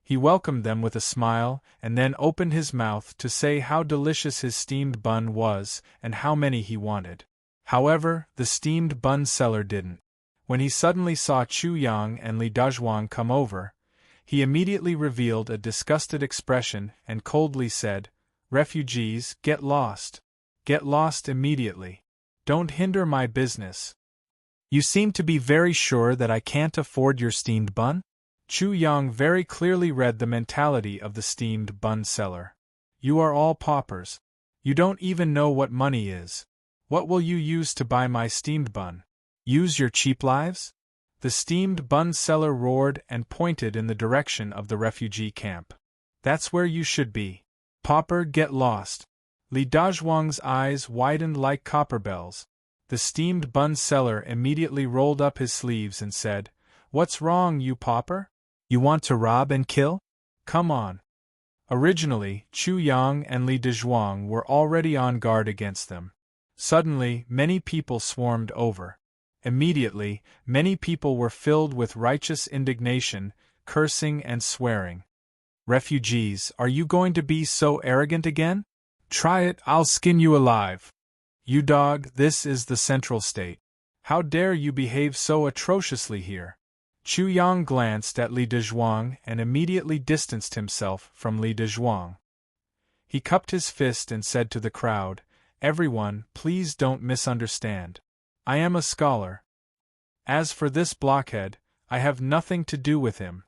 He welcomed them with a smile and then opened his mouth to say how delicious his steamed bun was and how many he wanted. However, the steamed bun seller didn't. When he suddenly saw Chu Yang and Li Dazhuang come over, he immediately revealed a disgusted expression and coldly said, "Refugees, get lost. Get lost immediately. Don't hinder my business. You seem to be very sure that I can't afford your steamed bun?" Chu Yang very clearly read the mentality of the steamed bun seller. You are all paupers. You don't even know what money is. What will you use to buy my steamed bun? Use your cheap lives? The steamed bun seller roared and pointed in the direction of the refugee camp. That's where you should be. Pauper, get lost. Li Dazhuang's eyes widened like copper bells. The steamed bun seller immediately rolled up his sleeves and said, "What's wrong, you pauper? You want to rob and kill? Come on." Originally, Chu Yang and Li Dazhuang were already on guard against them. Suddenly, many people swarmed over. Immediately, many people were filled with righteous indignation, cursing and swearing. Refugees, are you going to be so arrogant again? Try it, I'll skin you alive. You dog, this is the Central State. How dare you behave so atrociously here? Chu Yang glanced at Li Dazhuang and immediately distanced himself from Li Dazhuang. He cupped his fist and said to the crowd, "Everyone, please don't misunderstand. I am a scholar. As for this blockhead, I have nothing to do with him.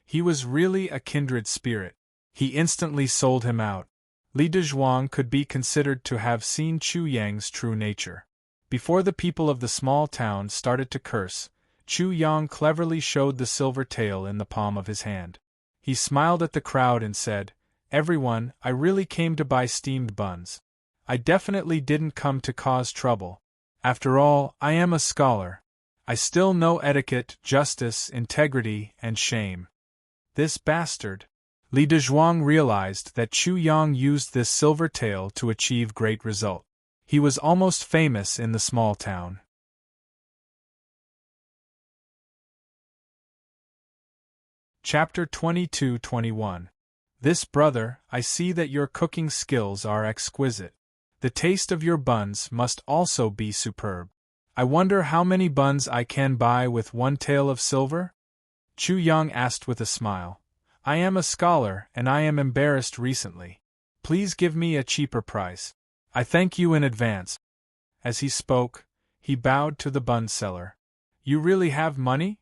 He was really a kindred spirit. He instantly sold him out." Li Dazhuang could be considered to have seen Chu Yang's true nature. Before the people of the small town started to curse, Chu Yang cleverly showed the silver tael in the palm of his hand. He smiled at the crowd and said, "Everyone, I really came to buy steamed buns. I definitely didn't come to cause trouble. After all, I am a scholar. I still know etiquette, justice, integrity, and shame." This bastard. Li Dazhuang realized that Chu Yang used this silver tael to achieve great result. He was almost famous in the small town. Chapter 22-21. This brother, I see that your cooking skills are exquisite. The taste of your buns must also be superb. I wonder how many buns I can buy with one tael of silver? Chu Yang asked with a smile. I am a scholar and I am embarrassed recently. Please give me a cheaper price. I thank you in advance. As he spoke, he bowed to the bun seller. You really have money?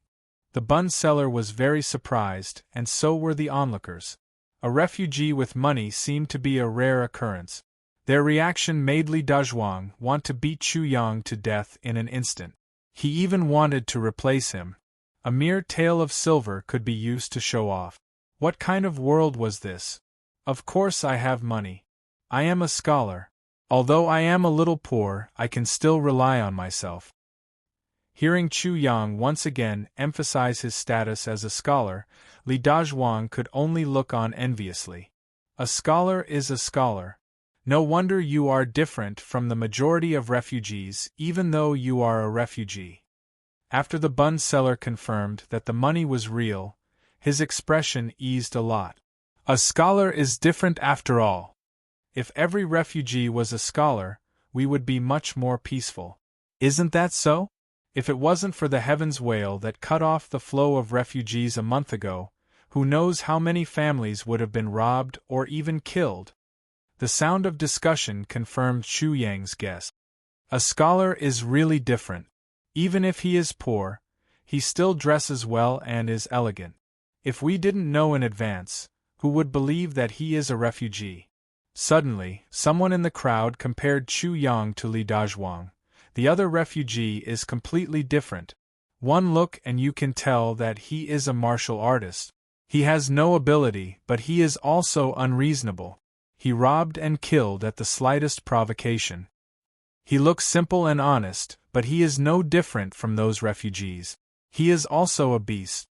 The bun seller was very surprised, and so were the onlookers. A refugee with money seemed to be a rare occurrence. Their reaction made Li Dazhuang want to beat Chu Yang to death in an instant. He even wanted to replace him. A mere tael of silver could be used to show off. What kind of world was this? Of course I have money. I am a scholar. Although I am a little poor, I can still rely on myself. Hearing Chu Yang once again emphasize his status as a scholar, Li Dazhuang could only look on enviously. A scholar is a scholar. No wonder you are different from the majority of refugees, even though you are a refugee. After the bun seller confirmed that the money was real, his expression eased a lot. A scholar is different after all. If every refugee was a scholar, we would be much more peaceful. Isn't that so? If it wasn't for the heavens whale that cut off the flow of refugees a month ago, who knows how many families would have been robbed or even killed? The sound of discussion confirmed Chu Yang's guess. A scholar is really different. Even if he is poor, he still dresses well and is elegant. If we didn't know in advance, who would believe that he is a refugee? Suddenly, someone in the crowd compared Chu Yang to Li Dazhuang. The other refugee is completely different. One look and you can tell that he is a martial artist. He has no ability, but he is also unreasonable. He robbed and killed at the slightest provocation. He looks simple and honest, but he is no different from those refugees. He is also a beast.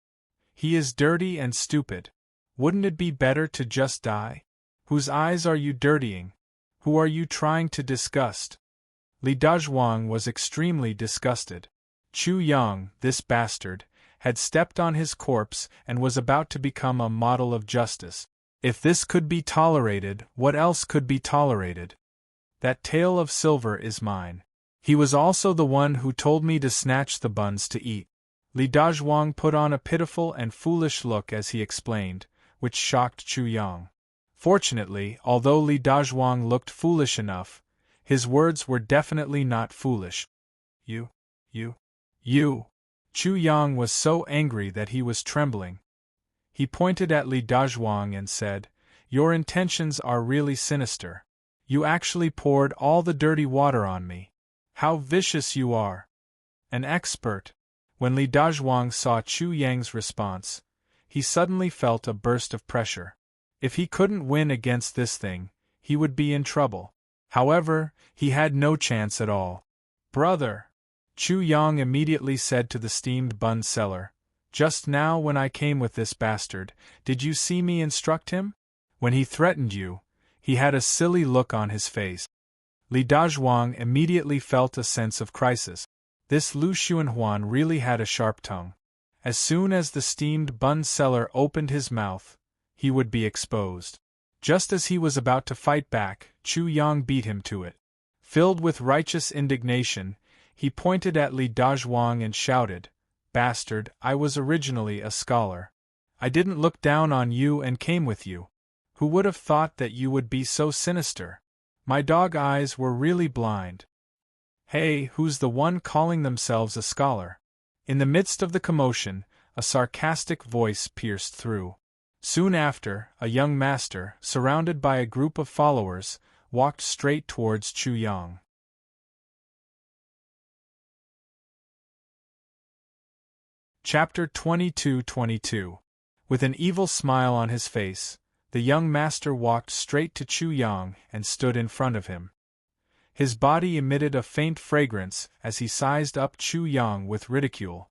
He is dirty and stupid. Wouldn't it be better to just die? Whose eyes are you dirtying? Who are you trying to disgust? Li Dazhuang was extremely disgusted. Chu Yang, this bastard, had stepped on his corpse and was about to become a model of justice. If this could be tolerated, what else could be tolerated? That tael of silver is mine. He was also the one who told me to snatch the buns to eat. Li Dazhuang put on a pitiful and foolish look as he explained, which shocked Chu Yang. Fortunately, although Li Dazhuang looked foolish enough, his words were definitely not foolish. You. Chu Yang was so angry that he was trembling. He pointed at Li Dazhuang and said, "Your intentions are really sinister. You actually poured all the dirty water on me. How vicious you are! An expert." When Li Dazhuang saw Chu Yang's response, he suddenly felt a burst of pressure. If he couldn't win against this thing, he would be in trouble. However, he had no chance at all. "Brother," Chu Yang immediately said to the steamed bun seller, "just now when I came with this bastard, did you see me instruct him? When he threatened you, he had a silly look on his face." Li Dazhuang immediately felt a sense of crisis. This Lu Xuanhuan really had a sharp tongue. As soon as the steamed bun seller opened his mouth, he would be exposed. Just as he was about to fight back, Chu Yang beat him to it. Filled with righteous indignation, he pointed at Li Dazhuang and shouted, "Bastard, I was originally a scholar. I didn't look down on you and came with you. Who would have thought that you would be so sinister? My dog eyes were really blind. Hey, who's the one calling themselves a scholar?" In the midst of the commotion, a sarcastic voice pierced through. Soon after, a young master, surrounded by a group of followers, walked straight towards Chu Yang. Chapter 22:22. With an evil smile on his face, the young master walked straight to Chu Yang and stood in front of him. His body emitted a faint fragrance as he sized up Chu Yang with ridicule.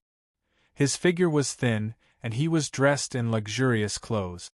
His figure was thin, and he was dressed in luxurious clothes.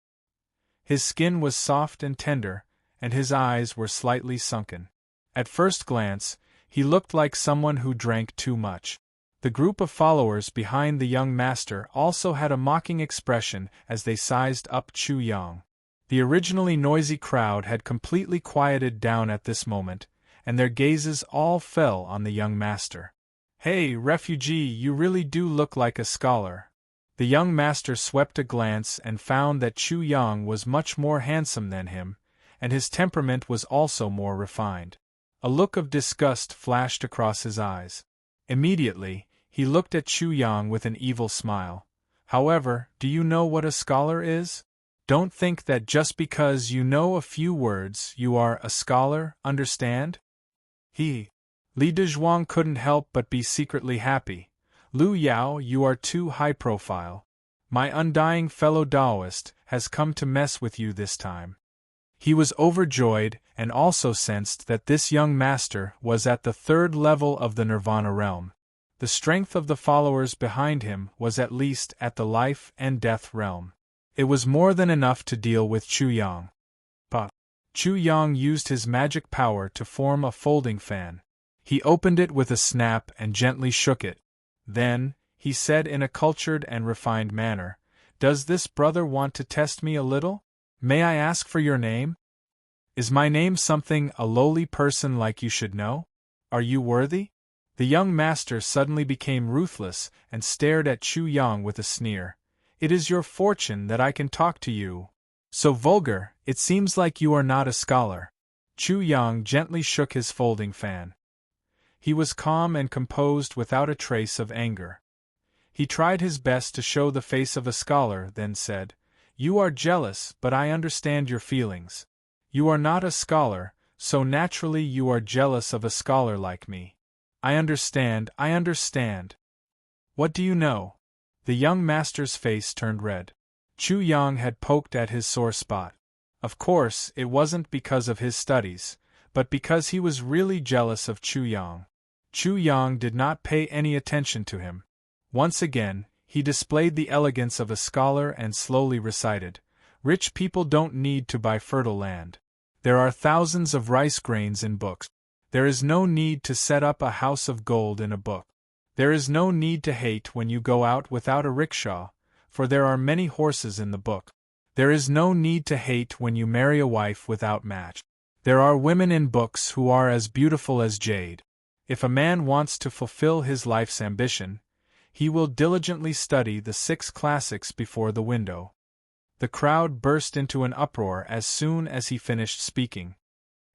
His skin was soft and tender, and his eyes were slightly sunken. At first glance, he looked like someone who drank too much. The group of followers behind the young master also had a mocking expression as they sized up Chu Yang. The originally noisy crowd had completely quieted down at this moment, and their gazes all fell on the young master. "Hey, refugee, you really do look like a scholar." The young master swept a glance and found that Chu Yang was much more handsome than him, and his temperament was also more refined. A look of disgust flashed across his eyes. Immediately, he looked at Chu Yang with an evil smile. However, do you know what a scholar is? Don't think that just because you know a few words you are a scholar, understand? Li Dezhuang couldn't help but be secretly happy. Lu Yao, you are too high profile. My undying fellow Taoist has come to mess with you this time. He was overjoyed and also sensed that this young master was at the third level of the Nirvana realm. The strength of the followers behind him was at least at the life and death realm. It was more than enough to deal with Chu Yang. But Chu Yang used his magic power to form a folding fan. He opened it with a snap and gently shook it. Then, he said in a cultured and refined manner, "Does this brother want to test me a little? May I ask for your name? Is my name something a lowly person like you should know? Are you worthy?" The young master suddenly became ruthless and stared at Chu Yang with a sneer. "It is your fortune that I can talk to you. So vulgar, it seems like you are not a scholar." Chu Yang gently shook his folding fan. He was calm and composed without a trace of anger. He tried his best to show the face of a scholar, then said, "You are jealous, but I understand your feelings. You are not a scholar, so naturally you are jealous of a scholar like me. I understand. What do you know?" The young master's face turned red. Chu Yang had poked at his sore spot. Of course, it wasn't because of his studies, but because he was really jealous of Chu Yang. Chu Yang did not pay any attention to him. Once again, he displayed the elegance of a scholar and slowly recited, "Rich people don't need to buy fertile land. There are thousands of rice grains in books. There is no need to set up a house of gold in a book. There is no need to hate when you go out without a rickshaw, for there are many horses in the book. There is no need to hate when you marry a wife without match. There are women in books who are as beautiful as jade. If a man wants to fulfill his life's ambition, he will diligently study the 6 classics before the window." The crowd burst into an uproar as soon as he finished speaking.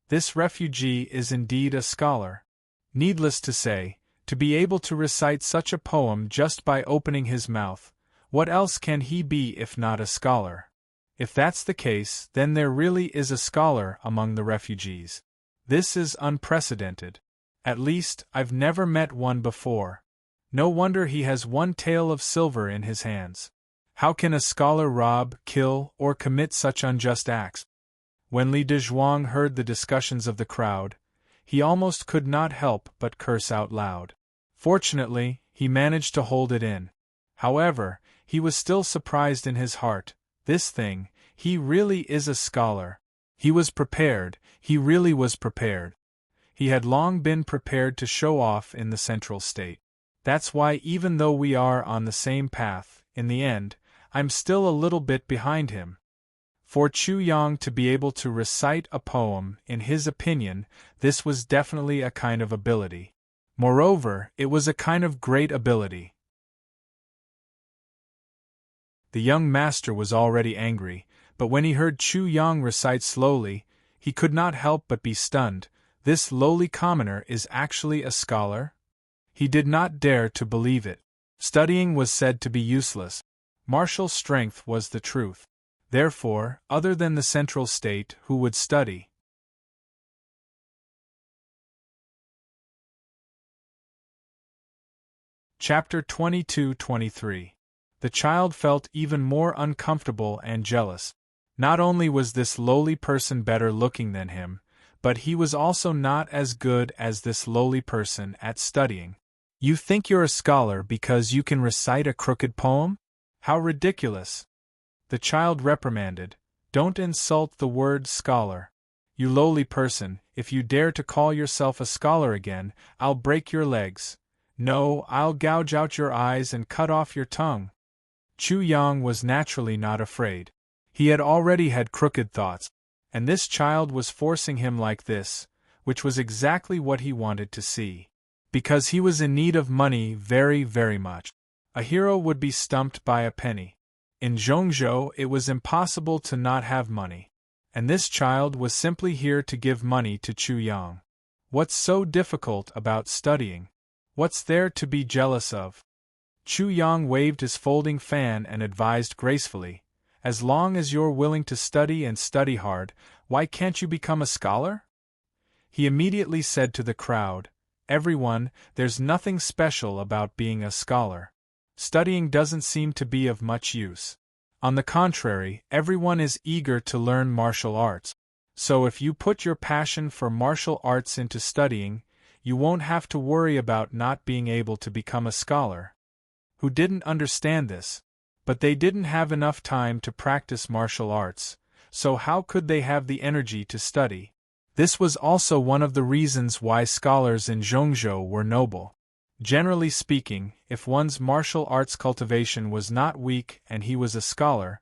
This refugee is indeed a scholar. Needless to say, to be able to recite such a poem just by opening his mouth, what else can he be if not a scholar? If that's the case, then there really is a scholar among the refugees. This is unprecedented. At least, I've never met one before. No wonder he has 1 tael of silver in his hands. How can a scholar rob, kill, or commit such unjust acts? When Li Dezhuang heard the discussions of the crowd, he almost could not help but curse out loud. Fortunately, he managed to hold it in. However, he was still surprised in his heart. This thing, he really is a scholar. He was prepared, he really was prepared. He had long been prepared to show off in the Central State. That's why even though we are on the same path, in the end, I'm still a little bit behind him. For Chu Yang to be able to recite a poem, in his opinion, this was definitely a kind of ability. Moreover, it was a kind of great ability. The young master was already angry, but when he heard Chu Yang recite slowly, he could not help but be stunned. This lowly commoner is actually a scholar? He did not dare to believe it. Studying was said to be useless. Martial strength was the truth. Therefore, other than the Central State, who would study? Chapter 22-23. The child felt even more uncomfortable and jealous. Not only was this lowly person better looking than him, but he was also not as good as this lowly person at studying. You think you're a scholar because you can recite a crooked poem? How ridiculous! The child reprimanded, "Don't insult the word scholar. You lowly person, if you dare to call yourself a scholar again, I'll break your legs. No, I'll gouge out your eyes and cut off your tongue." Chu Yang was naturally not afraid. He had already had crooked thoughts, and this child was forcing him like this, which was exactly what he wanted to see. Because he was in need of money very, very much. A hero would be stumped by a penny. In Zhongzhou it was impossible to not have money. And this child was simply here to give money to Chu Yang. What's so difficult about studying? What's there to be jealous of? Chu Yang waved his folding fan and advised gracefully, as long as you're willing to study and study hard, why can't you become a scholar? He immediately said to the crowd, everyone, there's nothing special about being a scholar. Studying doesn't seem to be of much use. On the contrary, everyone is eager to learn martial arts. So if you put your passion for martial arts into studying, you won't have to worry about not being able to become a scholar. Who didn't understand this? But they didn't have enough time to practice martial arts, so how could they have the energy to study? This was also one of the reasons why scholars in Zhongzhou were noble. Generally speaking, if one's martial arts cultivation was not weak and he was a scholar,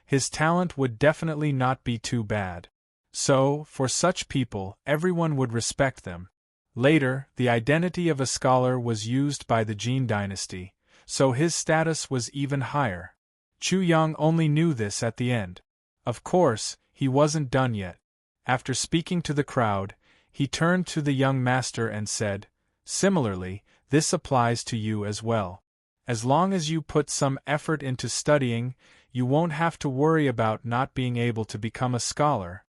his talent would definitely not be too bad. So, for such people, everyone would respect them. Later, the identity of a scholar was used by the Jin dynasty, so his status was even higher. Chu Yang only knew this at the end. Of course, he wasn't done yet. After speaking to the crowd, he turned to the young master and said, similarly, this applies to you as well. As long as you put some effort into studying, you won't have to worry about not being able to become a scholar.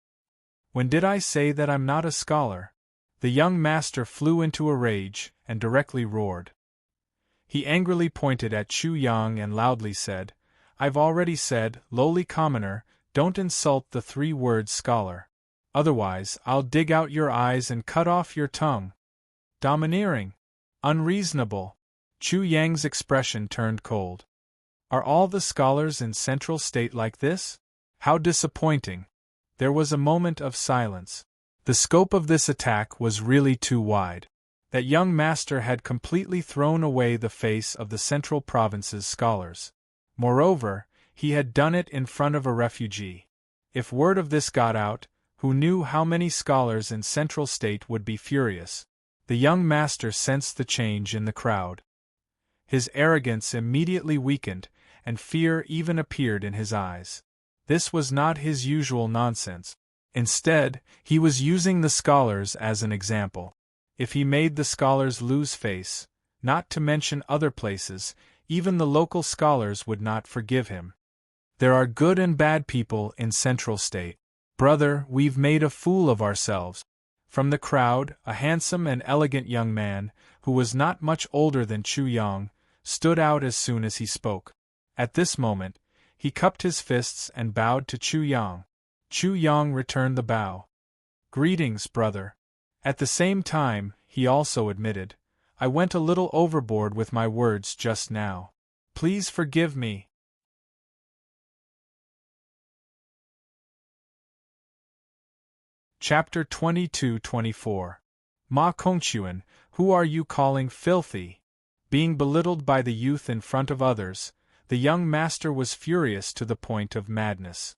When did I say that I'm not a scholar? The young master flew into a rage and directly roared. He angrily pointed at Chu Yang and loudly said, I've already said, lowly commoner, don't insult the 3 words scholar. Otherwise, I'll dig out your eyes and cut off your tongue. Domineering. Unreasonable. Chu Yang's expression turned cold. Are all the scholars in Central State like this? How disappointing. There was a moment of silence. The scope of this attack was really too wide. That young master had completely thrown away the face of the Central Province's scholars. Moreover, he had done it in front of a refugee. If word of this got out, who knew how many scholars in Central State would be furious? The young master sensed the change in the crowd. His arrogance immediately weakened, and fear even appeared in his eyes. This was not his usual nonsense. Instead, he was using the scholars as an example. If he made the scholars lose face, not to mention other places, even the local scholars would not forgive him. There are good and bad people in Central State. Brother, we've made a fool of ourselves. From the crowd, a handsome and elegant young man, who was not much older than Chu Yang, stood out as soon as he spoke. At this moment, he cupped his fists and bowed to Chu Yang. Chu Yang returned the bow. Greetings, brother. At the same time, he also admitted, I went a little overboard with my words just now. Please forgive me. Chapter 22-24. Ma Kongquan, who are you calling filthy? Being belittled by the youth in front of others, the young master was furious to the point of madness.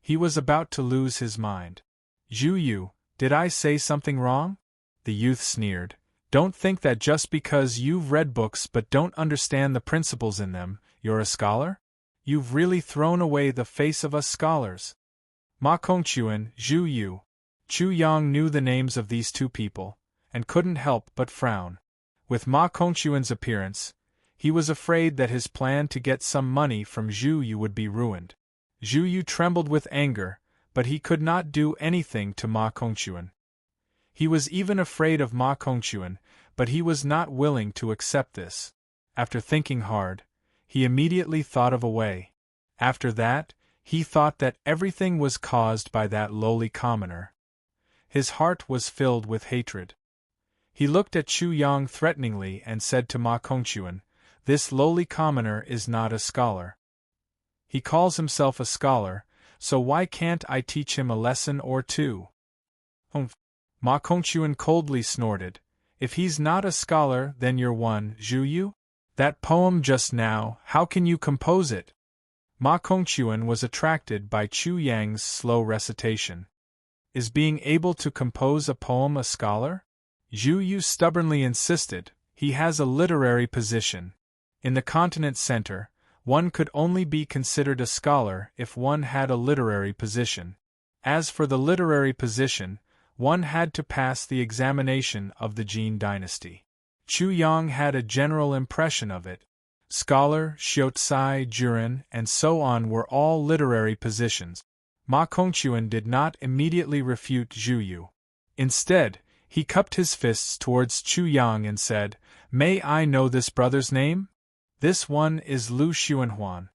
He was about to lose his mind. Zhu Yu, did I say something wrong? The youth sneered. Don't think that just because you've read books but don't understand the principles in them, you're a scholar? You've really thrown away the face of us scholars. Ma Kongquan, Zhu Yu. Chu Yang knew the names of these 2 people, and couldn't help but frown. With Ma Kongquan's appearance, he was afraid that his plan to get some money from Zhu Yu would be ruined. Zhu Yu trembled with anger, but he could not do anything to Ma Kongquan. He was even afraid of Ma Kongquan, but he was not willing to accept this. After thinking hard, he immediately thought of a way. After that, he thought that everything was caused by that lowly commoner. His heart was filled with hatred. He looked at Chu Yang threateningly and said to Ma Kongquan, This lowly commoner is not a scholar. He calls himself a scholar, so why can't I teach him a lesson or 2? Humph! Ma Kongquan coldly snorted. If he's not a scholar, then you're one, Zhu Yu? That poem just now, how can you compose it? Ma Kongquan was attracted by Chu Yang's slow recitation. Is being able to compose a poem a scholar? Zhu Yu stubbornly insisted, he has a literary position. In the continent center, one could only be considered a scholar if one had a literary position. As for the literary position, one had to pass the examination of the Jin dynasty. Chu Yang had a general impression of it. Scholar, Xiaotsai, Juren, and so on were all literary positions. Ma Kongquan did not immediately refute Zhu Yu. Instead, he cupped his fists towards Chu Yang and said, "May I know this brother's name?" "This one is Lu Xuanhuan."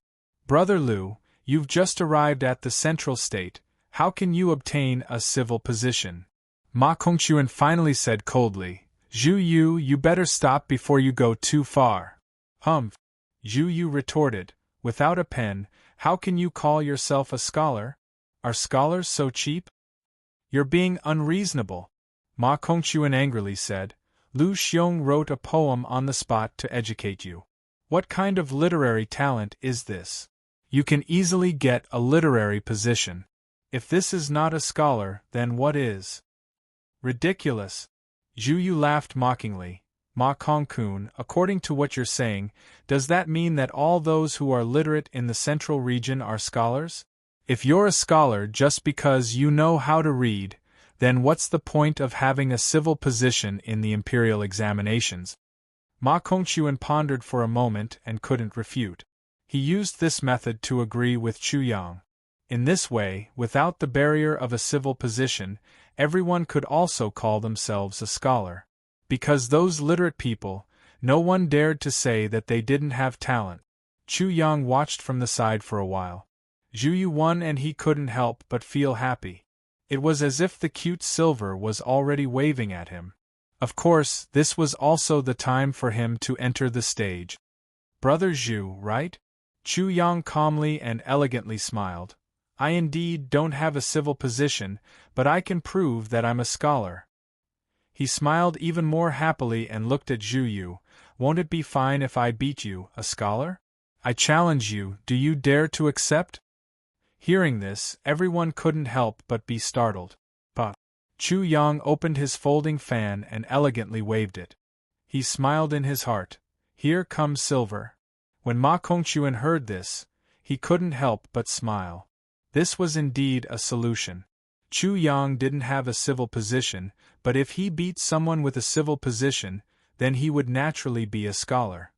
"Brother Lu, you've just arrived at the central state. How can you obtain a civil position?" Ma Kongquan finally said coldly, "Zhu Yu, you better stop before you go too far." "Humph," Zhu Yu retorted, "without a pen, how can you call yourself a scholar? Are scholars so cheap?" "You're being unreasonable," Ma Kongquan angrily said. "Lu Xiong wrote a poem on the spot to educate you. What kind of literary talent is this? You can easily get a literary position. If this is not a scholar, then what is?" "Ridiculous." Zhu Yu laughed mockingly. "Ma Kongquan, according to what you're saying, does that mean that all those who are literate in the central region are scholars? If you're a scholar just because you know how to read, then what's the point of having a civil position in the imperial examinations?" Ma Kongquan pondered for a moment and couldn't refute. He used this method to agree with Chu Yang. In this way, without the barrier of a civil position, everyone could also call themselves a scholar. Because those literate people, no one dared to say that they didn't have talent. Chu Yang watched from the side for a while. Zhu Yu won and he couldn't help but feel happy. It was as if the cute silver was already waving at him. Of course, this was also the time for him to enter the stage. "Brother Zhu, right?" Chu Yang calmly and elegantly smiled. "I indeed don't have a civil position, but I can prove that I'm a scholar." He smiled even more happily and looked at Zhu Yu. "Won't it be fine if I beat you, a scholar? I challenge you, do you dare to accept?" Hearing this, everyone couldn't help but be startled. But Chu Yang opened his folding fan and elegantly waved it. He smiled in his heart. "Here comes silver." When Ma Kongquan heard this, he couldn't help but smile. This was indeed a solution. Chu Yang didn't have a civil position, but if he beat someone with a civil position, then he would naturally be a scholar.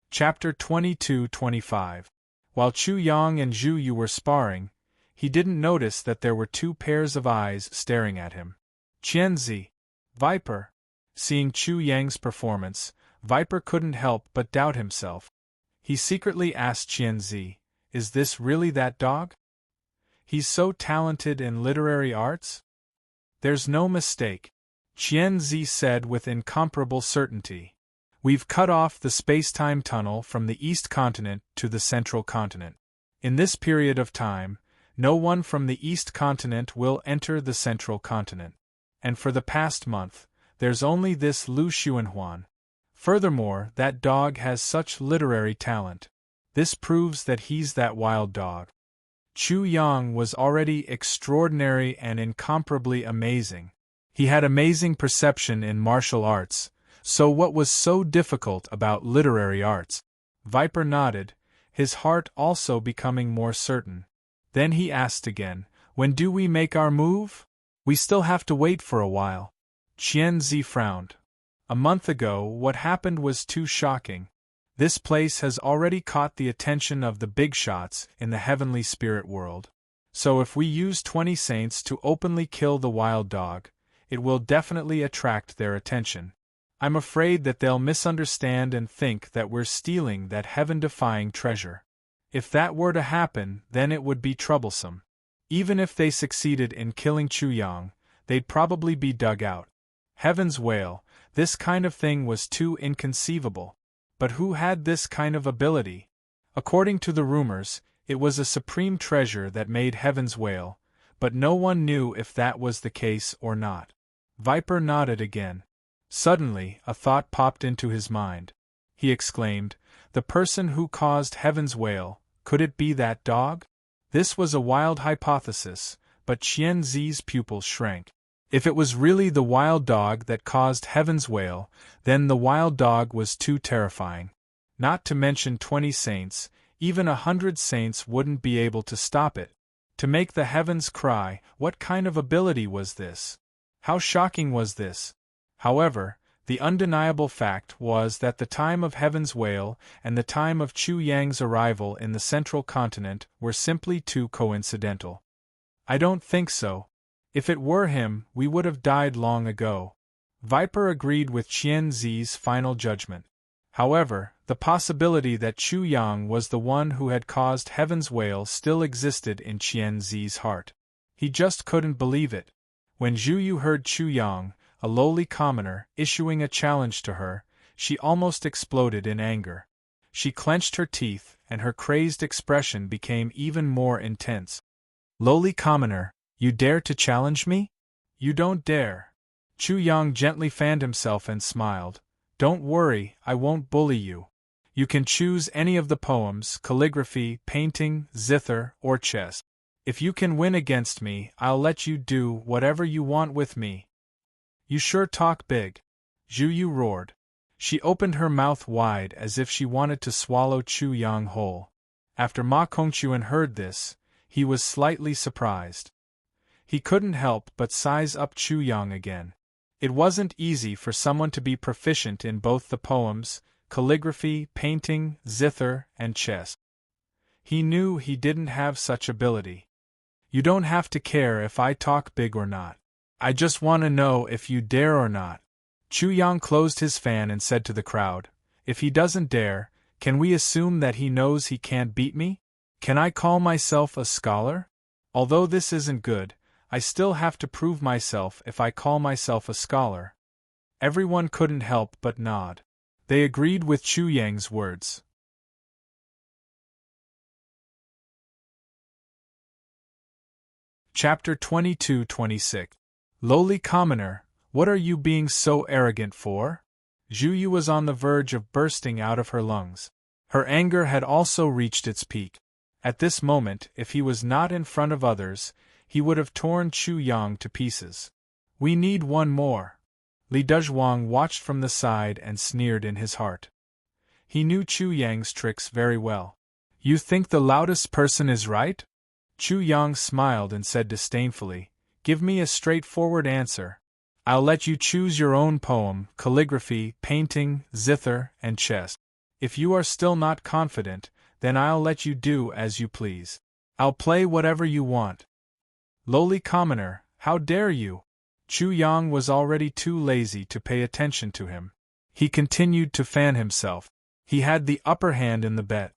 Chapter 22-25. While Chu Yang and Zhu Yu were sparring, he didn't notice that there were two pairs of eyes staring at him. Qianzi, Viper. Seeing Chu Yang's performance, Viper couldn't help but doubt himself. He secretly asked Qianzi, "Is this really that dog? He's so talented in literary arts?" "There's no mistake," Qianzi said with incomparable certainty. "We've cut off the space-time tunnel from the East Continent to the Central Continent. In this period of time, no one from the East Continent will enter the Central Continent. And for the past month, there's only this Lu Xuanhuan. Furthermore, that dog has such literary talent. This proves that he's that wild dog." Chu Yang was already extraordinary and incomparably amazing. He had amazing perception in martial arts, so what was so difficult about literary arts? Viper nodded, his heart also becoming more certain. Then he asked again, "When do we make our move? We still have to wait for a while." Qianzi frowned. "A month ago, what happened was too shocking. This place has already caught the attention of the big shots in the heavenly spirit world. So if we use 20 saints to openly kill the wild dog, it will definitely attract their attention. I'm afraid that they'll misunderstand and think that we're stealing that heaven-defying treasure. If that were to happen, then it would be troublesome. Even if they succeeded in killing Chu Yang, they'd probably be dug out. Heaven's whale, this kind of thing was too inconceivable. But who had this kind of ability? According to the rumors, it was a supreme treasure that made Heaven's whale, but no one knew if that was the case or not." Viper nodded again. Suddenly, a thought popped into his mind. He exclaimed, "The person who caused Heaven's whale, could it be that dog?" This was a wild hypothesis, but Qianzi's pupils shrank. If it was really the wild dog that caused Heaven's whale, then the wild dog was too terrifying. Not to mention 20 saints, Even 100 saints wouldn't be able to stop it. To make the heavens cry, what kind of ability was this? How shocking was this? However, the undeniable fact was that the time of Heaven's wail and the time of Chu Yang's arrival in the central continent were simply too coincidental. I don't think so. If it were him, we would have died long ago. Viper agreed with Qian Zi's final judgment. However, the possibility that Chu Yang was the one who had caused Heaven's wail still existed in Qian Zi's heart. He just couldn't believe it. When Zhu Yu heard Chu Yang, a lowly commoner, issuing a challenge to her, she almost exploded in anger. She clenched her teeth, and her crazed expression became even more intense. Lowly commoner, you dare to challenge me? You don't dare. Chu Yang gently fanned himself and smiled. Don't worry, I won't bully you. You can choose any of the poems, calligraphy, painting, zither, or chess. If you can win against me, I'll let you do whatever you want with me. You sure talk big. Zhu Yu roared. She opened her mouth wide as if she wanted to swallow Chu Yang whole. After Ma Kongquan heard this, he was slightly surprised. He couldn't help but size up Chu Yang again. It wasn't easy for someone to be proficient in both the poems, calligraphy, painting, zither, and chess. He knew he didn't have such ability. You don't have to care if I talk big or not. I just want to know if you dare or not. Chu Yang closed his fan and said to the crowd, if he doesn't dare, can we assume that he knows he can't beat me? Can I call myself a scholar? Although this isn't good, I still have to prove myself if I call myself a scholar. Everyone couldn't help but nod. They agreed with Chu Yang's words. Chapter 22-26. Lowly commoner, what are you being so arrogant for? Zhu Yu was on the verge of bursting out of her lungs. Her anger had also reached its peak. At this moment, if he was not in front of others, he would have torn Chu Yang to pieces. We need one more. Li Dezhuang watched from the side and sneered in his heart. He knew Chu Yang's tricks very well. You think the loudest person is right? Chu Yang smiled and said disdainfully, give me a straightforward answer. I'll let you choose your own poem, calligraphy, painting, zither, and chess. If you are still not confident, then I'll let you do as you please. I'll play whatever you want. Lowly commoner, how dare you? Chu Yang was already too lazy to pay attention to him. He continued to fan himself. He had the upper hand in the bet.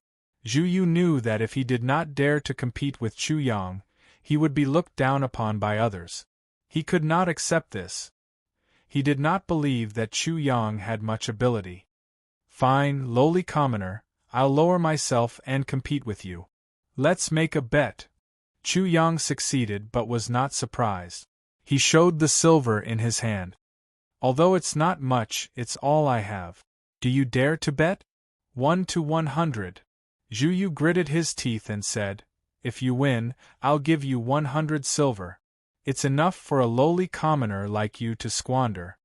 Zhu Yu knew that if he did not dare to compete with Chu Yang, he would be looked down upon by others. He could not accept this. He did not believe that Chu Yang had much ability. Fine, lowly commoner, I'll lower myself and compete with you. Let's make a bet. Chu Yang succeeded but was not surprised. He showed the silver in his hand. Although it's not much, it's all I have. Do you dare to bet? 1 to 100. Zhu Yu gritted his teeth and said, if you win, I'll give you 100 silver. It's enough for a lowly commoner like you to squander.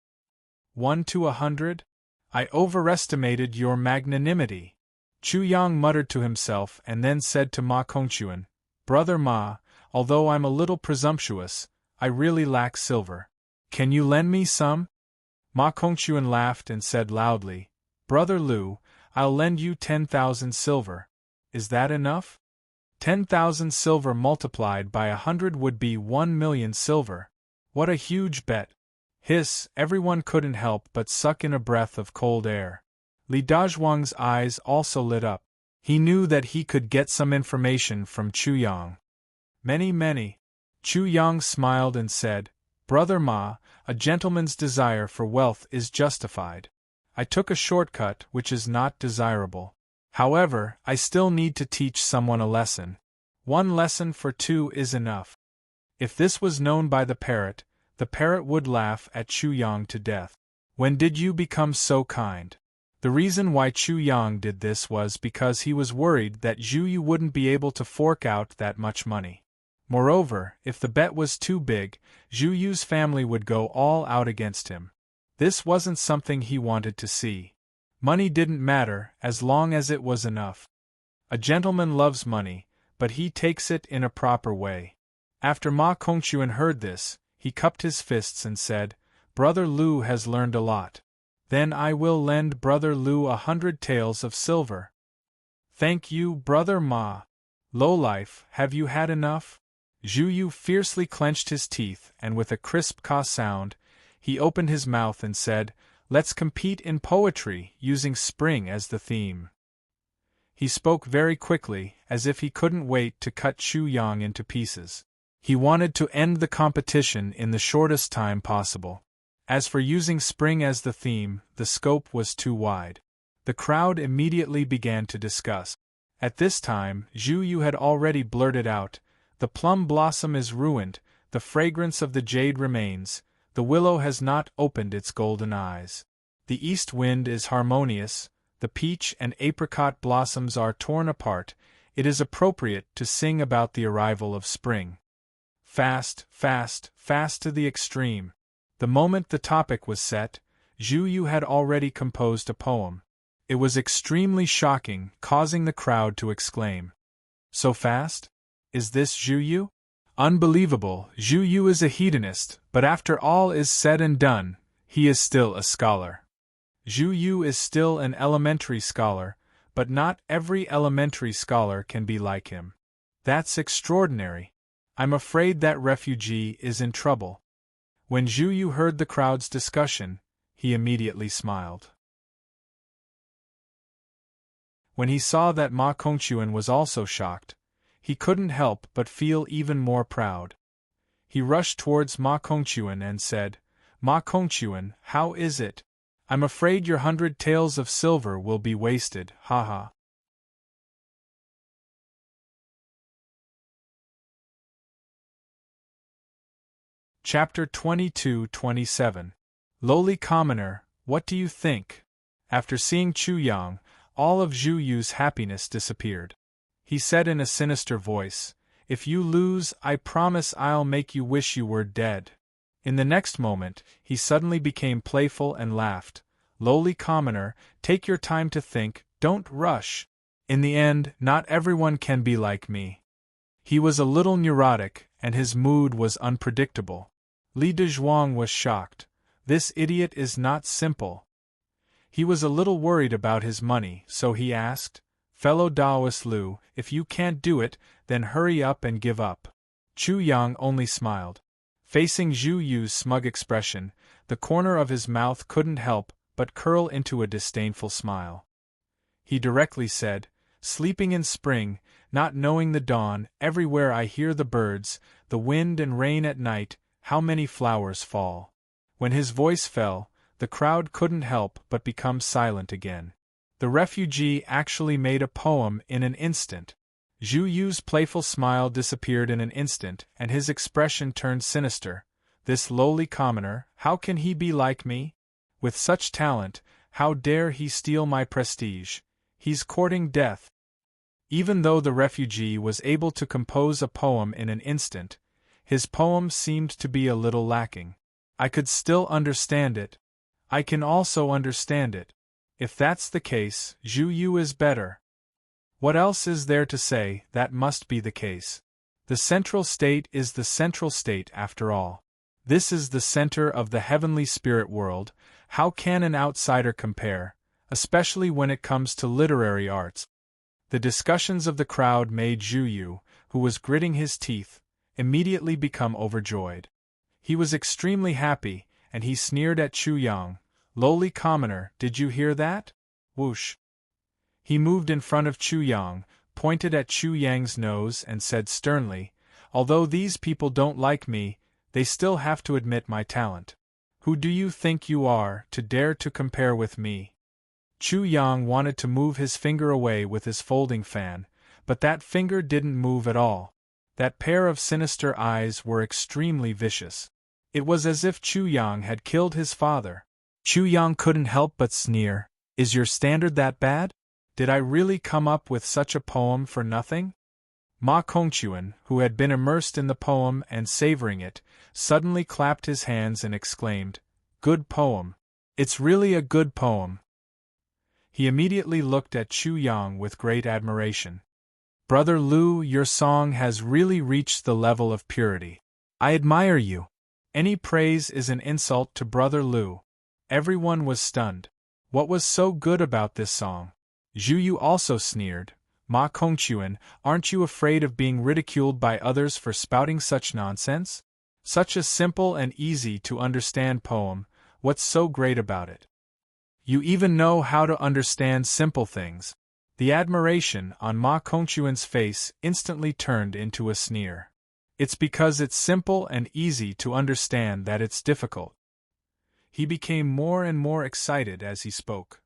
1 to 100? I overestimated your magnanimity. Chu Yang muttered to himself and then said to Ma Kongquan, Brother Ma, although I'm a little presumptuous, I really lack silver. Can you lend me some? Ma Kongquan laughed and said loudly, Brother Lu, I'll lend you 10,000 silver. Is that enough? 10,000 silver multiplied by 100 would be 1,000,000 silver. What a huge bet! Hiss, everyone couldn't help but suck in a breath of cold air. Li Dezhuang's eyes also lit up. He knew that he could get some information from Chu Yang. Many. Chu Yang smiled and said, Brother Ma, a gentleman's desire for wealth is justified. I took a shortcut which is not desirable. However, I still need to teach someone a lesson. 1 lesson for 2 is enough. If this was known by the parrot would laugh at Chu Yang to death. When did you become so kind? The reason why Chu Yang did this was because he was worried that Zhu Yu wouldn't be able to fork out that much money. Moreover, if the bet was too big, Zhu Yu's family would go all out against him. This wasn't something he wanted to see. Money didn't matter as long as it was enough. A gentleman loves money, but he takes it in a proper way. After Ma Kongquan heard this, he cupped his fists and said, Brother Lu has learned a lot. Then I will lend Brother Lu 100 taels of silver. Thank you, Brother Ma. Lowlife, have you had enough? Zhu Yu fiercely clenched his teeth, and with a crisp ka sound, he opened his mouth and said, Let's compete in poetry, using spring as the theme. He spoke very quickly, as if he couldn't wait to cut Chu Yang into pieces. He wanted to end the competition in the shortest time possible. As for using spring as the theme, the scope was too wide. The crowd immediately began to discuss. At this time, Zhu Yu had already blurted out, The plum blossom is ruined, the fragrance of the jade remains, the willow has not opened its golden eyes. The east wind is harmonious, the peach and apricot blossoms are torn apart, it is appropriate to sing about the arrival of spring. Fast, fast, fast to the extreme. The moment the topic was set, Zhu Yu had already composed a poem. It was extremely shocking, causing the crowd to exclaim, So fast? Is this Zhu Yu? Unbelievable, Zhu Yu is a hedonist, but after all is said and done, he is still a scholar. Zhu Yu is still an elementary scholar, but not every elementary scholar can be like him. That's extraordinary. I'm afraid that refugee is in trouble. When Zhu Yu heard the crowd's discussion, he immediately smiled. When he saw that Ma Kongquan was also shocked, he couldn't help but feel even more proud. He rushed towards Ma Kongquan and said, Ma Kongquan, how is it? I'm afraid your 100 taels of silver will be wasted, haha. Chapter 22-27. Lowly Commoner, what do you think? After seeing Chu Yang, all of Zhu Yu's happiness disappeared. He said in a sinister voice, If you lose, I promise I'll make you wish you were dead. In the next moment, he suddenly became playful and laughed. Lowly Commoner, take your time to think, don't rush. In the end, not everyone can be like me. He was a little neurotic, and his mood was unpredictable. Li Dezhuang was shocked. This idiot is not simple. He was a little worried about his money, so he asked, Fellow Taoist Lu, if you can't do it, then hurry up and give up. Chu Yang only smiled. Facing Zhu Yu's smug expression, the corner of his mouth couldn't help but curl into a disdainful smile. He directly said, Sleeping in spring, not knowing the dawn, everywhere I hear the birds, the wind and rain at night, how many flowers fall. When his voice fell, the crowd couldn't help but become silent again. The refugee actually made a poem in an instant. Zhu Yu's playful smile disappeared in an instant, and his expression turned sinister. This lowly commoner, how can he be like me? With such talent, how dare he steal my prestige? He's courting death. Even though the refugee was able to compose a poem in an instant, his poem seemed to be a little lacking. I could still understand it. I can also understand it. If that's the case, Zhu Yu is better. What else is there to say? That must be the case. The central state is the central state after all. This is the center of the heavenly spirit world. How can an outsider compare, especially when it comes to literary arts? The discussions of the crowd made Zhu Yu, who was gritting his teeth, immediately become overjoyed. He was extremely happy, and he sneered at Chu Yang. Lowly commoner, did you hear that? Whoosh. He moved in front of Chu Yang, pointed at Chu Yang's nose and said sternly, Although these people don't like me, they still have to admit my talent. Who do you think you are, to dare to compare with me? Chu Yang wanted to move his finger away with his folding fan, but that finger didn't move at all. That pair of sinister eyes were extremely vicious. It was as if Chu Yang had killed his father. Chu Yang couldn't help but sneer. Is your standard that bad? Did I really come up with such a poem for nothing? Ma Kongquan, who had been immersed in the poem and savoring it, suddenly clapped his hands and exclaimed, Good poem. It's really a good poem. He immediately looked at Chu Yang with great admiration. Brother Lu, your song has really reached the level of purity. I admire you. Any praise is an insult to Brother Lu. Everyone was stunned. What was so good about this song? Zhu Yu also sneered. Ma Kongquan, aren't you afraid of being ridiculed by others for spouting such nonsense? Such a simple and easy to understand poem, what's so great about it? You even know how to understand simple things. The admiration on Ma Kongquan's face instantly turned into a sneer. It's because it's simple and easy to understand that it's difficult. He became more and more excited as he spoke.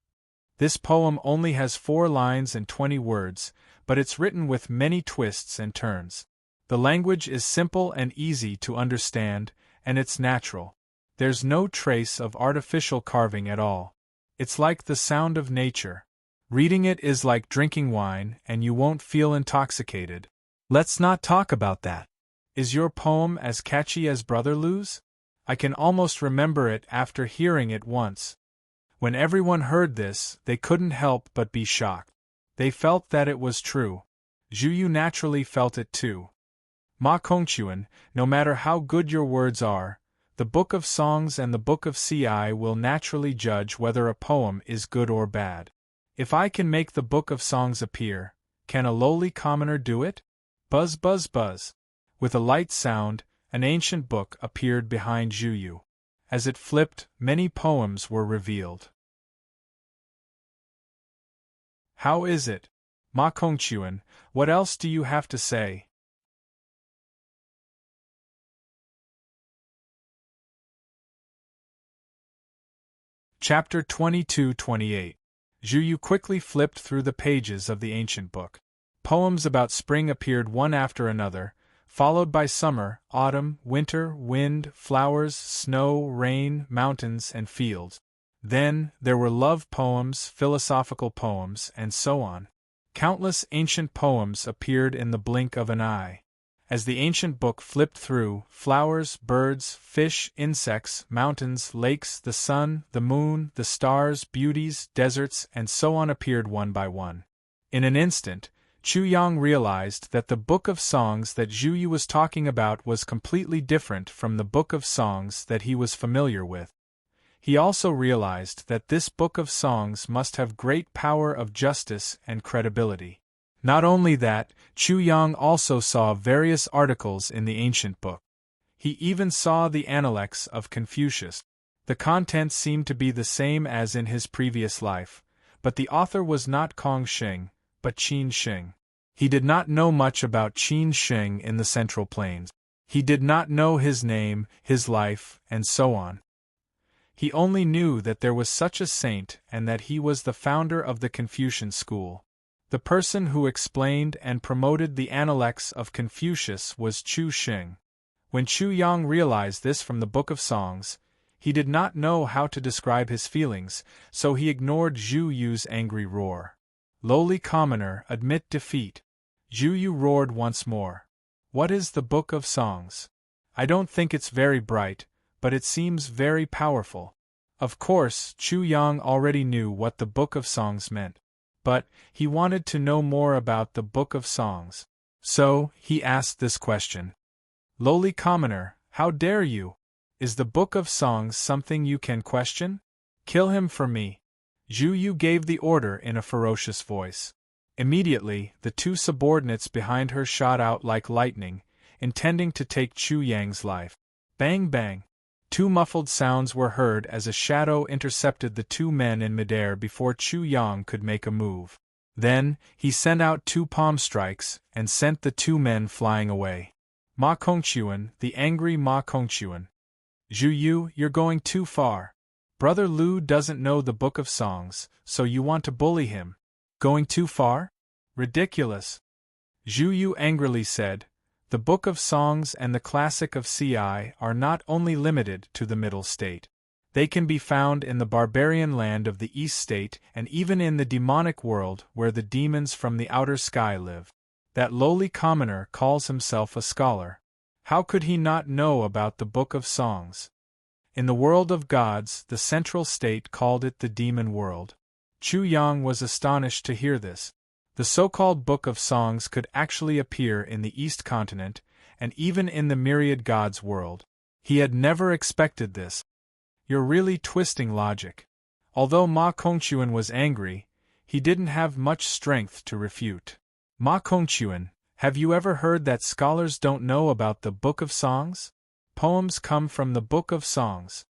This poem only has 4 lines and 20 words, but it's written with many twists and turns. The language is simple and easy to understand, and it's natural. There's no trace of artificial carving at all. It's like the sound of nature. Reading it is like drinking wine, and you won't feel intoxicated. Let's not talk about that. Is your poem as catchy as Brother Lu's? I can almost remember it after hearing it once. When everyone heard this, they couldn't help but be shocked. They felt that it was true. Zhu Yu naturally felt it too. Ma Kongquan, no matter how good your words are, the Book of Songs and the Book of Ci will naturally judge whether a poem is good or bad. If I can make the Book of Songs appear, can a lowly commoner do it? Buzz buzz buzz. With a light sound, an ancient book appeared behind Zhu Yu. As it flipped, many poems were revealed. How is it? Ma Kongquan, what else do you have to say? Chapter 22-28. Zhu Yu quickly flipped through the pages of the ancient book. Poems about spring appeared one after another, followed by summer, autumn, winter, wind, flowers, snow, rain, mountains, and fields. Then, there were love poems, philosophical poems, and so on. Countless ancient poems appeared in the blink of an eye. As the ancient book flipped through, flowers, birds, fish, insects, mountains, lakes, the sun, the moon, the stars, beauties, deserts, and so on appeared one by one. In an instant, Chu Yang realized that the Book of Songs that Zhu Yu was talking about was completely different from the Book of Songs that he was familiar with. He also realized that this Book of Songs must have great power of justice and credibility. Not only that, Chu Yang also saw various articles in the ancient book. He even saw the Analects of Confucius. The contents seemed to be the same as in his previous life, but the author was not Kong Xing, but Qin Xing. He did not know much about Qin Xing in the Central Plains. He did not know his name, his life, and so on. He only knew that there was such a saint and that he was the founder of the Confucian school. The person who explained and promoted the Analects of Confucius was Chu Xing. When Chu Yang realized this from the Book of Songs, he did not know how to describe his feelings, so he ignored Zhu Yu's angry roar. Lowly commoner, admit defeat. Zhu Yu roared once more. What is the Book of Songs? I don't think it's very bright, but it seems very powerful. Of course, Chu Yang already knew what the Book of Songs meant. But he wanted to know more about the Book of Songs. So, he asked this question. Lowly commoner, how dare you? Is the Book of Songs something you can question? Kill him for me. Zhu Yu gave the order in a ferocious voice. Immediately, the 2 subordinates behind her shot out like lightning, intending to take Chu Yang's life. Bang bang! 2 muffled sounds were heard as a shadow intercepted the 2 men in midair before Chu Yang could make a move. Then, he sent out 2 palm strikes, and sent the 2 men flying away. Ma Kongquan, the angry Ma Kongquan. Zhu Yu, you're going too far. Brother Lu doesn't know the Book of Songs, so you want to bully him. Going too far? Ridiculous. Zhu Yu angrily said, the Book of Songs and the Classic of Ci are not only limited to the Middle State. They can be found in the barbarian land of the East State and even in the demonic world where the demons from the outer sky live. That lowly commoner calls himself a scholar. How could he not know about the Book of Songs? In the world of gods, the Central State called it the demon world. Chu Yang was astonished to hear this. The so-called Book of Songs could actually appear in the East Continent, and even in the Myriad Gods world. He had never expected this. You're really twisting logic. Although Ma Kongquan was angry, he didn't have much strength to refute. Ma Kongquan, have you ever heard that scholars don't know about the Book of Songs? Poems come from the Book of Songs.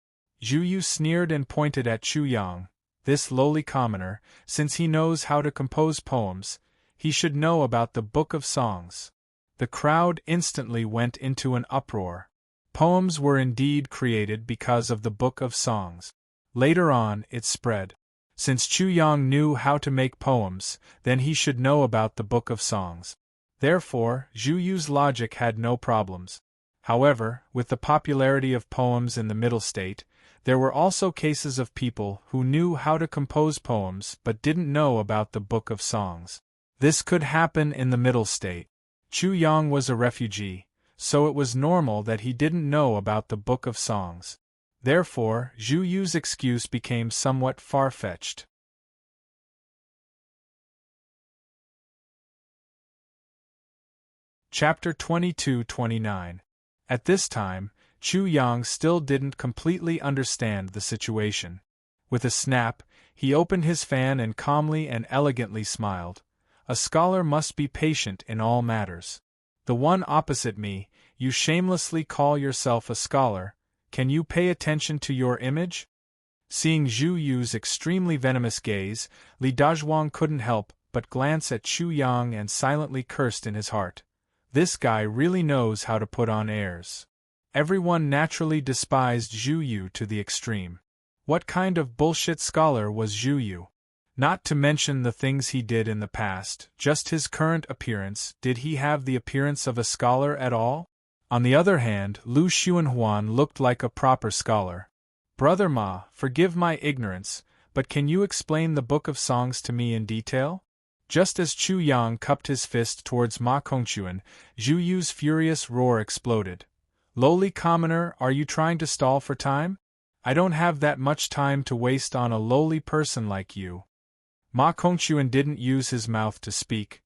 Zhu Yu sneered and pointed at Chu Yang, this lowly commoner. Since he knows how to compose poems, he should know about the Book of Songs. The crowd instantly went into an uproar. Poems were indeed created because of the Book of Songs. Later on, it spread. Since Chu Yang knew how to make poems, then he should know about the Book of Songs. Therefore, Zhu Yu's logic had no problems. However, with the popularity of poems in the Middle State, there were also cases of people who knew how to compose poems but didn't know about the Book of Songs. This could happen in the Middle State. Chu Yang was a refugee, so it was normal that he didn't know about the Book of Songs. Therefore, Zhu Yu's excuse became somewhat far-fetched. Chapter 22-29. At this time, Chu Yang still didn't completely understand the situation. With a snap, he opened his fan and calmly and elegantly smiled. A scholar must be patient in all matters. The one opposite me, you shamelessly call yourself a scholar. Can you pay attention to your image? Seeing Zhu Yu's extremely venomous gaze, Li Dazhuang couldn't help but glance at Chu Yang and silently cursed in his heart. This guy really knows how to put on airs. Everyone naturally despised Zhu Yu to the extreme. What kind of bullshit scholar was Zhu Yu? Not to mention the things he did in the past, just his current appearance. Did he have the appearance of a scholar at all? On the other hand, Lu Xuanhuan looked like a proper scholar. Brother Ma, forgive my ignorance, but can you explain the Book of Songs to me in detail? Just as Chu Yang cupped his fist towards Ma Kongquan, Zhu Yu's furious roar exploded. Lowly commoner, are you trying to stall for time? I don't have that much time to waste on a lowly person like you. Ma Kongquan didn't use his mouth to speak.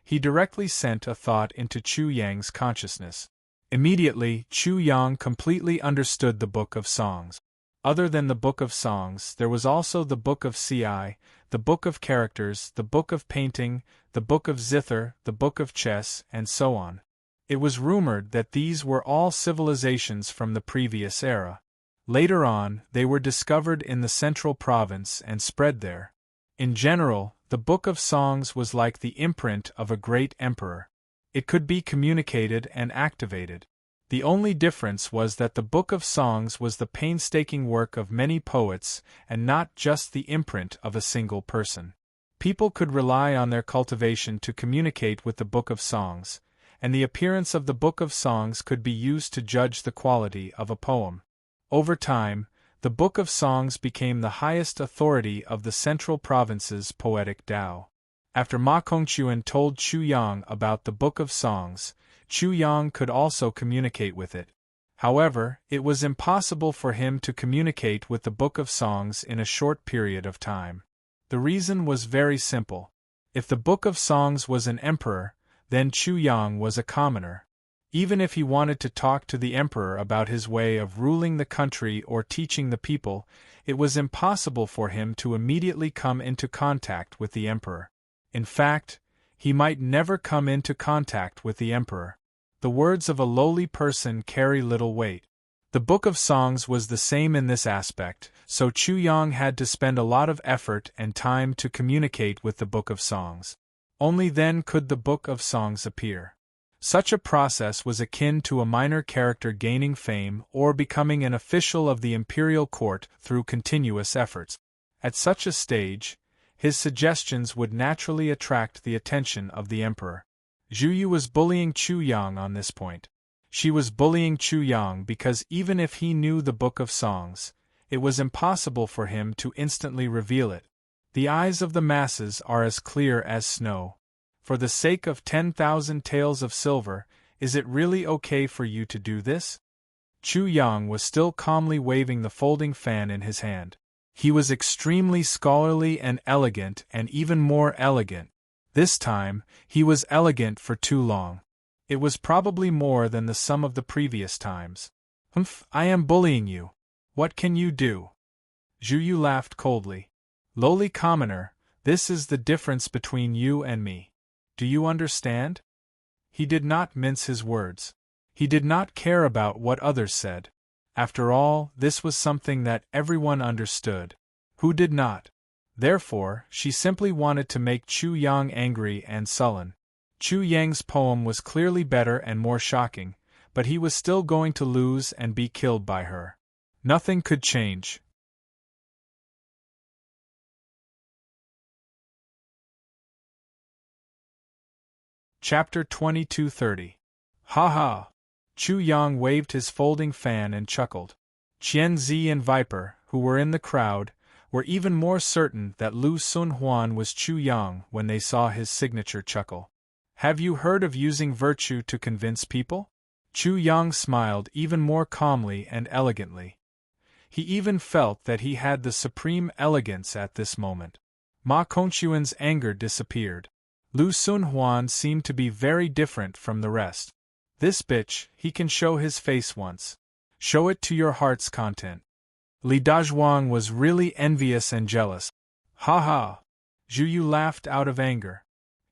He directly sent a thought into Chu Yang's consciousness. Immediately, Chu Yang completely understood the Book of Songs. Other than the Book of Songs, there was also the Book of Ci, the Book of Characters, the Book of Painting, the Book of Zither, the Book of Chess, and so on. It was rumored that these were all civilizations from the previous era. Later on, they were discovered in the central province and spread there. In general, the Book of Songs was like the imprint of a great emperor. It could be communicated and activated. The only difference was that the Book of Songs was the painstaking work of many poets and not just the imprint of a single person. People could rely on their cultivation to communicate with the Book of Songs, and the appearance of the Book of Songs could be used to judge the quality of a poem. Over time, the Book of Songs became the highest authority of the Central Province's poetic Tao. After Ma Kongquan told Chu Yang about the Book of Songs, Chu Yang could also communicate with it. However, it was impossible for him to communicate with the Book of Songs in a short period of time. The reason was very simple. If the Book of Songs was an emperor, then Chu Yang was a commoner. Even if he wanted to talk to the emperor about his way of ruling the country or teaching the people, it was impossible for him to immediately come into contact with the emperor. In fact, he might never come into contact with the emperor. The words of a lowly person carry little weight. The Book of Songs was the same in this aspect, so Chu Yang had to spend a lot of effort and time to communicate with the Book of Songs. Only then could the Book of Songs appear. Such a process was akin to a minor character gaining fame or becoming an official of the imperial court through continuous efforts. At such a stage, his suggestions would naturally attract the attention of the emperor. Zhu Yu was bullying Chu Yang on this point. She was bullying Chu Yang because even if he knew the Book of Songs, it was impossible for him to instantly reveal it. The eyes of the masses are as clear as snow. For the sake of 10,000 taels of silver, is it really okay for you to do this? Chu Yang was still calmly waving the folding fan in his hand. He was extremely scholarly and elegant, and even more elegant. This time, he was elegant for too long. It was probably more than the sum of the previous times. Humph, I am bullying you. What can you do? Zhu Yu laughed coldly. Lowly commoner, this is the difference between you and me. Do you understand? He did not mince his words. He did not care about what others said. After all, this was something that everyone understood. Who did not? Therefore, she simply wanted to make Chu Yang angry and sullen. Chu Yang's poem was clearly better and more shocking, but he was still going to lose and be killed by her. Nothing could change. Chapter 2230. Ha ha! Chu Yang waved his folding fan and chuckled. Qian Zi and Viper, who were in the crowd, were even more certain that Lu Sun Huan was Chu Yang when they saw his signature chuckle. Have you heard of using virtue to convince people? Chu Yang smiled even more calmly and elegantly. He even felt that he had the supreme elegance at this moment. Ma Kongquan's anger disappeared. Lu Sun Huan seemed to be very different from the rest. This bitch, he can show his face once. Show it to your heart's content. Li Dazhuang was really envious and jealous. Ha ha! Zhu Yu laughed out of anger.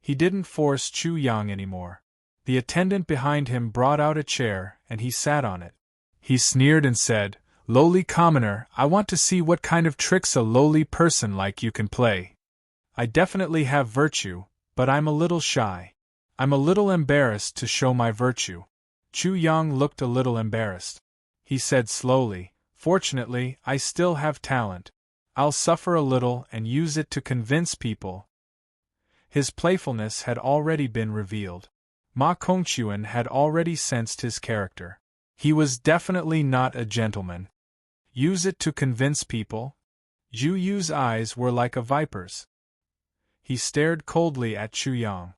He didn't force Chu Yang anymore. The attendant behind him brought out a chair, and he sat on it. He sneered and said, Lowly commoner, I want to see what kind of tricks a lowly person like you can play. I definitely have virtue, but I'm a little shy. I'm a little embarrassed to show my virtue. Chu Yang looked a little embarrassed. He said slowly, Fortunately, I still have talent. I'll suffer a little and use it to convince people. His playfulness had already been revealed. Ma Kongquan had already sensed his character. He was definitely not a gentleman. Use it to convince people? Zhu Yu's eyes were like a viper's. He stared coldly at Chu Yang.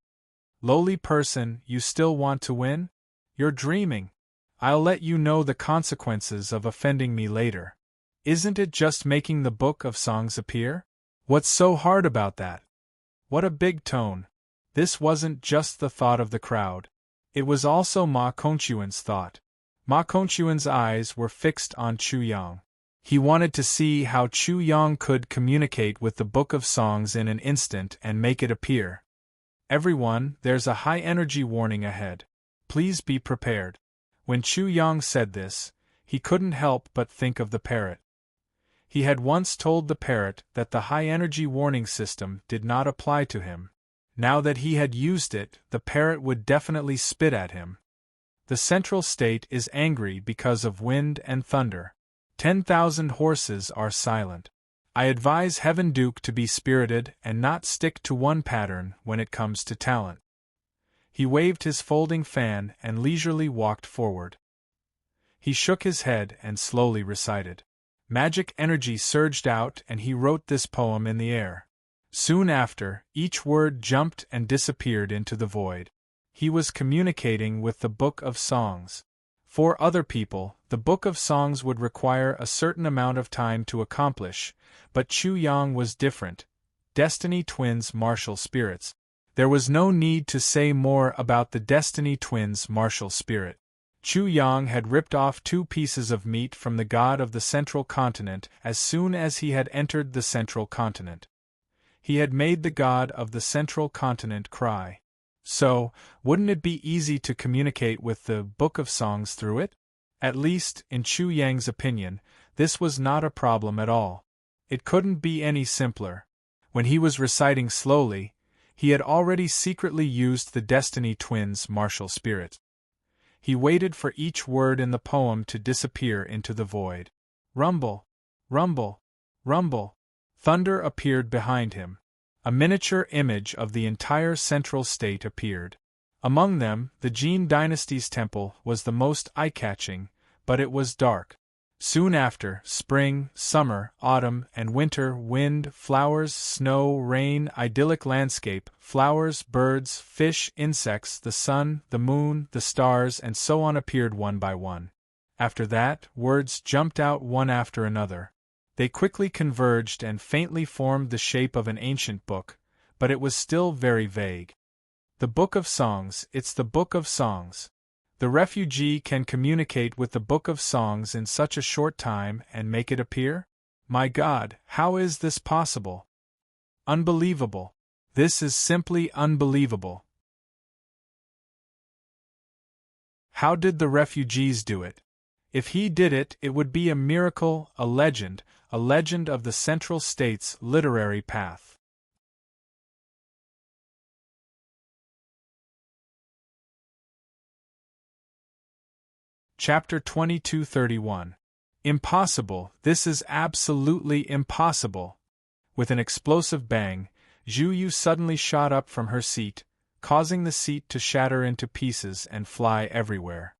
Lowly person, you still want to win? You're dreaming. I'll let you know the consequences of offending me later. Isn't it just making the book of songs appear? What's so hard about that? What a big tone. This wasn't just the thought of the crowd. It was also Ma Kongquan's thought. Ma Kongquan's eyes were fixed on Chu Yang. He wanted to see how Chu Yang could communicate with the book of songs in an instant and make it appear. Everyone, there's a high-energy warning ahead. Please be prepared. When Chu Yang said this, he couldn't help but think of the parrot. He had once told the parrot that the high-energy warning system did not apply to him. Now that he had used it, the parrot would definitely spit at him. The central state is angry because of wind and thunder. 10,000 horses are silent. I advise Heaven Duke to be spirited and not stick to one pattern when it comes to talent. He waved his folding fan and leisurely walked forward. He shook his head and slowly recited. Magic energy surged out and he wrote this poem in the air. Soon after, each word jumped and disappeared into the void. He was communicating with the Book of Songs. For other people, the Book of Songs would require a certain amount of time to accomplish, but Chu Yang was different. Destiny Twins' martial spirits. There was no need to say more about the Destiny Twins' martial spirit. Chu Yang had ripped off 2 pieces of meat from the god of the Central Continent as soon as he had entered the Central Continent. He had made the god of the Central Continent cry. So, wouldn't it be easy to communicate with the Book of Songs through it? At least, in Chu Yang's opinion, this was not a problem at all. It couldn't be any simpler. When he was reciting slowly, he had already secretly used the Destiny Twins' martial spirit. He waited for each word in the poem to disappear into the void. Rumble, rumble, rumble. Thunder appeared behind him. A miniature image of the entire central state appeared. Among them, the Jin dynasty's temple was the most eye-catching, but it was dark. Soon after, spring, summer, autumn, and winter, wind, flowers, snow, rain, idyllic landscape, flowers, birds, fish, insects, the sun, the moon, the stars, and so on appeared one by one. After that, words jumped out one after another. They quickly converged and faintly formed the shape of an ancient book, but it was still very vague. The Book of Songs, it's the Book of Songs. The refugee can communicate with the Book of Songs in such a short time and make it appear? My God, how is this possible? Unbelievable. This is simply unbelievable. How did the refugees do it? If he did it, it would be a miracle, a legend of the Central States' literary path. Chapter 2231. Impossible, this is absolutely impossible. With an explosive bang, Zhu Yu suddenly shot up from her seat, causing the seat to shatter into pieces and fly everywhere.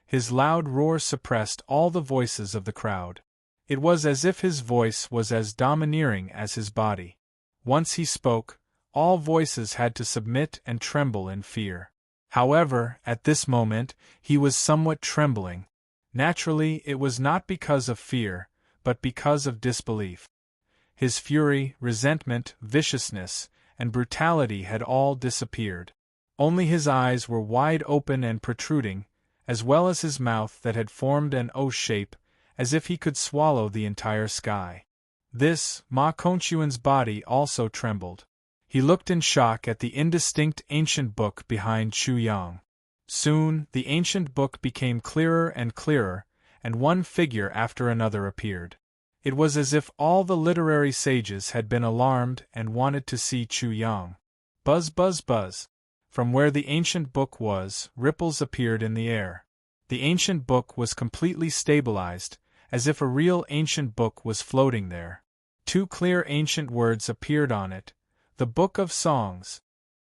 His loud roar suppressed all the voices of the crowd. It was as if his voice was as domineering as his body. Once he spoke, all voices had to submit and tremble in fear. However, at this moment, he was somewhat trembling. Naturally, it was not because of fear, but because of disbelief. His fury, resentment, viciousness, and brutality had all disappeared. Only his eyes were wide open and protruding, as well as his mouth that had formed an O shape, as if he could swallow the entire sky. This, Ma Kongquan's body also trembled. He looked in shock at the indistinct ancient book behind Chu Yang. Soon, the ancient book became clearer and clearer, and one figure after another appeared. It was as if all the literary sages had been alarmed and wanted to see Chu Yang. Buzz, buzz, buzz. From where the ancient book was, ripples appeared in the air. The ancient book was completely stabilized, as if a real ancient book was floating there. Two clear ancient words appeared on it. The Book of Songs.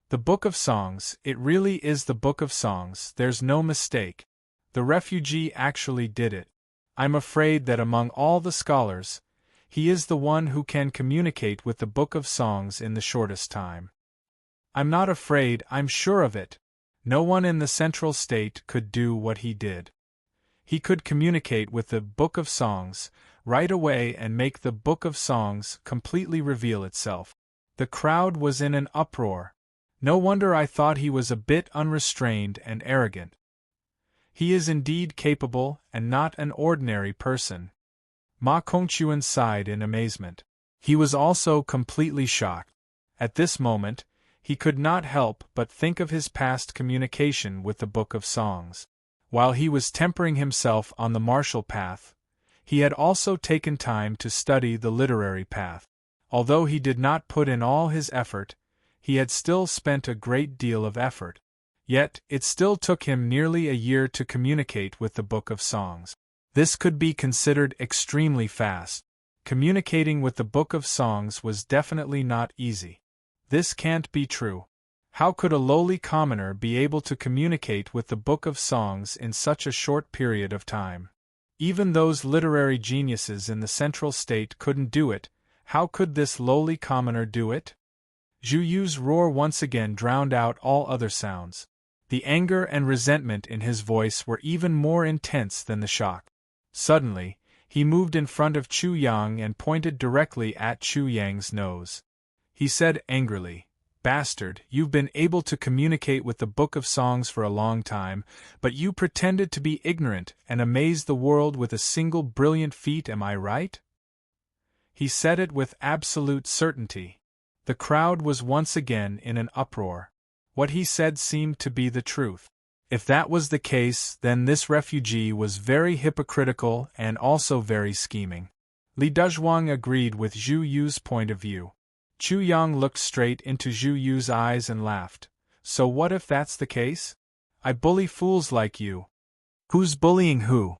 The Book of Songs, it really is the Book of Songs, there's no mistake. The refugee actually did it. I'm afraid that among all the scholars, he is the one who can communicate with the Book of Songs in the shortest time. I'm not afraid, I'm sure of it. No one in the Central State could do what he did. He could communicate with the Book of Songs right away and make the Book of Songs completely reveal itself. The crowd was in an uproar. No wonder I thought he was a bit unrestrained and arrogant. He is indeed capable, and not an ordinary person. Ma Kongquan sighed in amazement. He was also completely shocked. At this moment, he could not help but think of his past communication with the Book of Songs. While he was tempering himself on the martial path, he had also taken time to study the literary path. Although he did not put in all his effort, he had still spent a great deal of effort. Yet, it still took him nearly a year to communicate with the Book of Songs. This could be considered extremely fast. Communicating with the Book of Songs was definitely not easy. This can't be true. How could a lowly commoner be able to communicate with the Book of Songs in such a short period of time? Even those literary geniuses in the Central State couldn't do it. How could this lowly commoner do it? Zhu Yu's roar once again drowned out all other sounds. The anger and resentment in his voice were even more intense than the shock. Suddenly, he moved in front of Chu Yang and pointed directly at Chu Yang's nose. He said angrily, "Bastard, you've been able to communicate with the Book of Songs for a long time, but you pretended to be ignorant and amazed the world with a single brilliant feat, am I right?" He said it with absolute certainty. The crowd was once again in an uproar. What he said seemed to be the truth. If that was the case, then this refugee was very hypocritical and also very scheming. Li Dezhuang agreed with Zhu Yu's point of view. Chu Yang looked straight into Zhu Yu's eyes and laughed. So what if that's the case? I bully fools like you. Who's bullying who?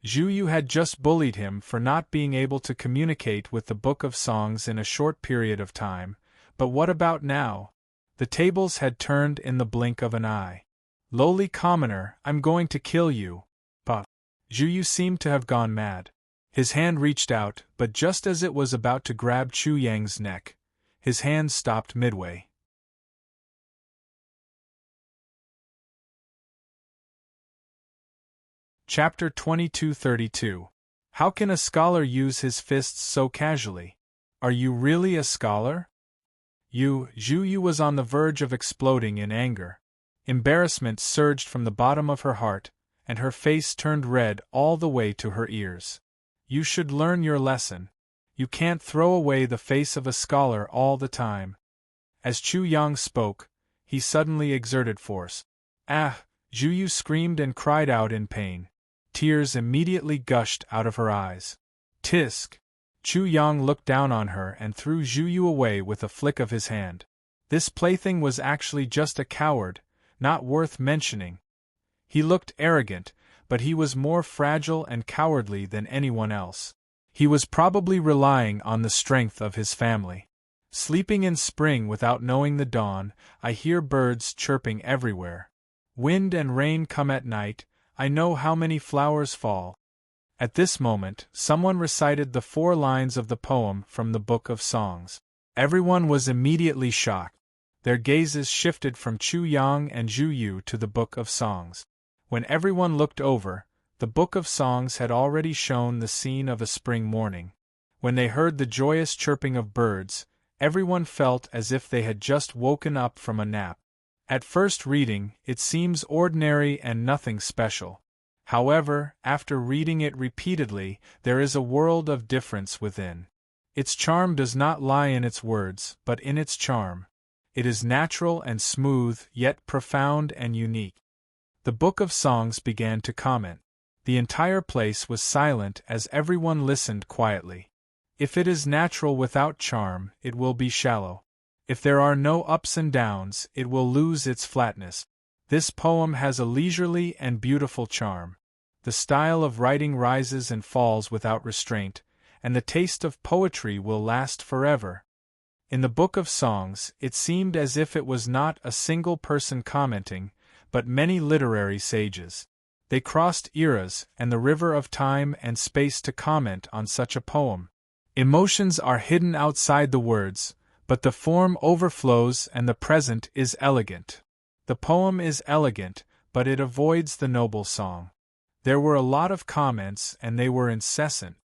Zhu Yu had just bullied him for not being able to communicate with the Book of Songs in a short period of time, but what about now? The tables had turned in the blink of an eye. Lowly commoner, I'm going to kill you. But Zhu Yu seemed to have gone mad. His hand reached out, but just as it was about to grab Chu Yang's neck, his hand stopped midway. Chapter 2232. How can a scholar use his fists so casually? Are you really a scholar? Zhu Yu was on the verge of exploding in anger. Embarrassment surged from the bottom of her heart, and her face turned red all the way to her ears. You should learn your lesson. You can't throw away the face of a scholar all the time. As Chu Yang spoke, he suddenly exerted force. Ah! Zhu Yu screamed and cried out in pain. Tears immediately gushed out of her eyes. Tisk! Chu Yang looked down on her and threw Zhu Yu away with a flick of his hand. This plaything was actually just a coward, not worth mentioning. He looked arrogant, but he was more fragile and cowardly than anyone else. He was probably relying on the strength of his family. Sleeping in spring without knowing the dawn, I hear birds chirping everywhere. Wind and rain come at night, I know how many flowers fall. At this moment, someone recited the 4 lines of the poem from the Book of Songs. Everyone was immediately shocked. Their gazes shifted from Chu Yang and Zhu Yu to the Book of Songs. When everyone looked over, the Book of Songs had already shown the scene of a spring morning. When they heard the joyous chirping of birds, everyone felt as if they had just woken up from a nap. At first reading, it seems ordinary and nothing special. However, after reading it repeatedly, there is a world of difference within. Its charm does not lie in its words, but in its charm. It is natural and smooth, yet profound and unique. The Book of Songs began to comment. The entire place was silent as everyone listened quietly. If it is natural without charm, it will be shallow. If there are no ups and downs, it will lose its flatness. This poem has a leisurely and beautiful charm. The style of writing rises and falls without restraint, and the taste of poetry will last forever. In the Book of Songs, it seemed as if it was not a single person commenting, but many literary sages. They crossed eras and the river of time and space to comment on such a poem. Emotions are hidden outside the words, but the form overflows and the present is elegant. The poem is elegant, but it avoids the noble song. There were a lot of comments and they were incessant.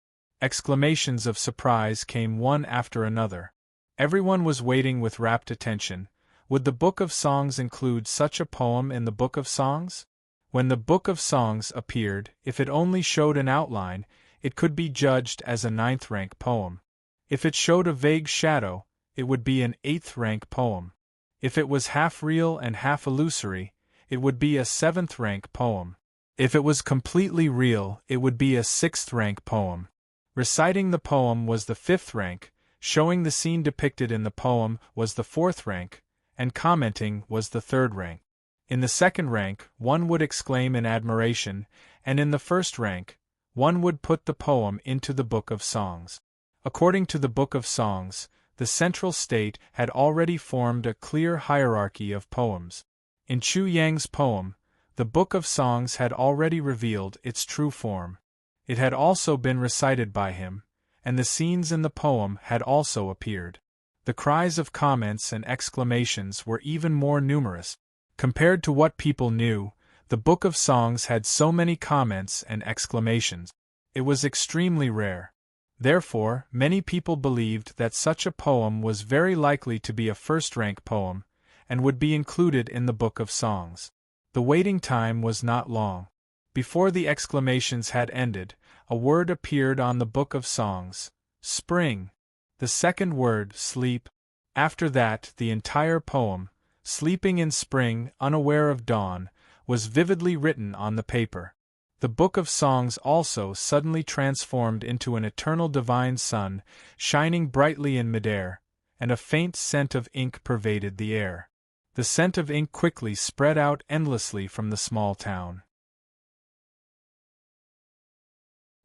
Exclamations of surprise came one after another. Everyone was waiting with rapt attention. Would the Book of Songs include such a poem in the Book of Songs? When the Book of Songs appeared, if it only showed an outline, it could be judged as a 9th-rank poem. If it showed a vague shadow, it would be an 8th-rank poem. If it was half real and half illusory, it would be a 7th-rank poem. If it was completely real, it would be a 6th-rank poem. Reciting the poem was the 5th rank, showing the scene depicted in the poem was the 4th rank, and commenting was the 3rd rank. In the 2nd rank, one would exclaim in admiration, and in the 1st rank, one would put the poem into the Book of Songs. According to the Book of Songs, the central state had already formed a clear hierarchy of poems. In Chu Yang's poem, the Book of Songs had already revealed its true form. It had also been recited by him, and the scenes in the poem had also appeared. The cries of comments and exclamations were even more numerous. Compared to what people knew, the Book of Songs had so many comments and exclamations. It was extremely rare. Therefore, many people believed that such a poem was very likely to be a 1st-rank poem, and would be included in the Book of Songs. The waiting time was not long. Before the exclamations had ended, a word appeared on the Book of Songs: spring. The 2nd word, sleep. After that, the entire poem, sleeping in spring, unaware of dawn, was vividly written on the paper. The Book of Songs also suddenly transformed into an eternal divine sun, shining brightly in midair, and a faint scent of ink pervaded the air. The scent of ink quickly spread out endlessly from the small town.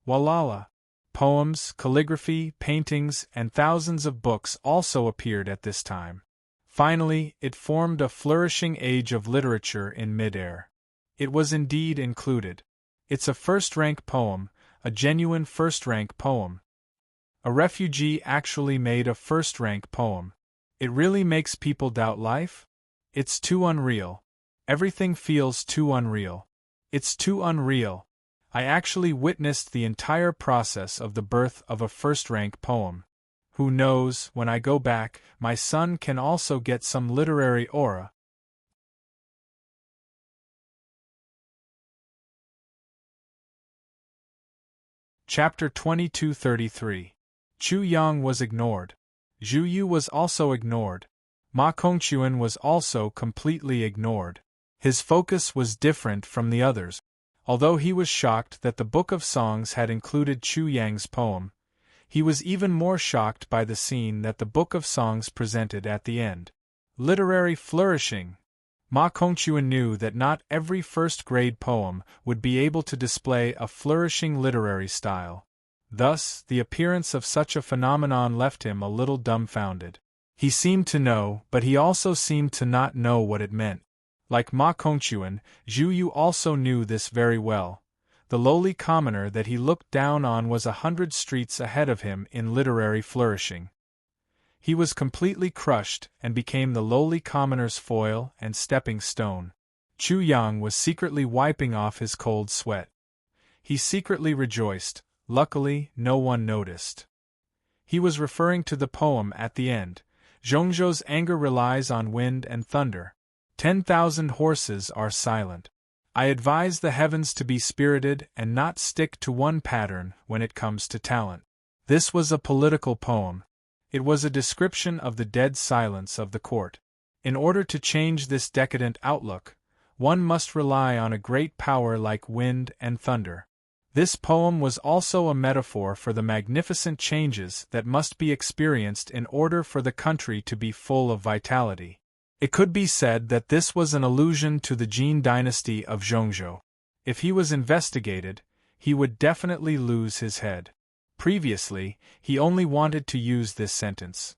Walala! Poems, calligraphy, paintings, and thousands of books also appeared at this time. Finally, it formed a flourishing age of literature in midair. It was indeed included. It's a 1st-rank poem, a genuine 1st-rank poem. A refugee actually made a 1st-rank poem. It really makes people doubt life? It's too unreal. Everything feels too unreal. It's too unreal. I actually witnessed the entire process of the birth of a first-rank poem. Who knows, when I go back, my son can also get some literary aura. Chapter 2233. Chu Yang was ignored. Zhu Yu was also ignored. Ma Kongquan was also completely ignored. His focus was different from the others. Although he was shocked that the Book of Songs had included Chu Yang's poem, he was even more shocked by the scene that the Book of Songs presented at the end. Literary flourishing. Ma Kongquan knew that not every first-grade poem would be able to display a flourishing literary style. Thus, the appearance of such a phenomenon left him a little dumbfounded. He seemed to know, but he also seemed to not know what it meant. Like Ma Kongquan, Zhu Yu also knew this very well. The lowly commoner that he looked down on was 100 streets ahead of him in literary flourishing. He was completely crushed and became the lowly commoner's foil and stepping stone. Chu Yang was secretly wiping off his cold sweat. He secretly rejoiced. Luckily, no one noticed. He was referring to the poem at the end. Zhongzhou's anger relies on wind and thunder. 10,000 horses are silent. I advise the heavens to be spirited and not stick to one pattern when it comes to talent. This was a political poem. It was a description of the dead silence of the court. In order to change this decadent outlook, one must rely on a great power like wind and thunder. This poem was also a metaphor for the magnificent changes that must be experienced in order for the country to be full of vitality. It could be said that this was an allusion to the Jin dynasty of Zhongzhou. If he was investigated, he would definitely lose his head. Previously, he only wanted to use this sentence.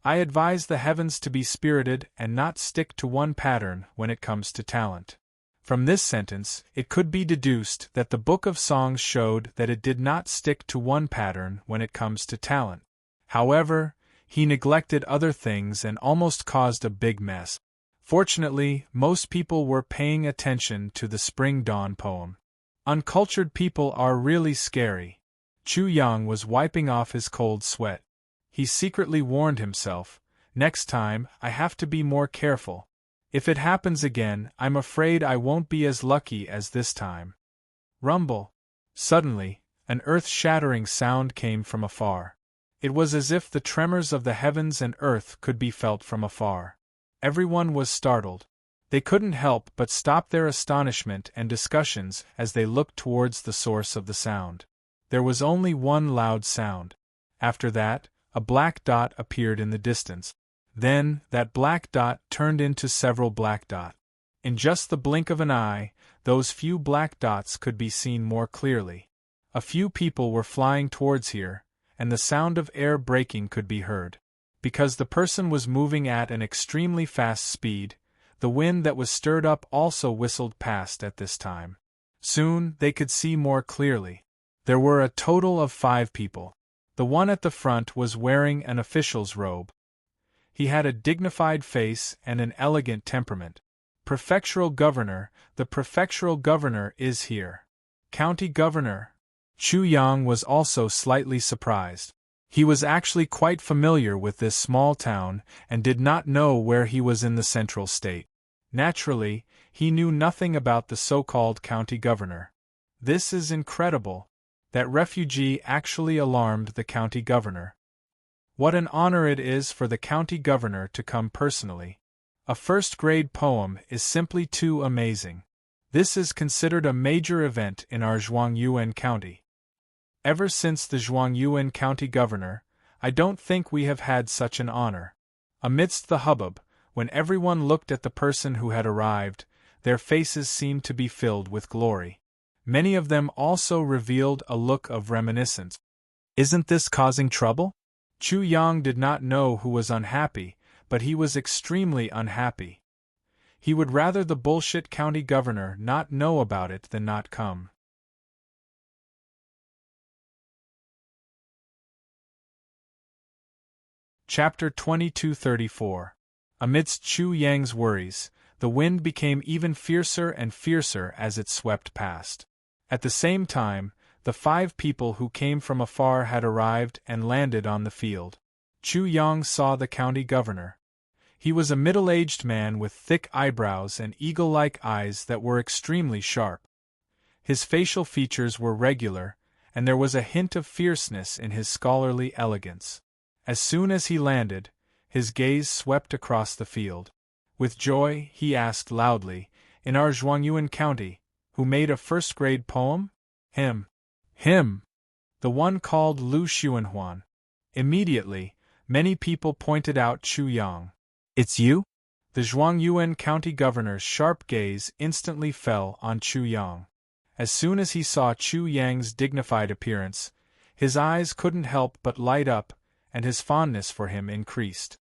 I advise the heavens to be spirited and not stick to one pattern when it comes to talent. From this sentence, it could be deduced that the Book of Songs showed that it did not stick to one pattern when it comes to talent. However, he neglected other things and almost caused a big mess. Fortunately, most people were paying attention to the Spring Dawn poem. Uncultured people are really scary. Chu Yang was wiping off his cold sweat. He secretly warned himself, next time, I have to be more careful. If it happens again, I'm afraid I won't be as lucky as this time. Rumble. Suddenly, an earth-shattering sound came from afar. It was as if the tremors of the heavens and earth could be felt from afar. Everyone was startled. They couldn't help but stop their astonishment and discussions as they looked towards the source of the sound. There was only one loud sound. After that, a black dot appeared in the distance. Then, that black dot turned into several black dots. In just the blink of an eye, those few black dots could be seen more clearly. A few people were flying towards here, and the sound of air breaking could be heard. Because the person was moving at an extremely fast speed, the wind that was stirred up also whistled past at this time. Soon, they could see more clearly. There were a total of 5 people. The one at the front was wearing an official's robe. He had a dignified face and an elegant temperament. Prefectural governor, the prefectural governor is here. County governor. Chu Yang was also slightly surprised. He was actually quite familiar with this small town and did not know where he was in the central state. Naturally, he knew nothing about the so-called county governor. This is incredible. That refugee actually alarmed the county governor. What an honor it is for the county governor to come personally. A first-grade poem is simply too amazing. This is considered a major event in our Zhuangyuan County. Ever since the Zhuangyuan County governor, I don't think we have had such an honor. Amidst the hubbub, when everyone looked at the person who had arrived, their faces seemed to be filled with glory. Many of them also revealed a look of reminiscence. Isn't this causing trouble? Chu Yang did not know who was unhappy, but he was extremely unhappy. He would rather the bullshit county governor not know about it than not come. Chapter 2234. Amidst Chu Yang's worries, the wind became even fiercer and fiercer as it swept past. At the same time, the 5 people who came from afar had arrived and landed on the field. Chu Yang saw the county governor. He was a middle-aged man with thick eyebrows and eagle-like eyes that were extremely sharp. His facial features were regular, and there was a hint of fierceness in his scholarly elegance. As soon as he landed, his gaze swept across the field. With joy, he asked loudly, "In our Zhuangyuan County, who made a first-grade poem?" "Him." "Him!" "The one called Lu Xuanhuan." Immediately, many people pointed out Chu Yang. "It's you?" The Zhuangyuan County governor's sharp gaze instantly fell on Chu Yang. As soon as he saw Chu Yang's dignified appearance, his eyes couldn't help but light up, and his fondness for him increased.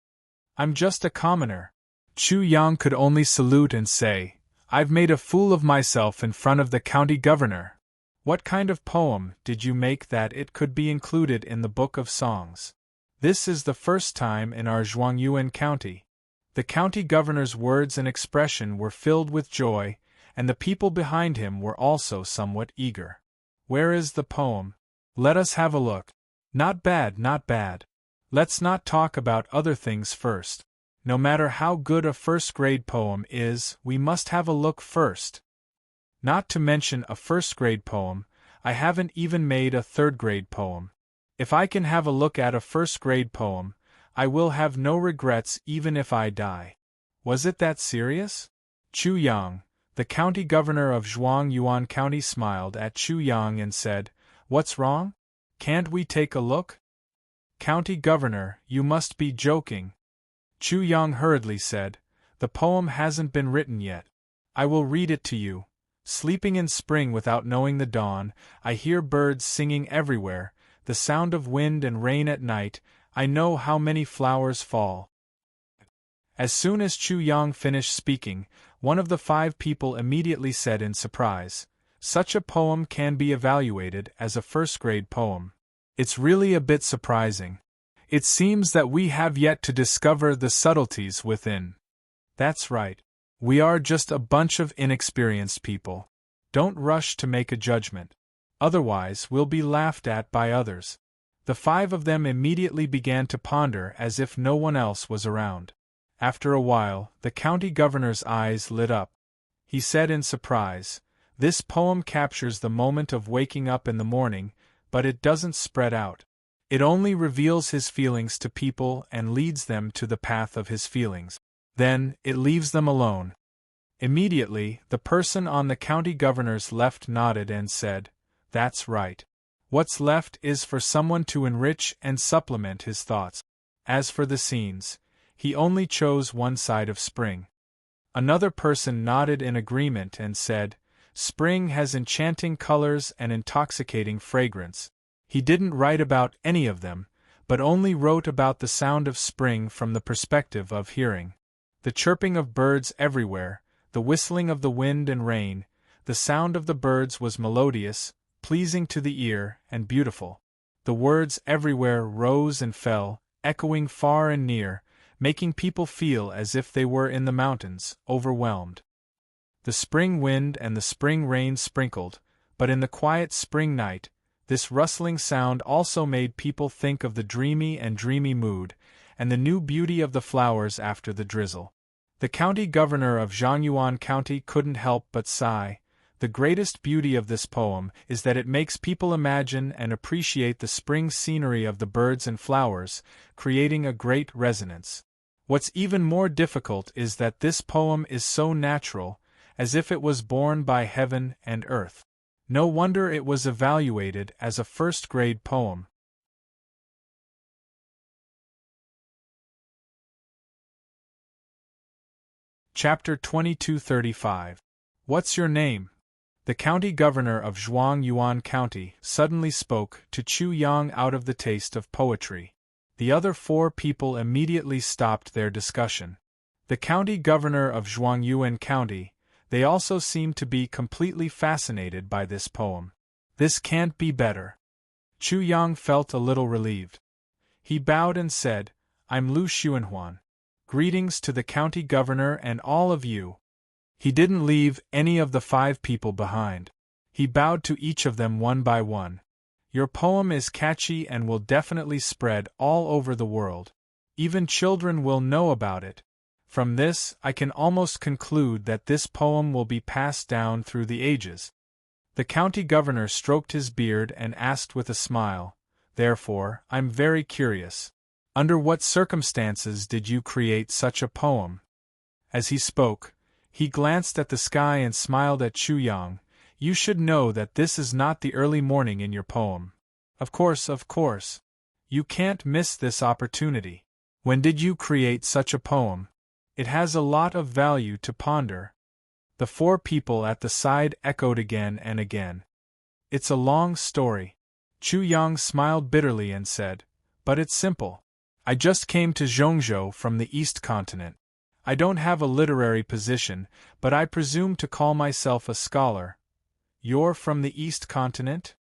"I'm just a commoner." Chu Yang could only salute and say, "I've made a fool of myself in front of the county governor. What kind of poem did you make that it could be included in the book of songs? This is the first time in our Zhuangyuan County." The county governor's words and expression were filled with joy, and the people behind him were also somewhat eager. "Where is the poem? Let us have a look." "Not bad, not bad. Let's not talk about other things first. No matter how good a first-grade poem is, we must have a look first. Not to mention a first-grade poem, I haven't even made a third-grade poem. If I can have a look at a first-grade poem, I will have no regrets even if I die." Was it that serious? Chu Yang, the county governor of Zhuangyuan County, smiled at Chu Yang and said, "What's wrong? Can't we take a look?" "County governor, you must be joking." Chu Yang hurriedly said, "The poem hasn't been written yet. I will read it to you. Sleeping in spring without knowing the dawn, I hear birds singing everywhere, the sound of wind and rain at night, I know how many flowers fall." As soon as Chu Yang finished speaking, one of the 5 people immediately said in surprise, "Such a poem can be evaluated as a first-grade poem. It's really a bit surprising. It seems that we have yet to discover the subtleties within." "That's right. We are just a bunch of inexperienced people. Don't rush to make a judgment. Otherwise we'll be laughed at by others." The 5 of them immediately began to ponder as if no one else was around. After a while, the county governor's eyes lit up. He said in surprise, "This poem captures the moment of waking up in the morning, but it doesn't spread out. It only reveals his feelings to people and leads them to the path of his feelings. Then, it leaves them alone." Immediately, the person on the county governor's left nodded and said, "That's right. What's left is for someone to enrich and supplement his thoughts." As for the scenes, he only chose one side of spring. Another person nodded in agreement and said, "Spring has enchanting colors and intoxicating fragrance." He didn't write about any of them, but only wrote about the sound of spring from the perspective of hearing. The chirping of birds everywhere, the whistling of the wind and rain, the sound of the birds was melodious, pleasing to the ear, and beautiful. The words everywhere rose and fell, echoing far and near, making people feel as if they were in the mountains, overwhelmed. The spring wind and the spring rain sprinkled, but in the quiet spring night, this rustling sound also made people think of the dreamy mood, and the new beauty of the flowers after the drizzle. The county governor of Zhuangyuan County couldn't help but sigh. The greatest beauty of this poem is that it makes people imagine and appreciate the spring scenery of the birds and flowers, creating a great resonance. What's even more difficult is that this poem is so natural, as if it was born by heaven and earth. No wonder it was evaluated as a first-grade poem. Chapter 2235. What's your name? The county governor of Zhuangyuan County suddenly spoke to Chu Yang out of the taste of poetry. The other 4 people immediately stopped their discussion. The county governor of Zhuangyuan County, they also seemed to be completely fascinated by this poem. This can't be better. Chu Yang felt a little relieved. He bowed and said, "I'm Lu Xuanhuan. Greetings to the county governor and all of you." He didn't leave any of the 5 people behind. He bowed to each of them one by one. Your poem is catchy and will definitely spread all over the world. Even children will know about it. From this, I can almost conclude that this poem will be passed down through the ages. The county governor stroked his beard and asked with a smile, "Therefore, I'm very curious. Under what circumstances did you create such a poem?" As he spoke, he glanced at the sky and smiled at Chu Yang. "You should know that this is not the early morning in your poem. Of course. You can't miss this opportunity. When did you create such a poem? It has a lot of value to ponder." The four people at the side echoed again and again. "It's a long story." Chu Yang smiled bitterly and said, "But it's simple. I just came to Zhongzhou from the East Continent. I don't have a literary position, but I presume to call myself a scholar." "You're from the East Continent?"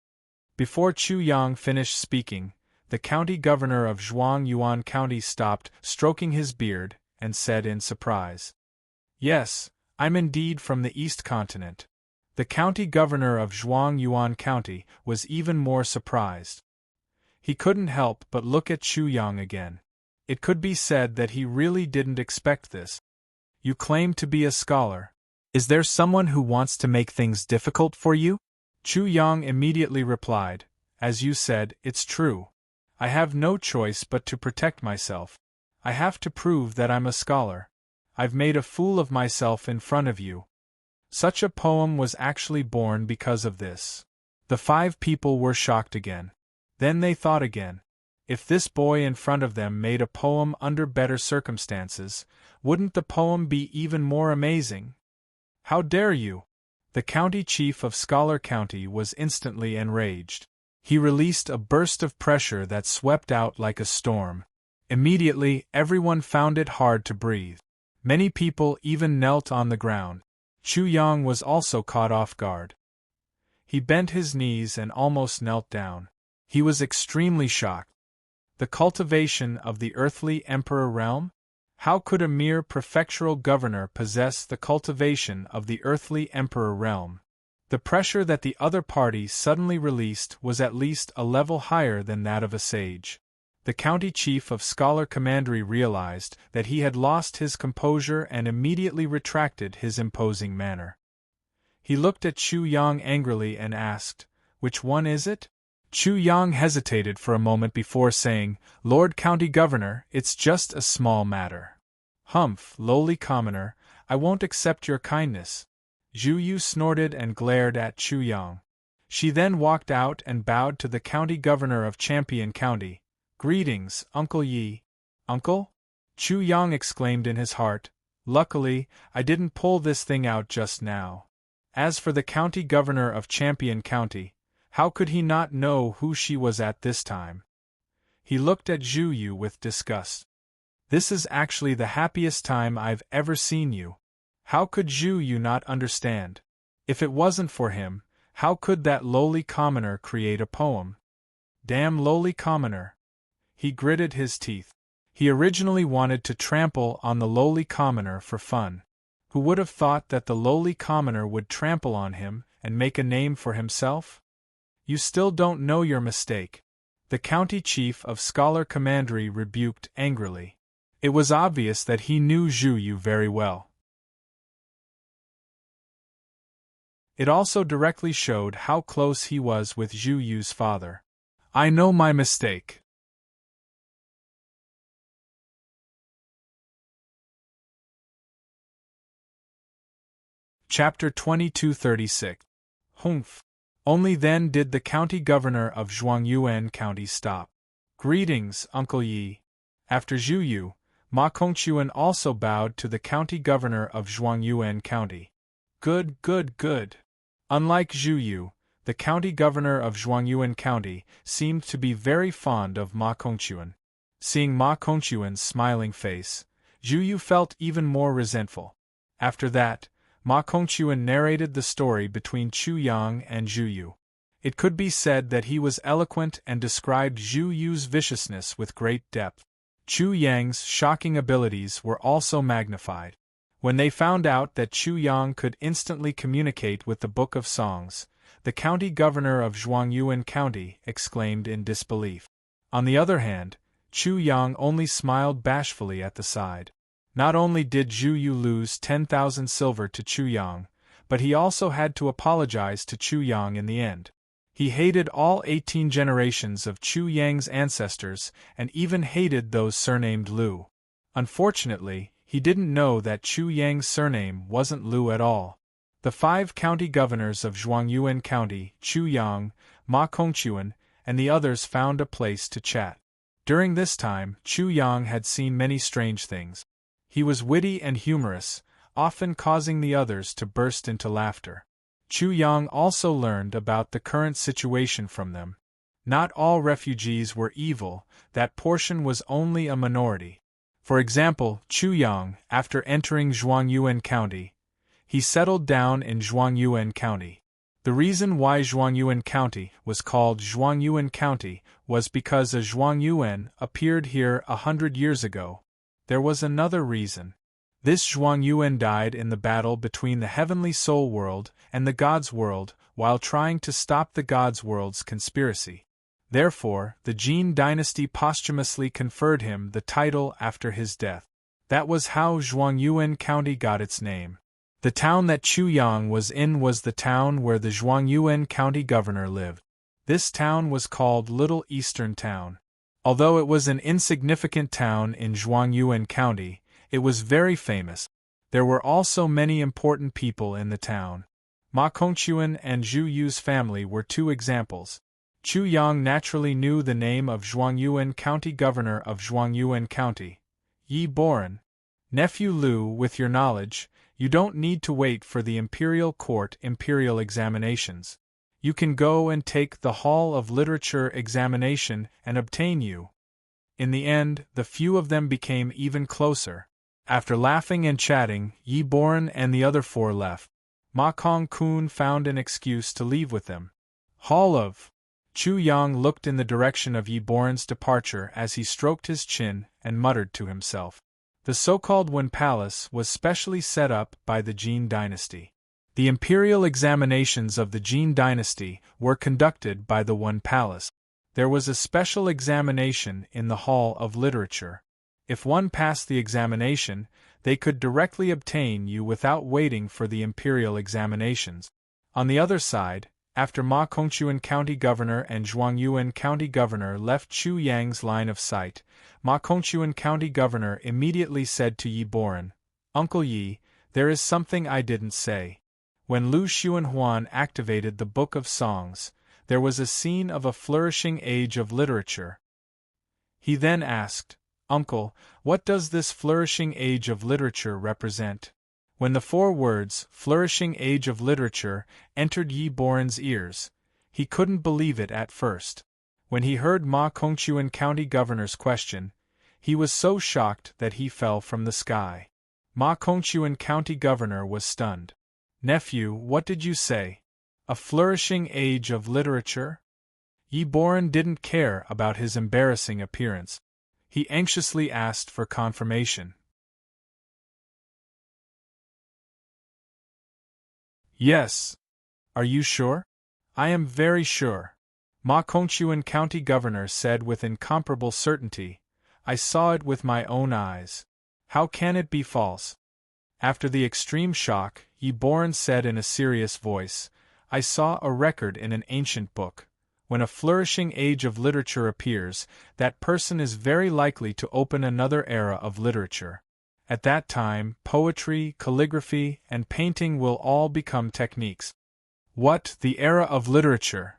Before Chu Yang finished speaking, the county governor of Zhuangyuan County stopped, stroking his beard, and said in surprise, "Yes, I'm indeed from the East Continent." The county governor of Zhuangyuan County was even more surprised. He couldn't help but look at Chu Yang again. It could be said that he really didn't expect this. "You claim to be a scholar. Is there someone who wants to make things difficult for you?" Chu Yang immediately replied, "As you said, it's true. I have no choice but to protect myself. I have to prove that I'm a scholar. I've made a fool of myself in front of you." Such a poem was actually born because of this. The five people were shocked again. Then they thought again. If this boy in front of them made a poem under better circumstances, wouldn't the poem be even more amazing? "How dare you!" The county chief of Scholar County was instantly enraged. He released a burst of pressure that swept out like a storm. Immediately, everyone found it hard to breathe. Many people even knelt on the ground. Chu Yang was also caught off guard. He bent his knees and almost knelt down. He was extremely shocked. The cultivation of the earthly emperor realm? How could a mere prefectural governor possess the cultivation of the earthly emperor realm? The pressure that the other party suddenly released was at least a level higher than that of a sage. The county chief of Scholar Commandery realized that he had lost his composure and immediately retracted his imposing manner. He looked at Chu Yang angrily and asked, "Which one is it?" Chu Yang hesitated for a moment before saying, "Lord County Governor, it's just a small matter." "Humph, lowly commoner, I won't accept your kindness." Zhu Yu snorted and glared at Chu Yang. She then walked out and bowed to the county governor of Champion County. "Greetings, Uncle Yi." "Uncle?" Chu Yang exclaimed in his heart. "Luckily, I didn't pull this thing out just now." As for the county governor of Champion County, how could he not know who she was at this time? He looked at Zhu Yu with disgust. "This is actually the happiest time I've ever seen you. How could Zhu Yu not understand? If it wasn't for him, how could that lowly commoner create a poem? Damn lowly commoner." He gritted his teeth. He originally wanted to trample on the lowly commoner for fun. Who would have thought that the lowly commoner would trample on him and make a name for himself? "You still don't know your mistake," the county chief of Scholar Commandery rebuked angrily. It was obvious that he knew Zhu Yu very well. It also directly showed how close he was with Zhu Yu's father. "I know my mistake." Chapter 2236. Humph. Only then did the county governor of Zhuangyuan County stop. "Greetings, Uncle Yi." After Zhu Yu, Ma Kongquan also bowed to the county governor of Zhuangyuan County. Good. Unlike Zhu Yu, the county governor of Zhuangyuan County seemed to be very fond of Ma Kongquan. Seeing Ma Kongquan's smiling face, Zhu Yu felt even more resentful. After that, Ma Kongquan narrated the story between Chu Yang and Zhu Yu. It could be said that he was eloquent and described Zhu Yu's viciousness with great depth. Chu Yang's shocking abilities were also magnified. When they found out that Chu Yang could instantly communicate with the Book of Songs, the county governor of Zhuangyuan County exclaimed in disbelief. On the other hand, Chu Yang only smiled bashfully at the side. Not only did Zhu Yu lose 10,000 silver to Chu Yang, but he also had to apologize to Chu Yang in the end. He hated all 18 generations of Chu Yang's ancestors and even hated those surnamed Lu. Unfortunately, he didn't know that Chu Yang's surname wasn't Lu at all. The 5 county governors of Zhuangyuan County, Chu Yang, Ma Kongquan, and the others found a place to chat. During this time, Chu Yang had seen many strange things. He was witty and humorous, often causing the others to burst into laughter. Chu Yang also learned about the current situation from them. Not all refugees were evil, that portion was only a minority. For example, Chu Yang, after entering Zhuangyuan County, he settled down in Zhuangyuan County. The reason why Zhuangyuan County was called Zhuangyuan County was because a Zhuangyuan appeared here 100 years ago. There was another reason. This Zhuangyuan died in the battle between the heavenly soul world and the God's world while trying to stop the God's world's conspiracy. Therefore, the Jin dynasty posthumously conferred him the title after his death. That was how Zhuangyuan County got its name. The town that Chu Yang was in was the town where the Zhuangyuan County governor lived. This town was called Little Eastern Town. Although it was an insignificant town in Zhuangyuan County, it was very famous. There were also many important people in the town. Ma Kongquan and Zhu Yu's family were 2 examples. Chu Yang naturally knew the name of Zhuangyuan County governor of Zhuangyuan County, Yi Boran. Nephew Lu, with your knowledge, you don't need to wait for the imperial court imperial examinations. You can go and take the Hall of Literature examination and obtain you. In the end, the few of them became even closer. After laughing and chatting, Yi Boran and the other 4 left. Ma Kongquan found an excuse to leave with them. Hall of. Chu Yang looked in the direction of Yi Boran's departure as he stroked his chin and muttered to himself. The so-called Wen Palace was specially set up by the Jin dynasty. The imperial examinations of the Jin dynasty were conducted by the Wen Palace. There was a special examination in the Hall of Literature. If one passed the examination, they could directly obtain you without waiting for the imperial examinations. On the other side, after Ma Kongquan County Governor and Zhuangyuan County Governor left Chu Yang's line of sight, Ma Kongquan County Governor immediately said to Yi Boran, "Uncle Yi, there is something I didn't say." When Lu Xuanhuan activated the Book of Songs, there was a scene of a flourishing age of literature. He then asked, "Uncle, what does this flourishing age of literature represent?" When the 4 words, flourishing age of literature, entered Yi Boran's ears, he couldn't believe it at first. When he heard Ma Kongquan County Governor's question, he was so shocked that he fell from the sky. Ma Kongquan County Governor was stunned. "Nephew, what did you say? A flourishing age of literature?" Yi Boran didn't care about his embarrassing appearance. He anxiously asked for confirmation. "Yes. Are you sure?" "I am very sure," Ma Kongquan County Governor said with incomparable certainty. "I saw it with my own eyes. How can it be false?" After the extreme shock, Yi Boran said in a serious voice, "I saw a record in an ancient book. When a flourishing age of literature appears, that person is very likely to open another era of literature. At that time, poetry, calligraphy, and painting will all become techniques." "What, the era of literature?"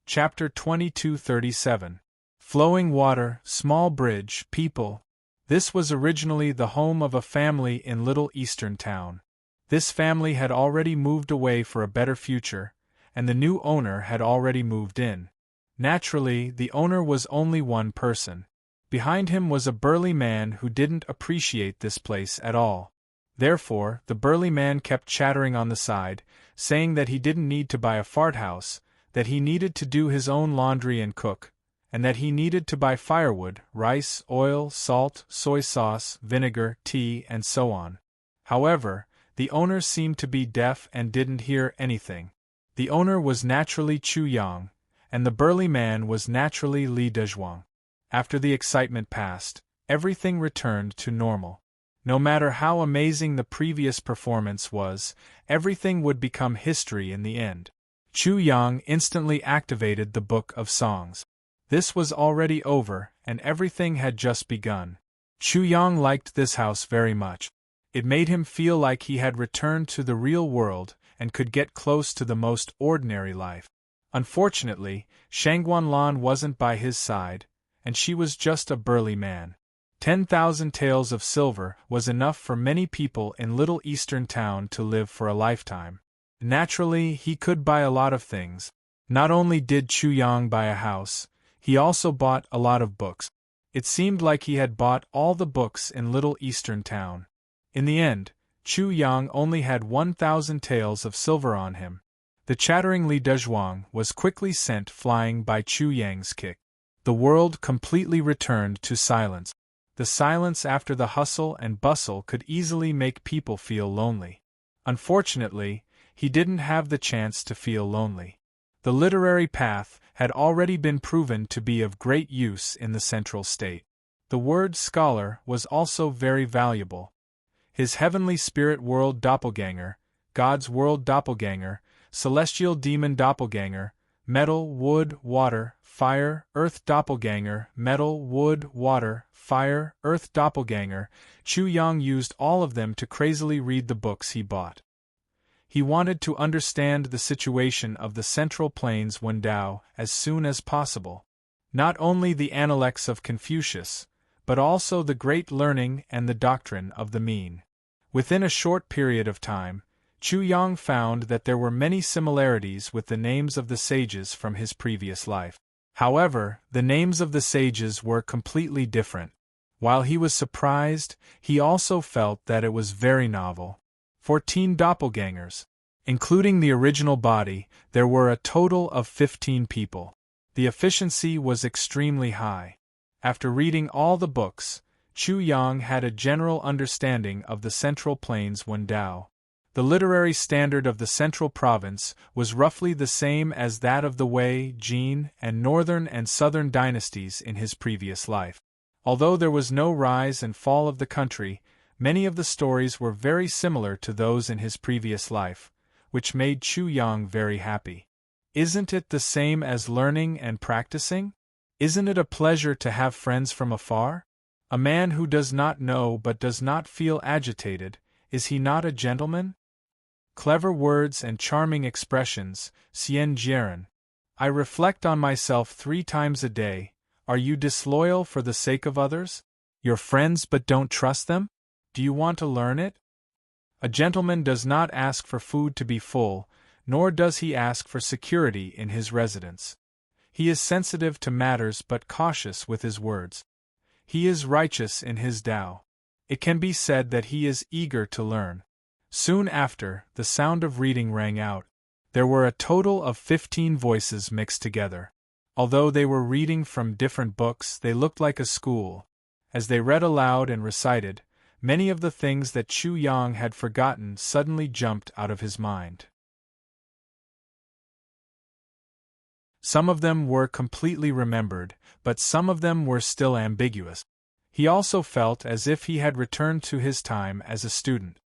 Chapter 2237. Flowing Water, Small Bridge, People. This was originally the home of a family in Little Eastern Town. This family had already moved away for a better future, and the new owner had already moved in. Naturally, the owner was only one person. Behind him was a burly man who didn't appreciate this place at all. Therefore, the burly man kept chattering on the side, saying that he didn't need to buy a fart house, that he needed to do his own laundry and cook, and that he needed to buy firewood, rice, oil, salt, soy sauce, vinegar, tea, and so on. However, the owner seemed to be deaf and didn't hear anything. The owner was naturally Chu Yang, and the burly man was naturally Li Dezhuang. After the excitement passed, everything returned to normal. No matter how amazing the previous performance was, everything would become history in the end. Chu Yang instantly activated the Book of Songs. This was already over, and everything had just begun. Chu Yang liked this house very much. It made him feel like he had returned to the real world and could get close to the most ordinary life. Unfortunately, Shangguanlan wasn't by his side, and she was just a burly man. 10,000 taels of silver was enough for many people in Little Eastern Town to live for a lifetime. Naturally, he could buy a lot of things. Not only did Chu Yang buy a house, he also bought a lot of books. It seemed like he had bought all the books in Little Eastern Town. In the end, Chu Yang only had 1,000 taels of silver on him. The chattering Li Dezhuang was quickly sent flying by Chu Yang's kick. The world completely returned to silence. The silence after the hustle and bustle could easily make people feel lonely. Unfortunately, he didn't have the chance to feel lonely. The literary path had already been proven to be of great use in the Central State. The word scholar was also very valuable. His heavenly spirit world doppelganger, God's world doppelganger, celestial demon doppelganger, metal, wood, water, fire, earth doppelganger, metal, wood, water, fire, earth doppelganger. Chu Yang used all of them to crazily read the books he bought. He wanted to understand the situation of the Central Plains Wendao as soon as possible. Not only the Analects of Confucius, but also the great learning and the doctrine of the mean. Within a short period of time, Chu Yang found that there were many similarities with the names of the sages from his previous life. However, the names of the sages were completely different. While he was surprised, he also felt that it was very novel. 14 doppelgangers. Including the original body, there were a total of 15 people. The efficiency was extremely high. After reading all the books, Chu Yang had a general understanding of the Central Plains Wendao. The literary standard of the Central Province was roughly the same as that of the Wei, Jin, and Northern and Southern dynasties in his previous life. Although there was no rise and fall of the country, many of the stories were very similar to those in his previous life, which made Chu Yang very happy. Isn't it the same as learning and practicing? Isn't it a pleasure to have friends from afar? A man who does not know but does not feel agitated, is he not a gentleman? Clever words and charming expressions, Xian Jiren. I reflect on myself 3 times a day. Are you disloyal for the sake of others? Your friends but don't trust them? Do you want to learn it? A gentleman does not ask for food to be full, nor does he ask for security in his residence. He is sensitive to matters but cautious with his words. He is righteous in his Tao. It can be said that he is eager to learn. Soon after, the sound of reading rang out. There were a total of 15 voices mixed together. Although they were reading from different books, they looked like a school. As they read aloud and recited, many of the things that Chu Yang had forgotten suddenly jumped out of his mind. Some of them were completely remembered, but some of them were still ambiguous. He also felt as if he had returned to his time as a student.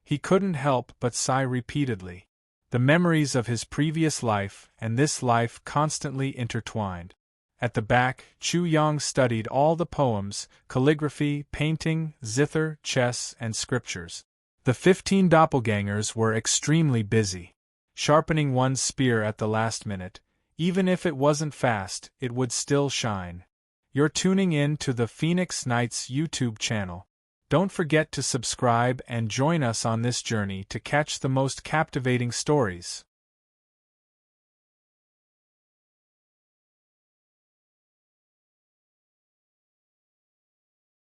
He couldn't help but sigh repeatedly. The memories of his previous life and this life constantly intertwined. At the back, Chu Yang studied all the poems, calligraphy, painting, zither, chess, and scriptures. The 15 doppelgangers were extremely busy. Sharpening one's spear at the last minute, even if it wasn't fast, it would still shine. You're tuning in to the Phoenix Knights YouTube channel. Don't forget to subscribe and join us on this journey to catch the most captivating stories.